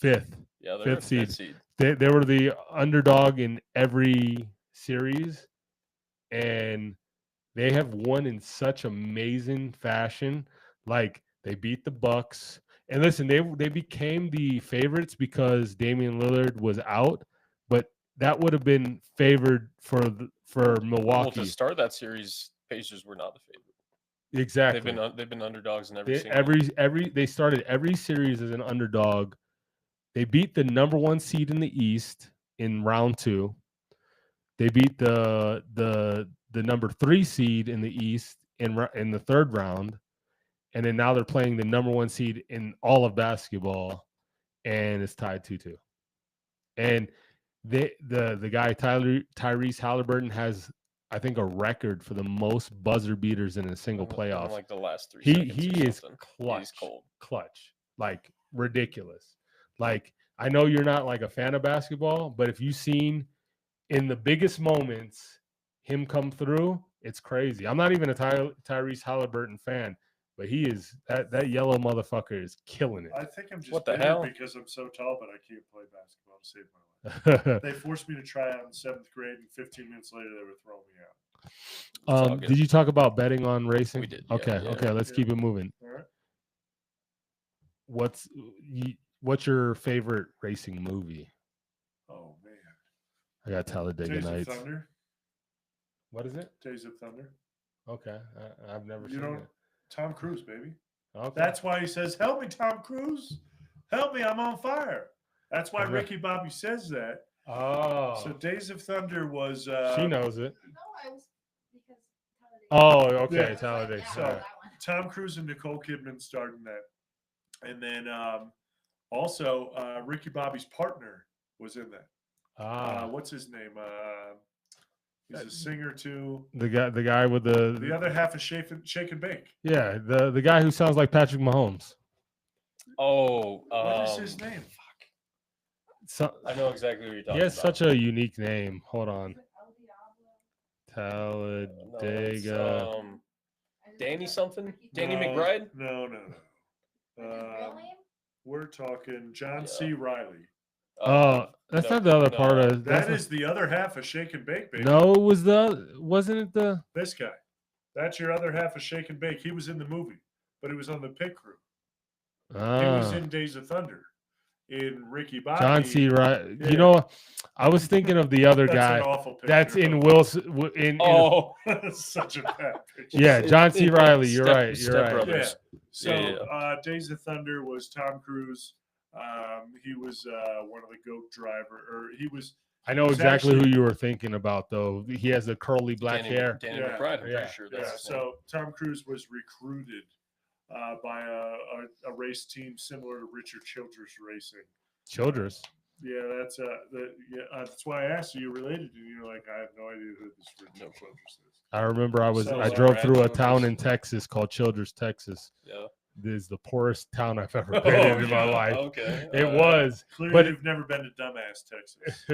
5th.
Yeah, they're
5th
5th
seed. They were the underdog in every series, and they have won in such amazing fashion. Like they beat the Bucks, and listen, they became the favorites because Damian Lillard was out, but that would have been favored for Milwaukee.
Well, to start that series, Pacers were not the favorite.
Exactly.
They've been underdogs in every single
they started every series as an underdog. They beat the number 1 seed in the East in round 2. They beat the number 3 seed in the East in the 3rd round, and then now they're playing the number 1 seed in all of basketball, and it's tied 2-2. And the guy Tyrese Halliburton has, I think, a record for the most buzzer beaters in a single playoff.
Like the last 3
He
seconds.
is clutch.
He's cold.
Clutch, like ridiculous. Like I know you're not like a fan of basketball, but if you've seen in the biggest moments him come through, it's crazy. I'm not even a Tyrese Halliburton fan, but he is that yellow motherfucker is killing it.
I think I'm just
What the
bitter
hell?
because I'm so tall, but I can't play basketball to save my life. They forced me to try out in 7th grade, and 15 minutes later, they were throwing me out.
It's all good.
Did you talk about betting on racing?
We did, yeah,
Okay,
yeah,
okay. Let's keep it moving.
All right.
What's your favorite racing movie?
Oh man.
I got Talladega
Days
Nights.
of Thunder.
What is it?
Days of Thunder.
Okay, I've never
You
seen
don't.
it.
Tom Cruise, baby.
Okay.
That's why he says, "Help me, Tom Cruise. Help me, I'm on fire." That's why
Okay.
Ricky Bobby says that.
Oh,
So Days of Thunder was.
she knows it.
No, I was because Talladega.
Oh, okay,
Yeah.
Talladega.
Yeah,
So-
All right.
that one.
Tom Cruise and Nicole Kidman starred in that, and then also Ricky Bobby's partner was in that.
Ah,
What's his name? He's a singer too.
The guy with
The other half is Shake and Bake.
yeah, the guy who sounds like Patrick Mahomes.
Oh,
What is his name?
So,
I know exactly what you're talking
he has
about.
such a unique name. Hold on.
No, it's,
Talladega.
Danny something? Danny
No,
McBride?
No. We're talking John C. Riley.
Oh, that's not the other part of
That is the other half of Shake and Bake, baby.
No, wasn't it the
This guy. That's your other half of Shake and Bake. He was in the movie, but he was on the pit crew. He was in Days of Thunder. In Ricky Bobby.
John C. Right.
Yeah.
You know, I was thinking of the other
That's
guy.
an awful picture.
That's in Wilson.
That's such a bad picture.
Yeah, John C. Riley. You're right. You're
Step
right.
Brothers.
Yeah. So
Yeah.
Days of Thunder was Tom Cruise. He was one of the GOAT driver, or he was.
I know
He's
exactly
actually-
who you were thinking about, though. He has the curly black
Danny,
hair.
Danny
Yeah.
McBride, I'm
Yeah.
pretty sure that's his name.
So Tom Cruise was recruited by a race team similar to Richard Childress Racing.
Childress.
Yeah, that's why I asked you related to. You're like, I have no idea who this Richard Childress is.
I remember I
So
drove through a
random.
town in Texas called Childress, Texas.
Yeah.
This is the poorest town I've ever been in my life.
Okay.
It was.
Clearly,
But-
you've never been to dumbass Texas.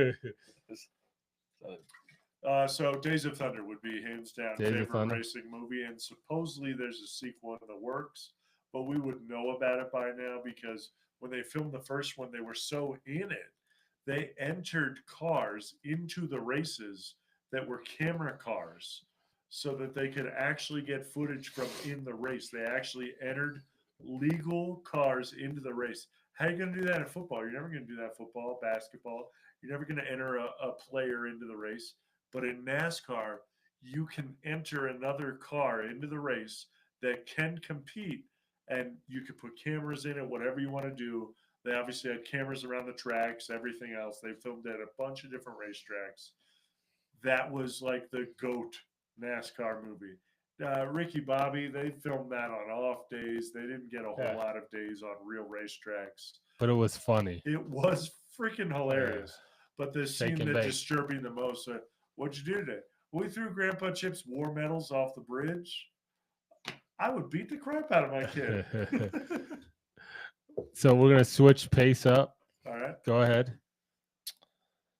So Days of Thunder would be hands down
Days of
favorite
Thunder.
racing movie, and supposedly there's a sequel in the works, but we would know about it by now because when they filmed the first one, they were so in it, they entered cars into the races that were camera cars so that they could actually get footage from in the race. They actually entered legal cars into the race. How are you going to do that in football? You're never going to do that in football, basketball. You're never going to enter a player into the race. But in NASCAR, you can enter another car into the race that can compete, and you can put cameras in it, whatever you want to do. They obviously had cameras around the tracks, everything else. They filmed at a bunch of different racetracks. That was like the GOAT NASCAR movie. Ricky Bobby, they filmed that on off days. They didn't get a whole lot of days on real racetracks.
But it was funny.
It was freaking hilarious. But the
Shake
scene
and
that
bake.
disturbed me the most, what'd you do today? We threw Grandpa Chip's war medals off the bridge. I would beat the crap out of my kid.
So we're gonna switch pace up.
All right.
Go ahead.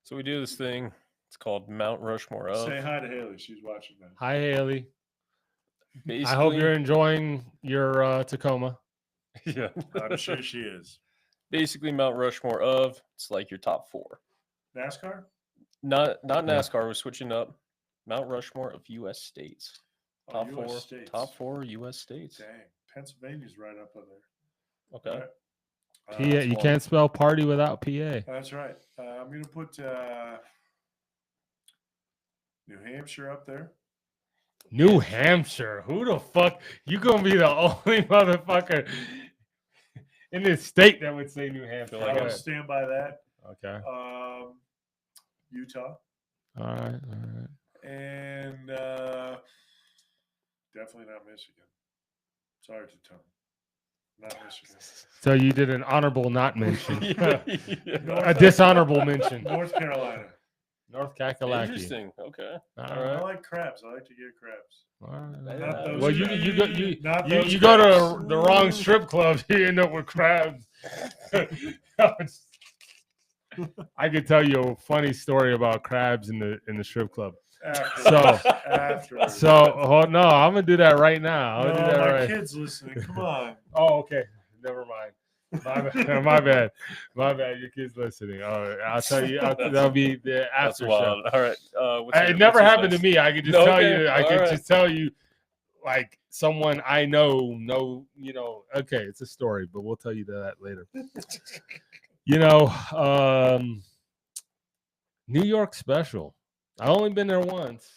So we do this thing. It's called Mount Rushmore of.
Say hi to Haley. She's watching that.
Hi, Haley.
Basically,
I hope you're enjoying your Tacoma.
Yeah.
I'm sure she is.
Basically, Mount Rushmore of. It's like your top four.
NASCAR?
Not NASCAR. We're switching up. Mount Rushmore of U.S. states.
Oh,
Top
US
four.
states.
Top four U.S. states.
Dang. Pennsylvania's right up there.
Okay.
All right.
PA,
that's
you
one.
can't spell party without PA.
That's right. I'm going to put New Hampshire up there.
New Hampshire. Who the fuck? You gonna be the only motherfucker in this state that would say New Hampshire.
Feel like
I
Go
will
ahead.
stand by that.
Okay.
Utah.
All right.
And definitely not Michigan. Sorry to Tom. Not Michigan.
So you did an honorable not mention,
Yeah.
a dishonorable mention.
North Carolina.
North Kakalaki.
Interesting. Okay.
All
I
right.
like crabs. I like to get crabs.
All right.
Not those
Well,
crabs.
you go to the wrong strip club. You end up with crabs. I could tell you a funny story about crabs in the strip club.
After.
So no, I'm gonna do that right now. I'm
No,
gonna do that
my
right.
kids listening. Come on.
Oh, okay. Never mind. My bad. My bad. Your kid's listening. Oh, I'll tell you. That'll be the
That's
after show.
wild. All right.
It never happened to me. I could just
No,
tell
okay.
you. I
All
could
right.
just tell you, like someone I know. Okay, it's a story, but we'll tell you that later. New York special. I've only been there once,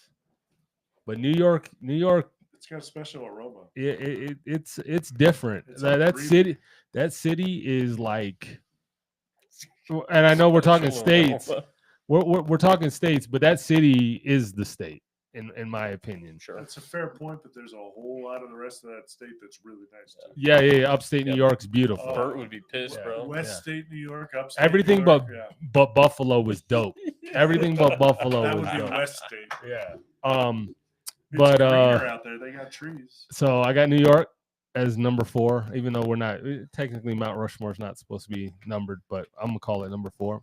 but New York.
It's got a special aroma.
It's different.
It's
That city is like, and I know we're talking states. We're talking states, but that city is the state. in my opinion.
Sure.
That's a fair point, but there's a whole lot of the rest of that state that's really nice too.
Yeah. Upstate New
Yep.
York's beautiful.
Oh,
Bert would be pissed,
West
bro.
Yeah.
State New York, upstate
Everything
New York,
but Buffalo was dope. Everything but Buffalo
that
was
would be
dope.
West State.
Yeah.
It's
But
greener out there. They got trees.
so I got New York as number 4, even though we're not technically Mount Rushmore's not supposed to be numbered, but I'm gonna call it number 4.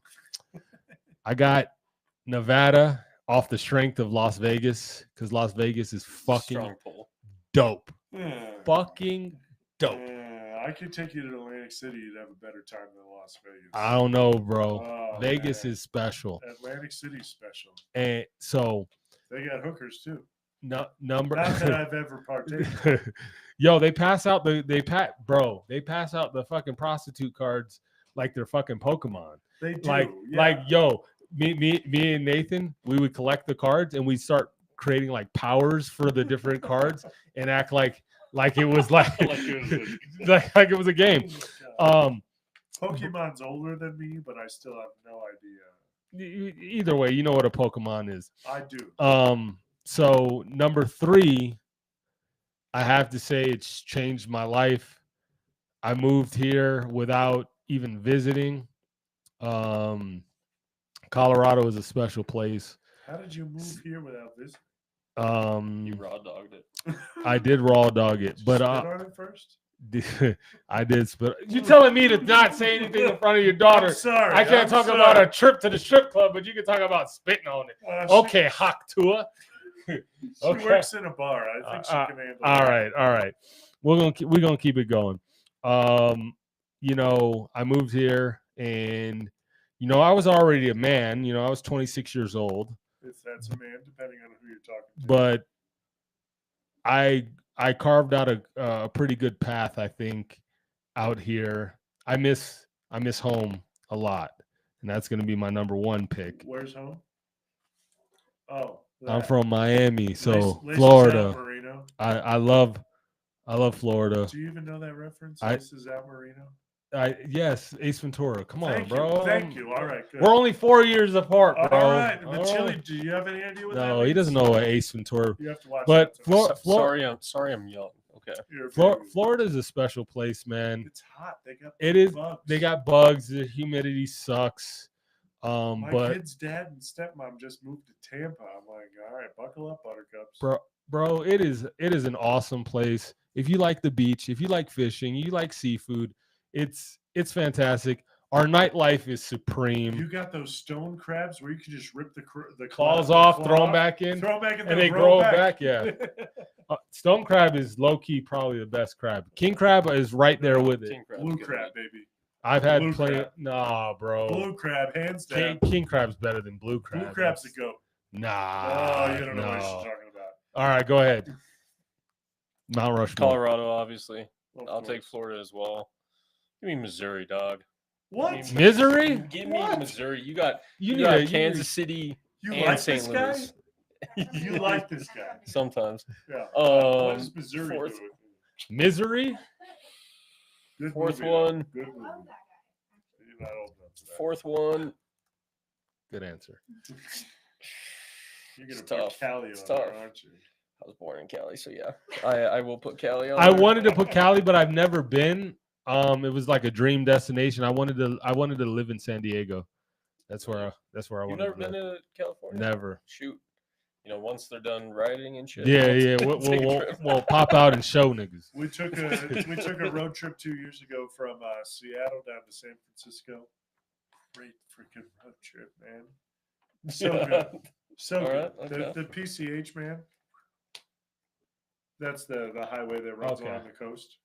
I got Nevada off the strength of Las Vegas because Las Vegas is fucking
Strong pull.
dope.
Yeah.
Fucking dope.
Yeah, I could take you to Atlantic City. You'd have a better time than Las Vegas.
I don't know, bro.
Oh,
Vegas
man.
is special.
Atlantic City's special.
And so
They got hookers too.
number
Not that I've ever partaken.
Yo, they pass out they pass out the fucking prostitute cards like they're fucking Pokemon.
They do.
Like yo, me and Nathan, we would collect the cards and we'd start creating like powers for the different cards and act like it was like like it was a game.
Pokemon's older than me, but I still have no idea.
Either way, you know what a Pokemon is.
I do.
So number 3, I have to say it's changed my life. I moved here without even visiting. Colorado is a special place.
How did you move here without visiting?
You raw dogged it.
I did raw dog it,
Did you
but
spit on it first?
I did spit. You telling me to not say anything in front of your daughter?
I'm sorry.
I can't
I'm
talk
sorry.
about a trip to the strip club, but you can talk about spitting on it. Okay, Hawk Tua.
She
Okay.
works in a bar. I think she can handle
All
that.
right. We're gonna keep it going. You know, I moved here, and you know, I was already a man. You know, I was 26 years old,
If that's a man, depending on who you're talking to.
but I carved out a pretty good path, I think, out here. I miss home a lot, and that's gonna be my number 1 pick.
Where's home? Oh,
I'm
that.
from Miami, so
Laces
Florida.
Out Marino.
I love Florida.
Do you even know that reference?
I-
Laces Out Marino.
Yes, Ace Ventura. Come on,
Thank
bro.
you. Thank you. All right, good.
We're only 4 years apart, bro.
All right, but
Oh.
Chili, do you have any idea what that
No,
means?
he doesn't know what Ace Ventura.
You have to watch
But
that. tonight.
Sorry, I'm young. Okay.
Florida is a special place, man.
It's hot. They got
It is.
bugs.
They got bugs. The humidity sucks.
My
But
kid's dad and stepmom just moved to Tampa. I'm like, all right, buckle up, buttercups.
bro, it is an awesome place. If you like the beach, if you like fishing, you like seafood, it's fantastic. Our nightlife is supreme.
You got those stone crabs where you can just rip the
Claws
the
off,
claw
throw them back in,
throw 'em back,
and they grow back. Yeah. Stone crab is low key probably the best crab. King crab is right there with it.
King crab's
Blue
good,
crab,
man.
baby.
I've had
Blue
plenty.
crab.
Nah, bro.
Blue crab, hands down.
King crab's better than blue crab.
Blue crab's the
That's-
goat.
Nah.
Oh, you don't know what
no.
she's talking about.
All right, go ahead. Mount Rushmore.
Colorado, obviously.
Of
I'll take
course.
Florida as well. Give me Missouri, dog.
What?
Misery?
Give me
What?
Missouri. You got
You
got
need
Kansas City
You
and
like
St.
this guy?
Louis.
You like this guy?
Sometimes.
Yeah. What does
Um,
Missouri
fourth-
do?
Misery?
Good
Fourth
movie, though.
one.
Good
I
movie.
love that guy.
You're not old enough for that.
Fourth one.
Good answer.
You're gonna
It's
put
tough.
Cali
It's
on there,
tough.
aren't you?
I was born in Cali, so yeah. I will put Cali on.
I
there.
wanted to put Cali, but I've never been. It was like a dream destination. I wanted to live in San Diego. That's where I
You've
wanted
never
to
been
live.
to California?
Never.
Shoot. You know, once they're done riding and shit.
Yeah,
let's
yeah.
take a
We'll,
trip.
we'll pop out and show niggas.
We took a road trip 2 years ago from Seattle down to San Francisco. Great freaking road trip, man. So good. So
All
good.
right,
The,
okay.
the PCH, man. That's the highway that runs
Okay.
along the coast.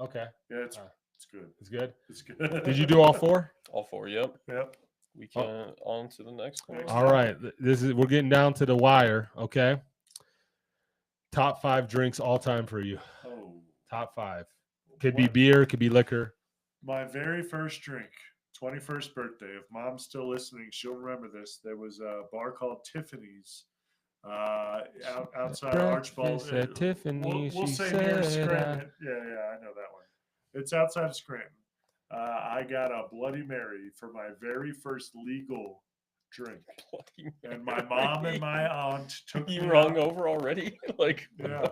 Okay,
Yeah, it's
Ah.
it's good.
it's good.
It's good.
Did you do all 4?
All 4, yep.
Yep.
We can on to the next one.
Next.
All right. We're getting down to the wire. Okay. Top 5 drinks all time for you.
Oh,
Top 5. Could be
what?
beer. Could be liquor.
My very first drink, 21st birthday. If mom's still listening, she'll remember this. There was a bar called Tiffany's outside Archibald.
Breakfast at Tiffany's,
We'll
she
say near
said,
Scranton. Yeah, I know that one. It's outside of Scranton. I got a Bloody Mary for my very first legal drink.
Bloody
And my mom and my aunt took
You
me
rung
out.
over already? Like,
Yeah.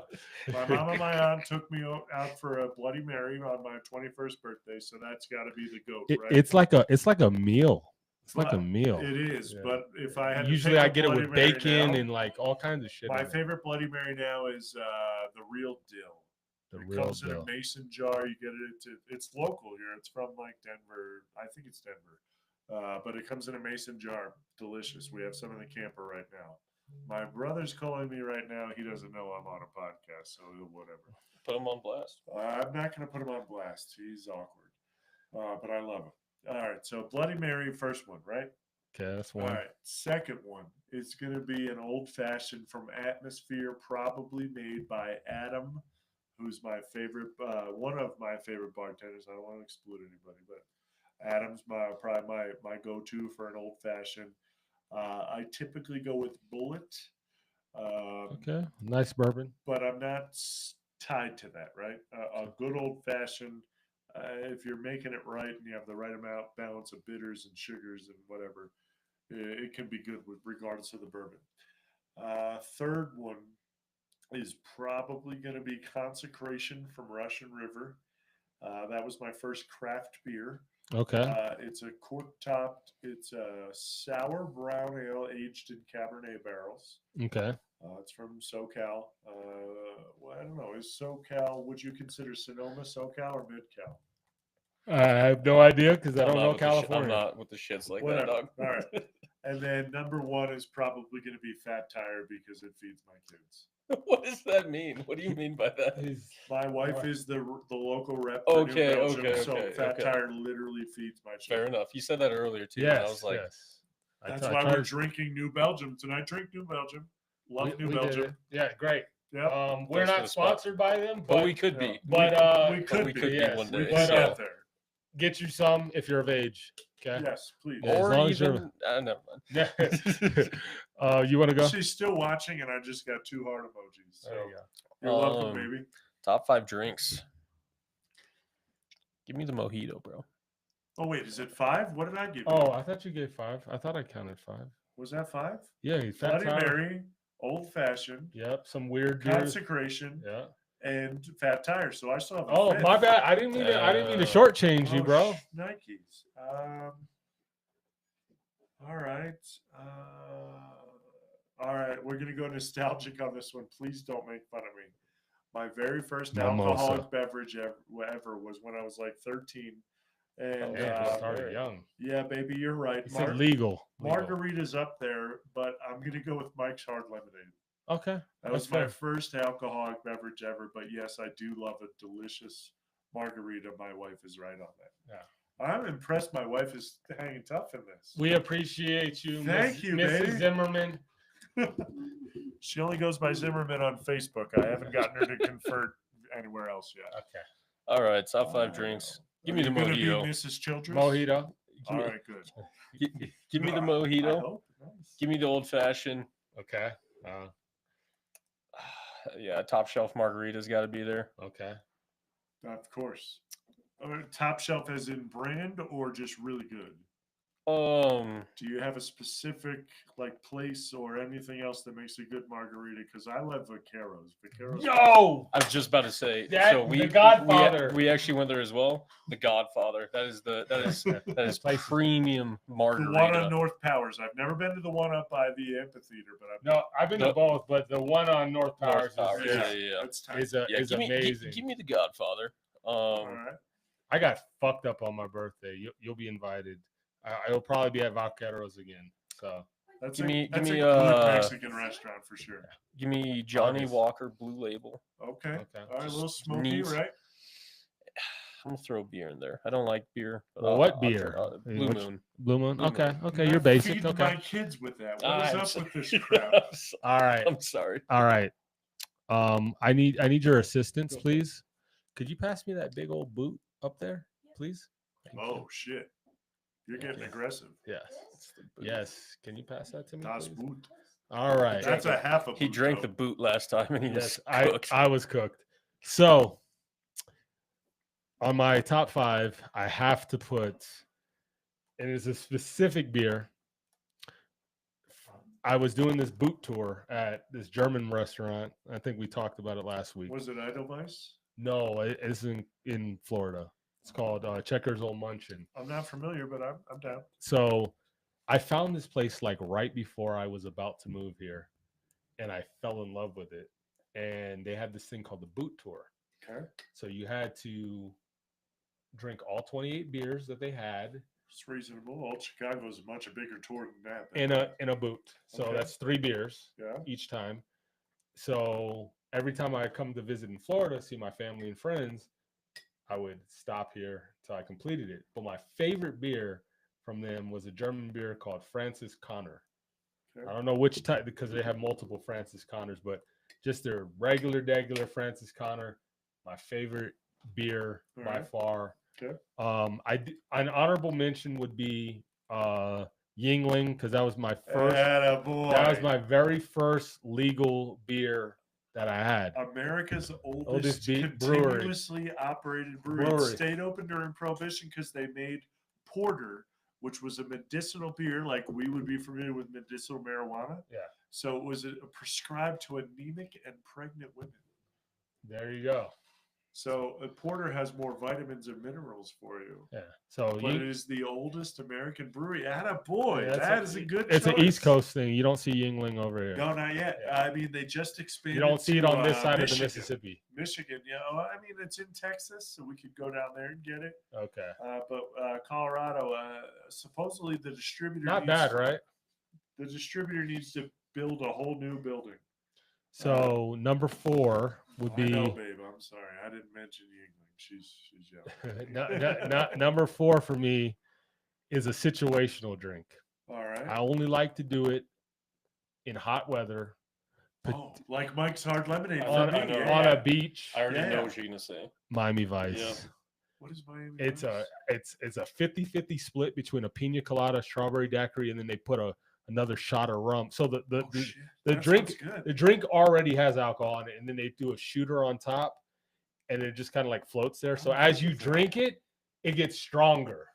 My mom and my aunt took me out for a Bloody Mary on my 21st birthday, so that's got to be the goat, right?
It's like a meal. It's like a
But
meal.
It is,
Yeah.
but if I had
Usually
to
I
pick a
get it
Bloody
with
Mary
bacon
now,
and like all kinds of shit.
my
in it.
favorite Bloody Mary now is the real dill.
The
It
real
comes in a
deal.
mason jar. You get it. It's local here. It's from like Denver. I think it's Denver, but it comes in a mason jar. Delicious. We have some in the camper right now. My brother's calling me right now. He doesn't know I'm on a podcast, so whatever.
put them on blast.
I'm not going to put him on blast. He's awkward, but I love him. All right. So Bloody Mary, first one, right?
Okay, that's
All
one.
right. Second one is going to be an old fashioned from Atmosphere, probably made by Adam, who's my favorite, one of my favorite bartenders. I don't want to exclude anybody, but Adam's probably my go-to for an old fashioned. I typically go with Bullet,
Okay, nice bourbon.
but I'm not tied to that, right? A good old fashioned, if you're making it right and you have the right amount balance of bitters and sugars and whatever, it can be good with regardless of the bourbon. Third one is probably going to be Consecration from Russian River. That was my first craft beer.
Okay.
It's a cork topped. It's a sour brown ale aged in Cabernet barrels.
Okay.
It's from SoCal. Well, I don't know. Is SoCal? Would you consider Sonoma SoCal or MidCal?
I have no idea because I
I'm
don't
not
know
with
California.
I'm not with the shits like
Whatever.
that, dog.
All right. And then number one is probably going to be Fat Tire because it feeds my kids.
What does that mean? What do you mean by that?
My wife is the local rep.
Okay,
for New Belgium,
okay,
so
okay,
Fat
okay.
Tire literally feeds my
Fair
children.
enough. You said that earlier too. and
Yes,
I was like,
yes.
That's
I
why
tried
we're
to-
drinking New Belgium tonight. Drink New Belgium. Love
we
New
did
Belgium.
it. Yeah, great.
Yep.
We're
Thanks for
not
the spot.
sponsored by them,
but
but
we could
yeah.
be.
but
we could
we
be.
could be
yes,
one
We
day.
could
so-
get there.
get you some if you're of age. Okay.
Yes, please.
Yeah, as
Or
long as you're-
even, never mind.
Yeah. You want to go?
She's still watching, and I just got 2 heart emojis. So
There you go.
you're welcome,
Um,
baby.
Top 5 drinks. Give me the mojito, bro.
Oh wait, is it 5? What did I give you?
Oh, I thought you gave 5. I thought I counted 5.
Was that 5?
Yeah, Fat
Bloody
Tire.
Mary, Old Fashioned,
Yep, some weird beers.
Consecration,
Yeah.
and Fat Tire. So I still have. A
Oh,
fifth.
my bad. I didn't mean to. I didn't mean to shortchange you,
Oh,
bro.
Nikes. All right. All right. We're gonna go nostalgic on this one. Please don't make fun of me. My very first
Mimosa.
alcoholic beverage ever was when I was like 13. And
Man, you started young.
yeah, baby, you're right.
You said legal.
Margarita's up there, but I'm gonna go with Mike's Hard Lemonade.
Okay.
That
That's
was my
fair.
first alcoholic beverage ever, but yes, I do love a delicious margarita. My wife is right on that.
Yeah.
I'm impressed my wife is hanging tough in this.
We appreciate you,
Thank you,
Mrs.
baby.
Zimmerman.
She only goes by Zimmerman on Facebook. I haven't gotten her to convert anywhere else yet.
Okay.
All right, top 5 drinks. Give me the
Gonna be
mojito.
Mrs. Childress.
Mojito.
All right, good.
Give me the
I
mojito.
hope. Nice.
Give me the old fashioned.
Okay.
Yeah, top shelf margarita's got to be there.
Okay.
Of course. Top shelf as in brand or just really good? Do you have a specific like place or anything else that makes a good margarita? Because I love Vaqueros. Vaqueros.
Yo.
I was just about to say.
That-
so
The Godfather.
We actually went there as well. The Godfather. That is premium
The
margarita.
one on North Powers. I've never been to the one up by the amphitheater, but I've
No, I've been to
No.
both, but the one on North Powers,
North Powers,
yeah.
yeah.
That's tight.
is
Yeah,
is
give me,
amazing.
give me the Godfather.
All right.
I got fucked up on my birthday. You'll be invited. I'll probably be at Vaqueros again. So
That's
Give
a,
me-
that's
give
a
me,
good Mexican restaurant for sure.
Give me Johnny
August.
Walker Blue Label.
Okay.
Okay.
All right, a
Just
little smoky,
neat.
right?
I'm gonna throw beer in there. I don't like beer. But
Well,
I'll-
what
I'll
beer?
throw-
I mean,
Blue
which-
Moon.
Blue Moon.
Blue
Okay.
Moon.
Okay.
I'm
You're
not
basic.
feeding
Okay.
my kids with that. What
I'm
is up with this
sorry.
crap?
I'm sorry.
All right.
I'm sorry.
All right. I need your assistance, please. Could you pass me that big old boot up there, please? Thank you.
Oh shit! You're getting
you.
aggressive.
Yes. Yes. Can you pass that to me?
Das
please?
Boot.
All right.
That's a half a boot.
He drank the
though.
boot last time and he
Yes,
was cooked.
I was cooked. So on my top 5, I have to put, and it's a specific beer, I was doing this boot tour at this German restaurant. I think we talked about it last week.
Was it Edelweiss?
No, it's in Florida. It's called Checkers Old Munchin.
I'm not familiar, but I'm down.
So I found this place like right before I was about to move here, and I fell in love with it. And they had this thing called the boot tour.
Okay.
So you had to drink all 28 beers that they had
It's reasonable. Old Chicago's much a bigger tour than that.
in a boot. So
Okay.
that's 3 beers
Yeah.
each time. So every time I come to visit in Florida, see my family and friends, I would stop here till I completed it. But my favorite beer from them was a German beer called Francis Conner.
Okay.
I don't know which type because they have multiple Francis Conners, but just their regular Francis Conner, my favorite beer
All
by
right.
far.
Okay.
An honorable mention would be Yingling because that was my first.
Attaboy.
That was my very first legal beer that I had.
America's
Oldest
oldest
brewery.
continuously operated brewery. It
Brewery.
stayed open during Prohibition because they made porter, which was a medicinal beer, like we would be familiar with medicinal marijuana.
Yeah.
So it was prescribed to anemic and pregnant women.
There you go.
So a porter has more vitamins and minerals for you.
Yeah. So
But it is the oldest American brewery. Attaboy.
Yeah,
That is a good
it's
choice.
an East Coast thing. You don't see Yingling over here.
No, not yet.
Yeah.
I mean, they just expanded.
You don't see it
to,
on this side of the
Michigan.
Mississippi.
Michigan, yeah. Well, I mean, it's in Texas, so we could go down there and get it.
Okay.
But Colorado, supposedly the distributor.
Not bad, right?
The distributor needs to build a whole new building.
So number 4 would
I
be
know, babe. I'm sorry, I didn't mention Yingling. She's young.
number 4 for me is a situational drink.
All right.
I only like to do it in hot weather
Oh, like Mike's Hard Lemonade.
on,
for me, yeah.
on a beach.
I already
Yeah.
know what you're gonna say.
Miami Vice.
Yeah.
What is Miami?
It's
Vice?
a 50-50 split between a pina colada, strawberry daiquiri, and then they put another shot of rum. So the
Oh, shit.
the
That
drink-
sounds good.
the drink already has alcohol in it, and then they do a shooter on top, and it just kind of like floats there. So
Oh,
as you
beautiful.
drink it, it gets stronger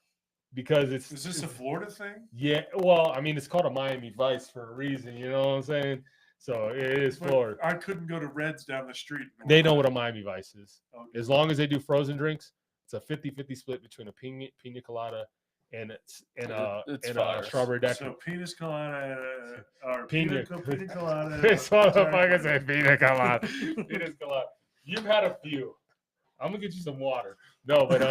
because it's.
Is this a Florida thing?
Yeah, well, I mean, it's called a Miami Vice for a reason. You know what I'm saying? So it is
But
Florida.
I couldn't go to Reds down the street. in
They know
North
what a Miami Vice is.
Okay.
As long as they do frozen drinks, it's a 50-50 split between a pina colada and
It's
a
fire.
strawberry daiquiri.
So penis colada or
Pina-
pina colada.
This motherfucker
daiquiri.
said pina colada. Pina colada. You've had a few. I'm gonna get you some water. No, but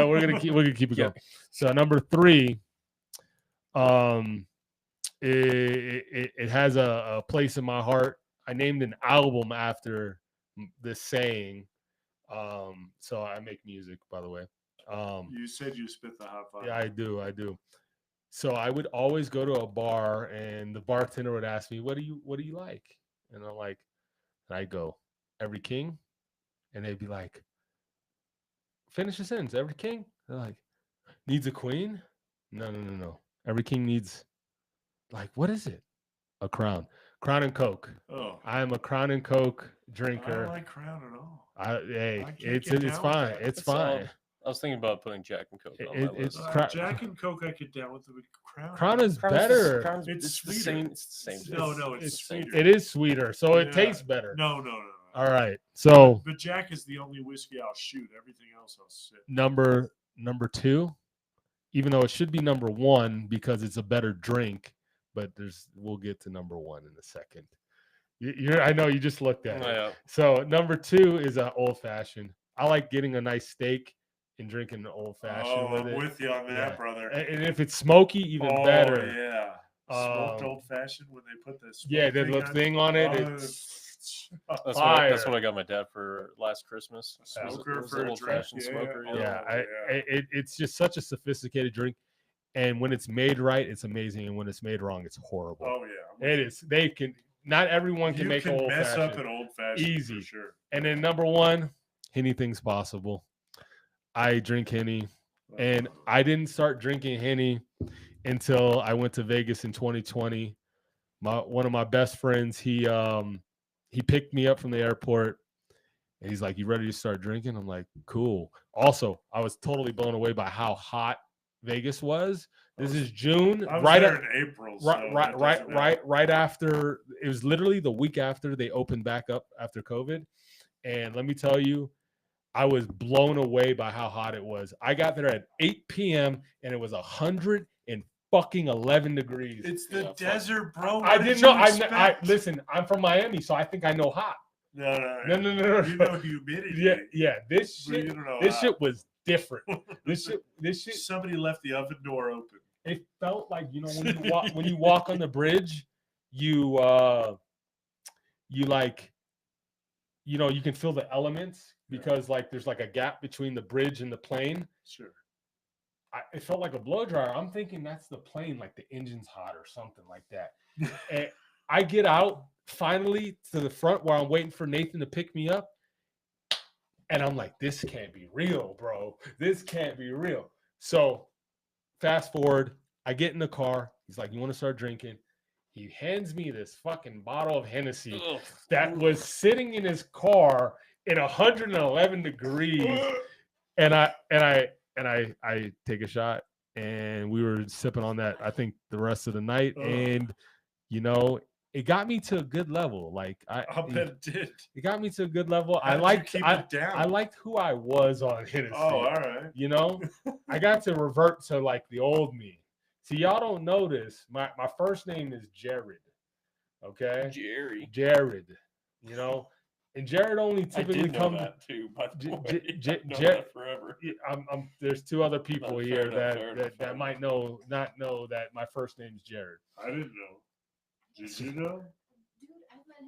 we're gonna keep it
Yeah.
going. So number 3, it has a place in my heart. I named an album after this saying. So I make music, by the way.
You said you spit the hot fire.
Yeah, I do. So I would always go to a bar, and the bartender would ask me, "What do you like?" And I go, "Every King," and they'd be like, "Finish the sentence, Every King." They're like, "Needs a queen?" No. Every King needs, like, what is it? A crown. Crown and Coke.
Oh,
I am a Crown and Coke
I
drinker.
don't like Crown at all.
Hey,
I can't
it's
get down with
fine.
that.
It's
It's,
fine.
I was thinking about putting Jack and Coke on
It-
my
it's
list.
Cra-
Jack and Coke, I get down with it. But Crown.
Crown is
Crown's
better.
Crown's-
It's
it's the
sweeter.
same. It's the same.
No,
thing.
it's
the same
sweeter.
It is sweeter, so it
Yeah.
tastes better.
No.
All right. So
But Jack is the only whiskey I'll shoot. Everything else I'll sit.
number 2, even though it should be number 1 because it's a better drink, but we'll get to number 1 in a second. I know you just looked at it.
Yeah.
So number 2 is an old fashioned. I like getting a nice steak and drinking an old fashioned
Oh,
with
I'm
it.
with you on that,
Yeah.
brother.
And if it's smoky, even
Oh,
better.
Yeah. Smoked
Um,
old fashioned when they put the
Yeah, the little thing on it.
Oh,
It's
That's
fire.
that's what I got my dad for last Christmas.
A
Was it-
smoker
was
for
the
a
old-fashioned
drink, yeah.
smoker.
Oh,
yeah,
yeah.
it's just such a sophisticated drink, and when it's made right, it's amazing, and when it's made wrong, it's horrible.
Oh yeah.
It is. They can. Not everyone can
You
make
can
an old
mess up
fashioned.
an old fashioned
Easy.
for sure.
And then number 1, anything's possible. I drink Henny, and I didn't start drinking Henny until I went to Vegas in 2020. One of my best friends, he picked me up from the airport, and he's like, "You ready to start drinking?" I'm like, "Cool." Also, I was totally blown away by how hot Vegas was. This is June,
I was
right
there
at,
in April. So
right after. It was literally the week after they opened back up after COVID. And let me tell you, I was blown away by how hot it was. I got there at 8 p.m. and it was 111 degrees.
It's the desert, bro.
I
What
didn't
did
know.
you expect?
Listen. I'm from Miami, so I think I know hot.
No.
No.
You know humidity.
Yeah. This
but you
shit.
don't know
This
how.
shit was different. This shit.
Somebody left the oven door open.
It felt like, you know, when you walk on the bridge, you like, you know, you can feel the elements because like there's like a gap between the bridge and the plane.
Sure.
It felt like a blow dryer. I'm thinking that's the plane, like the engine's hot or something like that. And I get out finally to the front where I'm waiting for Nathan to pick me up. And I'm like, this can't be real, bro. This can't be real. So fast forward, I get in the car. He's like, you want to start drinking? He hands me this fucking bottle of Hennessy that was sitting in his car in 111 degrees. And I take a shot, and we were sipping on that, I think, the rest of the night. And, you know, it got me to a good level. Like
I'll bet it did.
It got me to a good level.
How did you keep it down?
I liked who I was on Hennessy.
Oh, all right.
You know, I got to revert to like the old me. See, y'all don't know this. My first name is Jared. Okay, Jared. You know, and Jared only typically comes.
That too, by the way.
Jared
forever.
There's two other people here that might not know that my first name's Jared.
I didn't know. Did you know?
Dude, I've met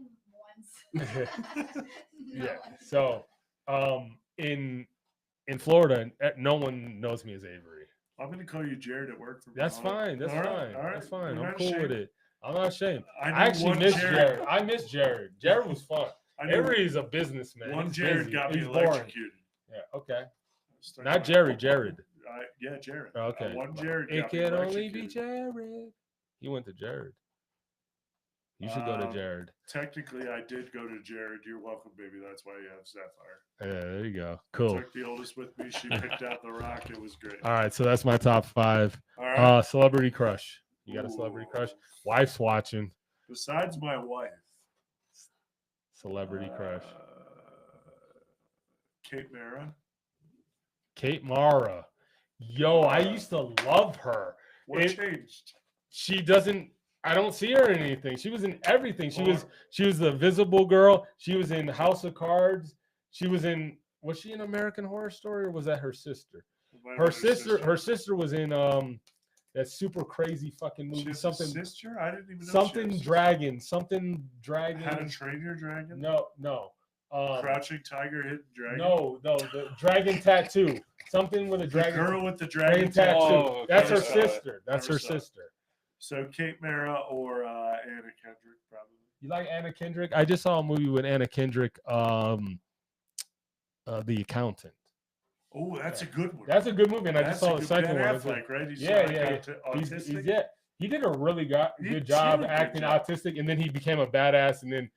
him once.
Yeah. So, in Florida, no one knows me as Avery.
I'm gonna call you Jared at work. From
That's
now on.
fine. That's
All right,
fine.
all right.
That's fine.
You're
I'm
not
cool with
ashamed.
it. I'm not ashamed.
I
I actually
one
miss
Jared.
Jared. I miss Jared. Jared was fun.
I knew
Avery is a businessman.
one
He's
Jared
busy.
got me
He's boring.
electrocuted.
Yeah. Okay.
Stuck
Not
in my-
Jerry. Jared.
Yeah, Jared.
Okay.
One Jared.
It
got me
can only be
electrocuted.
Jared. He went to Jared. You should go to Jared.
Technically, I did go to Jared. You're welcome, baby. That's why you have Sapphire.
Yeah, there you go.
I
Cool.
took the oldest with me. She picked out the rock. It was great.
All right, so that's my top 5.
All right.
Celebrity crush. You got a celebrity crush? Wife's watching.
Besides my wife.
Celebrity crush.
Kate Mara.
Kate Mara. Yo, I used to love her.
What changed?
She doesn't. I don't see her in anything. She was in everything. She was the Visible Girl. She was in House of Cards. She was in. Was she in American Horror Story, or was that her sister? Her sister was in that super crazy fucking movie.
Something sister? I didn't even know.
Something dragon.
How to Train Your Dragon?
No.
Crouching Tiger, Hidden Dragon.
No, the dragon tattoo. Something with a dragon.
The girl with the dragon
tattoo.
Oh,
That's her
never saw it.
sister. That's her sister.
So Kate Mara or Anna Kendrick, probably.
You like Anna Kendrick? I just saw a movie with Anna Kendrick, The Accountant.
Oh, that's a good one.
That's a good movie, and I just saw the second one.
Affleck, right? He's
autistic. He did a really good job acting autistic, and then he became a badass, and then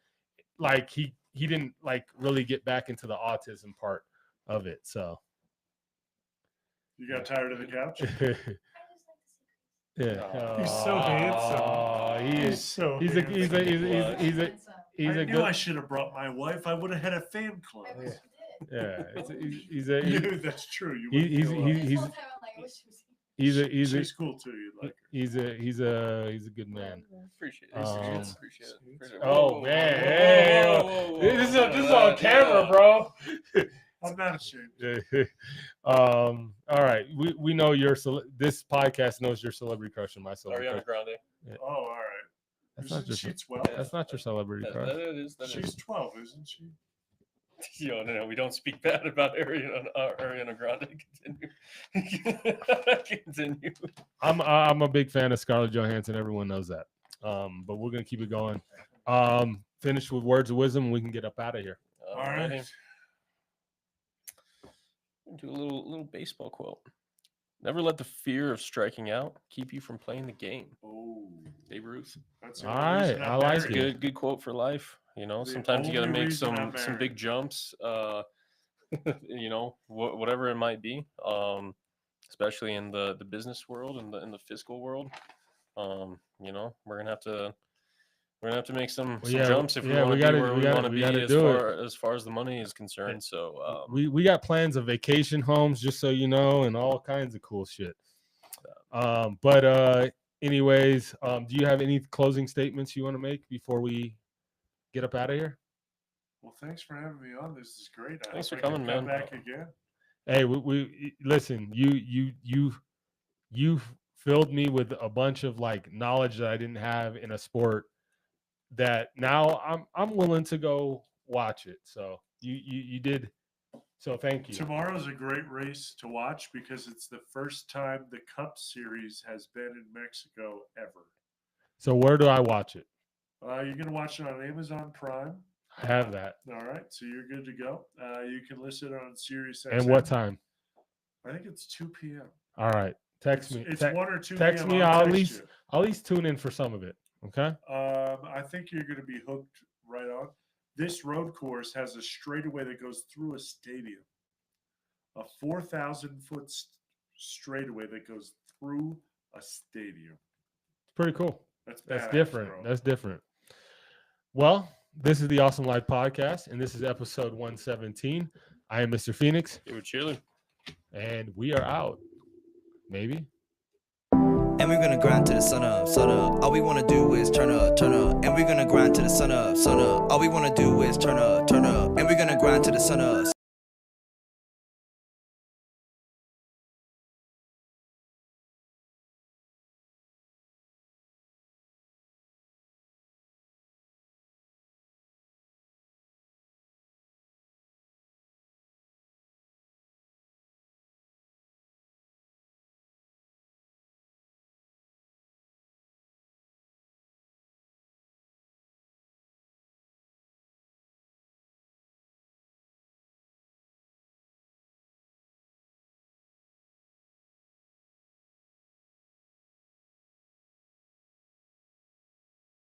like he didn't like really get back into the autism part of it. So
you got tired of the couch?
Yeah,
he's so handsome.
He is.
So
he's a
I
good.
I should have brought my wife. I would have had a fan club.
Yeah,
That's true.
She's
cool too. You like her.
He's a good man.
Appreciate it. Appreciate it.
Oh man, hey, this is on camera, bro.
I'm not ashamed.
All right, we know this podcast knows your celebrity crush and my celebrity
Ariana
crush.
Grande.
Yeah. Oh, all right.
That's
Isn't she 12?
That's not your celebrity crush.
She's 12, isn't she?
No, we don't speak bad about Ariana Grande. Continue.
I'm a big fan of Scarlett Johansson. Everyone knows that. But we're gonna keep it going. Finish with words of wisdom, and we can get up out of here.
All right.
Do a little baseball quote. Never let the fear of striking out keep you from playing the game.
Oh,
Babe Ruth.
That's
all right. I like it.
Good quote for life. Sometimes you got to make some big jumps. Whatever it might be. especially in the business world and in the fiscal world. You know, we're gonna have to make some jumps if we want to be where we want to be as far as the money is concerned. So
we got plans of vacation homes, just so you know, and all kinds of cool shit. But anyways, do you have any closing statements you want to make before we get up out of here?
Well, thanks for having me on. This is great.
Thanks for coming, man.
Come back again.
Hey, we listen. You filled me with a bunch of like knowledge that I didn't have in a sport that now I'm willing to go watch it. So you did. So thank you.
Tomorrow's a great race to watch because it's the first time the Cup Series has been in Mexico ever.
So where do I watch it?
You're going to watch it on Amazon Prime.
I have that.
All right, so you're good to go. You can listen on Sirius XM.
And what time?
I think it's 2 p.m.
All right. Text me.
It's 1 or 2
text
p.m.
me. I'll at least tune in for some of it. Okay.
I think you're going to be hooked right on. This road course has a straightaway that goes through a stadium, a 4,000-foot straightaway that goes through a stadium.
It's pretty cool.
That's
different.
Bro.
That's different. Well, this is the Awesome Life Podcast, and this is episode 117. I am Mr. Phoenix.
Hey, we're chilling.
And we are out. Maybe.
And we're gonna grind to the sun up, sun up. All we wanna do is turn up, turn up. And we're gonna grind to the sun up, sun up. All we wanna do is turn up, turn up. And we're gonna grind to the sun up.